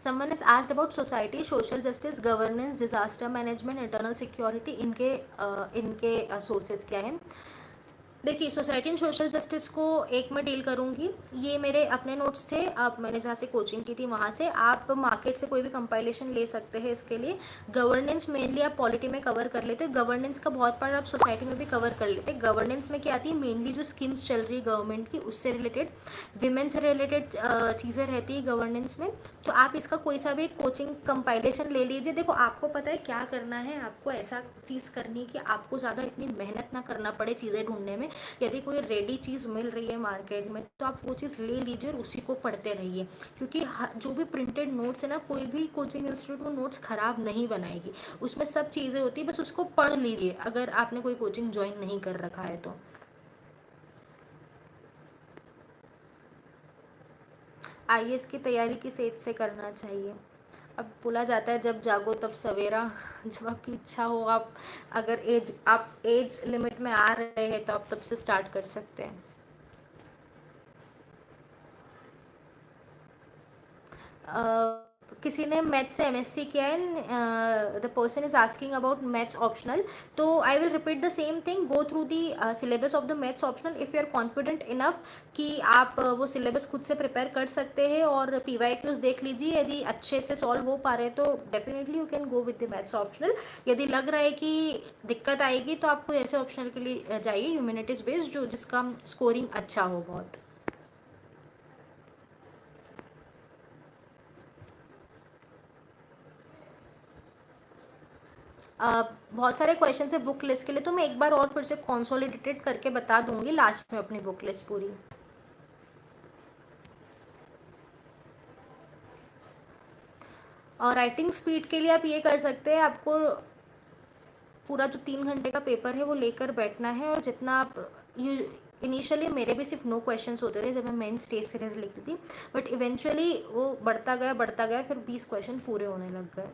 Speaker 1: Someone has asked about society, social justice, governance, disaster management, internal security, इनके सोर्सेज क्या हैं. देखिए सोसाइटी एंड सोशल जस्टिस को एक मैं डील करूँगी. ये मेरे अपने नोट्स थे, आप मैंने जहाँ से कोचिंग की थी वहाँ से. आप मार्केट से कोई भी कंपाइलेशन ले सकते हैं इसके लिए. गवर्नेंस मेनली आप पॉलिटी में कवर कर लेते हैं, गवर्नेंस का बहुत पार्ट आप सोसाइटी में भी कवर कर लेते हैं. गवर्नेंस में क्या आती है, मेनली जो स्कीम्स चल रही है गवर्नमेंट की उससे रिलेटेड, विमेन से रिलेटेड चीज़ें रहती है गवर्नेंस में. तो आप इसका कोई सा भी कोचिंग कंपाइलेशन ले लीजिए. देखो आपको पता है क्या करना है, आपको ऐसा चीज़ करनी है कि आपको ज़्यादा इतनी मेहनत ना करना पड़े चीज़ें ढूंढने में. यदि कोई रेडी चीज़ मिल रही है मार्केट में तो आप वो चीज़ ले लीजिए और उसी को पढ़ते रहिए, क्योंकि जो भी प्रिंटेड नोट्स है ना, कोई भी कोचिंग इंस्टीट्यूट वो नोट्स ख़राब नहीं बनाएगी, उसमें सब चीज़ें होती है, बस उसको पढ़ लीजिए अगर आपने कोई कोचिंग ज्वाइन नहीं कर रखा है तो. आईएएस की तैयारी किस एज से करना चाहिए. अब बोला जाता है जब जागो तब सवेरा। जब आपकी इच्छा हो, आप अगर आप एज लिमिट में आ रहे हैं तो आप तब से स्टार्ट कर सकते हैं। किसी ने मैथ से एमएससी किया है, the person is asking about maths optional. तो I will repeat the same thing, go through the syllabus of the maths optional if you are confident enough कि आप वो सिलेबस खुद से प्रिपेयर कर सकते हैं, और पीवाईक्यूज देख लीजिए, यदि अच्छे से सॉल्व हो पा रहे हैं तो definitely you can go with the maths optional. यदि लग रहा है कि दिक्कत आएगी तो आपको ऐसे ऑप्शनल के लिए जाइए ह्यूमैनिटीज़ बेस्ड, जो जिसका स्कोरिंग अच्छा हो बहुत। बहुत सारे क्वेश्चन है बुक लिस्ट के लिए, तो मैं एक बार और फिर से कंसोलिडेटेड करके बता दूंगी लास्ट में अपनी बुक लिस्ट पूरी। और राइटिंग स्पीड के लिए आप ये कर सकते हैं, आपको पूरा जो 3 घंटे का पेपर है वो लेकर बैठना है, और जितना आप यू इनिशियली मेरे भी सिर्फ नो क्वेश्चंस होते थे जब मैं मेन स्टेज सीरीज लिखती थी, बट इवेंचुअली वो बढ़ता गया, फिर 20 क्वेश्चन पूरे होने लग गए।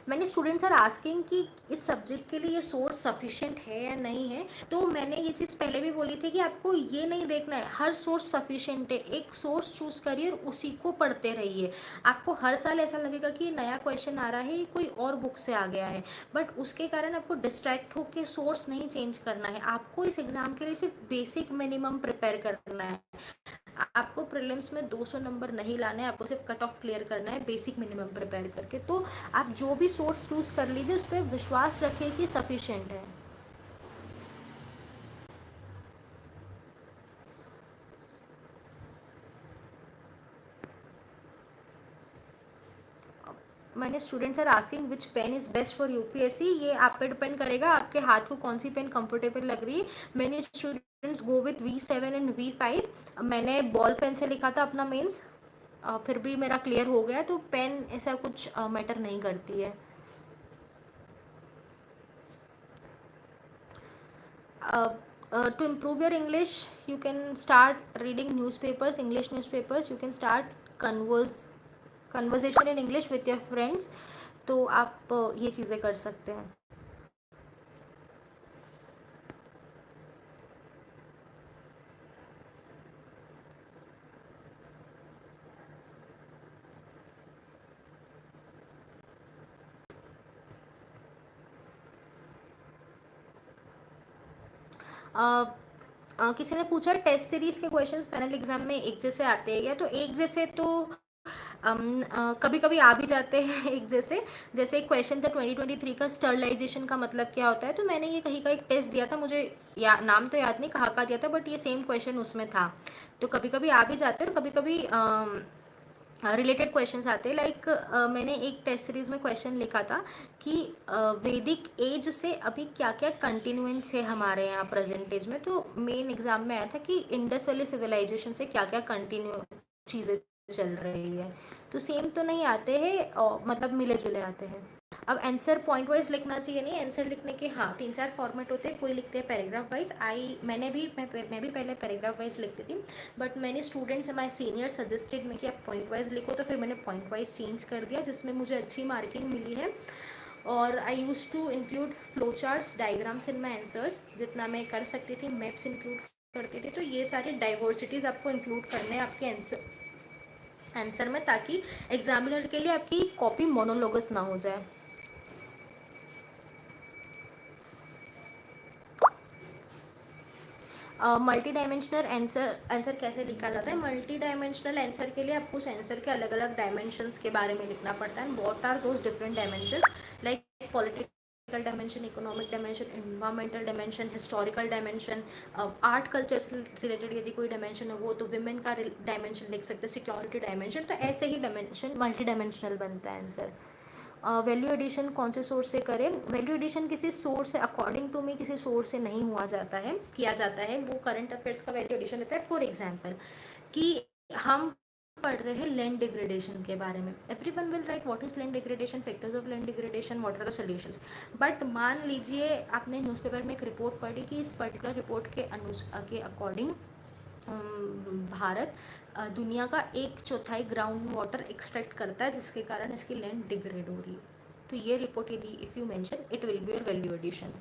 Speaker 1: मैंने स्टूडेंट्स आर आस्किंग कि इस सब्जेक्ट के लिए ये सोर्स सफिशिएंट है या नहीं है, तो मैंने ये चीज़ पहले भी बोली थी कि आपको ये नहीं देखना है हर सोर्स सफिशिएंट है, एक सोर्स चूज करिए और उसी को पढ़ते रहिए। आपको हर साल ऐसा लगेगा कि ये नया क्वेश्चन आ रहा है, ये कोई और बुक से आ गया है, बट उसके कारण आपको डिस्ट्रैक्ट होकर सोर्स नहीं चेंज करना है। आपको इस एग्जाम के लिए सिर्फ बेसिक मिनिमम प्रिपेयर करना है। आपको प्रीलिम्स में 200 नंबर नहीं लाने हैं, आपको सिर्फ कट ऑफ क्लियर करना है बेसिक मिनिमम प्रिपेयर करके। तो आप जो भी सोर्स चूज कर लीजिए उस पर विश्वास रखिए कि सफिशिएंट है। मैंने students are asking which pen is best for UPSC, ये आप पे डिपेंड करेगा आपके हाथ को कौन सी पेन कंफर्टेबल लग रही है। मैंने students go with V7 and V5। मैंने बॉल पेन से लिखा था अपना मेंस, फिर भी मेरा क्लियर हो गया, तो पेन ऐसा कुछ मैटर नहीं करती है। To improve your English, you can start reading newspapers, English newspapers. You can start conversation in English with your friends. तो आप ये चीज़ें कर सकते हैं। किसी ने पूछा टेस्ट सीरीज के क्वेश्चंस फाइनल एग्जाम में एक जैसे आते हैं क्या, तो एक जैसे तो कभी कभी आ भी जाते हैं एक जैसे। जैसे एक क्वेश्चन था 2023 का, स्टरलाइजेशन का मतलब क्या होता है, तो मैंने ये कहीं का एक टेस्ट दिया था, मुझे नाम तो याद नहीं कहाँ का दिया था, बट ये सेम क्वेश्चन उसमें था। तो कभी कभी आ भी जाते हैं और कभी कभी रिलेटेड क्वेश्चंस आते हैं। लाइक मैंने एक टेस्ट सीरीज में क्वेश्चन लिखा था कि वैदिक एज से अभी क्या क्या कंटिन्यूएंस है हमारे यहाँ प्रेजेंट एज में। तो मेन एग्जाम में आया था कि इंडस वैली सिविलाइजेशन से क्या क्या कंटिन्यू चीज़ें चल रही है। तो सेम तो नहीं आते हैं, और मतलब मिले जुले आते हैं। अब आंसर पॉइंट वाइज लिखना चाहिए, नहीं आंसर लिखने के हाँ 3-4 फॉर्मेट होते हैं, कोई लिखते हैं पैराग्राफ वाइज। मैं भी पहले पैराग्राफ वाइज लिखती थी, बट मैंने स्टूडेंट्स माई सीनियर सजेस्टेड में कि आप पॉइंट वाइज लिखो, तो फिर मैंने पॉइंट वाइज चेंज कर दिया, जिसमें मुझे अच्छी मार्किंग मिली है। और I use to include flow charts, diagrams in my answers, जितना मैं कर सकती थी। मैप्स इंक्लूड करती थी। तो ये सारी डाइवर्सिटीज़ आपको इंक्लूड करने हैं आपके आंसर में, ताकि एग्जामिनर के लिए आपकी कॉपी मोनोलोगस ना हो जाए। मल्टी डायमेंशनल आंसर कैसे लिखा जाता है। मल्टी डायमेंशनल आंसर के लिए आपको उस आंसर के अलग अलग डायमेंशंस के बारे में लिखना पड़ता है। What are those different dimensions, like political dimension, economic dimension, environmental dimension, historical dimension, art culture से रिलेटेड यदि कोई डायमेंशन है वो, तो विमेन का डायमेंशन लिख सकते हैं, सिक्योरिटी डायमेंशन। तो ऐसे ही डायमेंशन मल्टी डायमेंशनल बनता है आंसर। वैल्यू एडिशन कौन से सोर्स से करें। वैल्यू एडिशन किसी सोर्स से, अकॉर्डिंग टू मी किसी सोर्स से नहीं हुआ जाता है, किया जाता है। वो करंट अफेयर्स का वैल्यू एडिशन रहता है। फॉर एग्जाम्पल कि हम पढ़ रहे हैं लैंड डिग्रेडेशन के बारे में, everyone will write what is land degradation, factors of land degradation, what are the solutions. But मान लीजिए आपने न्यूज़पेपर में एक रिपोर्ट पढ़ी कि इस पर्टिकुलर रिपोर्ट के अकॉर्डिंग भारत दुनिया का 1/4 ग्राउंड वाटर एक्सट्रैक्ट करता है, जिसके कारण इसकी लैंड डिग्रेड हो रही है। तो ये रिपोर्ट यदि if you mention, it will be your value addition.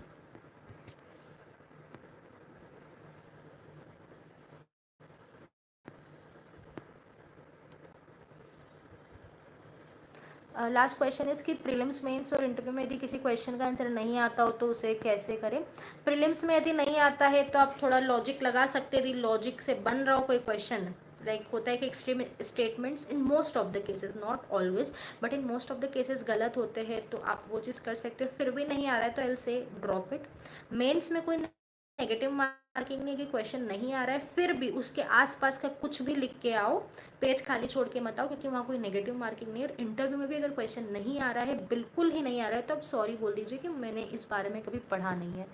Speaker 1: Last question is कि प्रीलिम्स मेंस और इंटरव्यू में यदि किसी क्वेश्चन का आंसर नहीं आता हो तो उसे कैसे करें। प्रीलिम्स में यदि नहीं आता है तो आप थोड़ा लॉजिक लगा सकते हैं, यदि लॉजिक से बन रहा हो कोई क्वेश्चन। लाइक होता है कि extreme statements in most of the cases, not always but in most of the cases गलत होते हैं, तो आप वो चीज़ कर सकते हो। फिर भी नहीं आ रहा है तो आई से ड्रॉप इट। मेंस में कोई नेगेटिव मार्किंग नहीं है कि क्वेश्चन नहीं आ रहा है, फिर भी उसके आसपास का कुछ भी लिख के आओ, पेज खाली छोड़ के मत आओ, क्योंकि वहाँ कोई नेगेटिव मार्किंग नहीं है। और इंटरव्यू में भी अगर क्वेश्चन नहीं आ रहा है, बिल्कुल ही नहीं आ रहा है, तो आप सॉरी बोल दीजिए कि मैंने इस बारे में कभी पढ़ा नहीं है।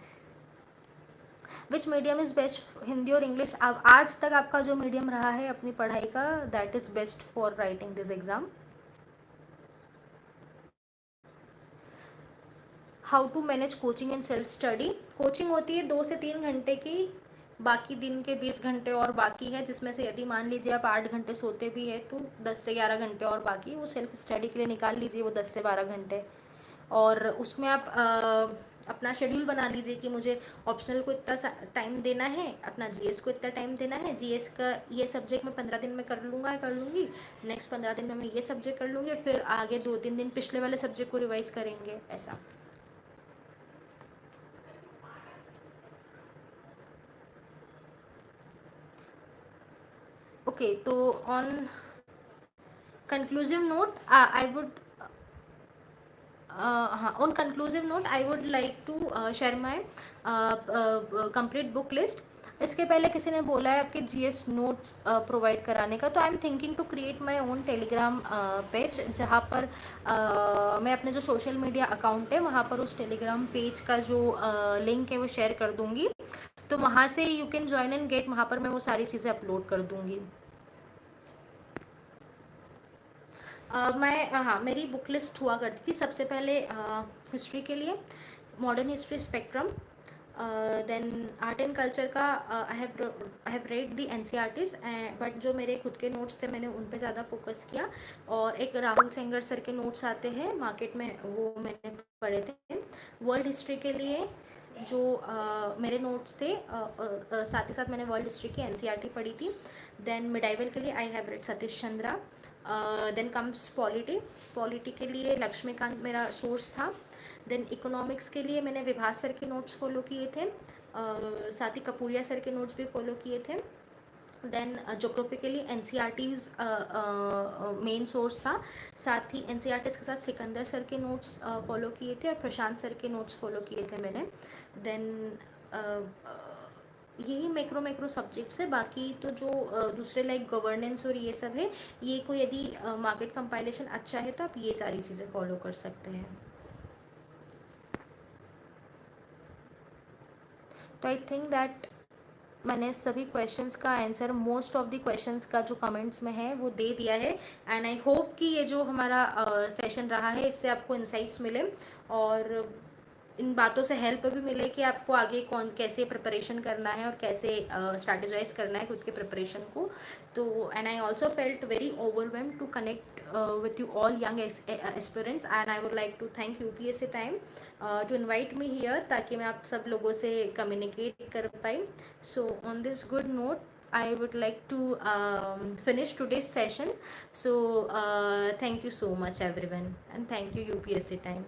Speaker 1: विच मीडियम इज़ बेस्ट, हिंदी और इंग्लिश। अब आज तक आपका जो मीडियम रहा है अपनी पढ़ाई का, that is best for writing this exam. How to manage coaching and self study. Coaching होती है 2 से 3 घंटे की, बाकी दिन के 20 घंटे और बाकी है, जिसमें से यदि मान लीजिए आप 8 घंटे सोते भी है तो 10 से 11 घंटे और बाकी है, वो सेल्फ स्टडी के लिए निकाल लीजिए वो 10 से 12 घंटे। और उसमें आप अपना शेड्यूल बना लीजिए कि मुझे ऑप्शनल को इतना टाइम देना है, अपना जीएस को इतना टाइम देना है, जीएस का ये सब्जेक्ट मैं 15 दिन में कर लूँगा, कर लूँगी, नेक्स्ट 15 दिन में मैं ये सब्जेक्ट कर लूँगी, और फिर आगे 2-3 दिन पिछले वाले सब्जेक्ट को रिवाइज करेंगे, ऐसा। ओके, तो on conclusive note, I would हाँ, on conclusive note I would like to share my complete book list। इसके पहले किसी ने बोला है आपके जीएस नोट्स प्रोवाइड कराने का, तो I am thinking to create my own Telegram page, जहाँ पर मैं अपने जो सोशल मीडिया अकाउंट है वहाँ पर उस टेलीग्राम पेज का जो लिंक है वो शेयर कर दूँगी, तो वहाँ से you can join and get, वहाँ पर मैं वो सारी चीज़ें अपलोड कर दूँगी। मैं हाँ, मेरी बुक लिस्ट हुआ करती थी सबसे पहले हिस्ट्री के लिए, modern history Spectrum, then art and culture का I have read the NCERTs, but जो मेरे खुद के नोट्स थे मैंने उन पे ज़्यादा फोकस किया। और एक राहुल सेंगर सर के नोट्स आते हैं मार्केट में, वो मैंने पढ़े थे। वर्ल्ड हिस्ट्री के लिए जो मेरे नोट्स थे, साथ ही साथ मैंने वर्ल्ड हिस्ट्री की एनसीईआरटी पढ़ी थी। देन मिडाइवल के लिए I have read Satish Chandra. Then comes polity, polity के लिए लक्ष्मीकांत मेरा सोर्स था। देन इकोनॉमिक्स के लिए मैंने विभास सर के नोट्स फॉलो किए थे, साथ ही कपूरिया सर के नोट्स भी फॉलो किए थे। देन जोग्राफी के लिए एनसीईआरटीज़ मेन सोर्स था, साथ ही एनसीईआरटीज़ के साथ सिकंदर सर के नोट्स फॉलो किए थे और प्रशांत सर के नोट्स फॉलो किए थे मैंने। देन यही मैक्रो सब्जेक्ट्स है, बाकी तो जो दूसरे लाइक गवर्नेंस और ये सब है, ये को यदि मार्केट कंपाइलेशन अच्छा है तो आप ये सारी चीज़ें फॉलो कर सकते हैं। तो आई थिंक दैट मैंने सभी क्वेश्चंस का answer, most of the questions का जो कमेंट्स में है वो दे दिया है। एंड आई होप कि ये जो हमारा सेशन रहा है इससे आपको इंसाइट्स मिले और इन बातों से हेल्प भी मिले कि आपको आगे कौन कैसे प्रिपरेशन करना है और कैसे स्ट्रैटेजाइज करना है खुद के प्रिपरेशन को। तो and I also felt very overwhelm to connect with you all young aspirants, and I would like to thank UPSC time to invite me here, ताकि मैं आप सब लोगों से कम्युनिकेट कर पाई। So on this good note I would like to finish today's session. So thank you so much everyone, and thank you UPSC time.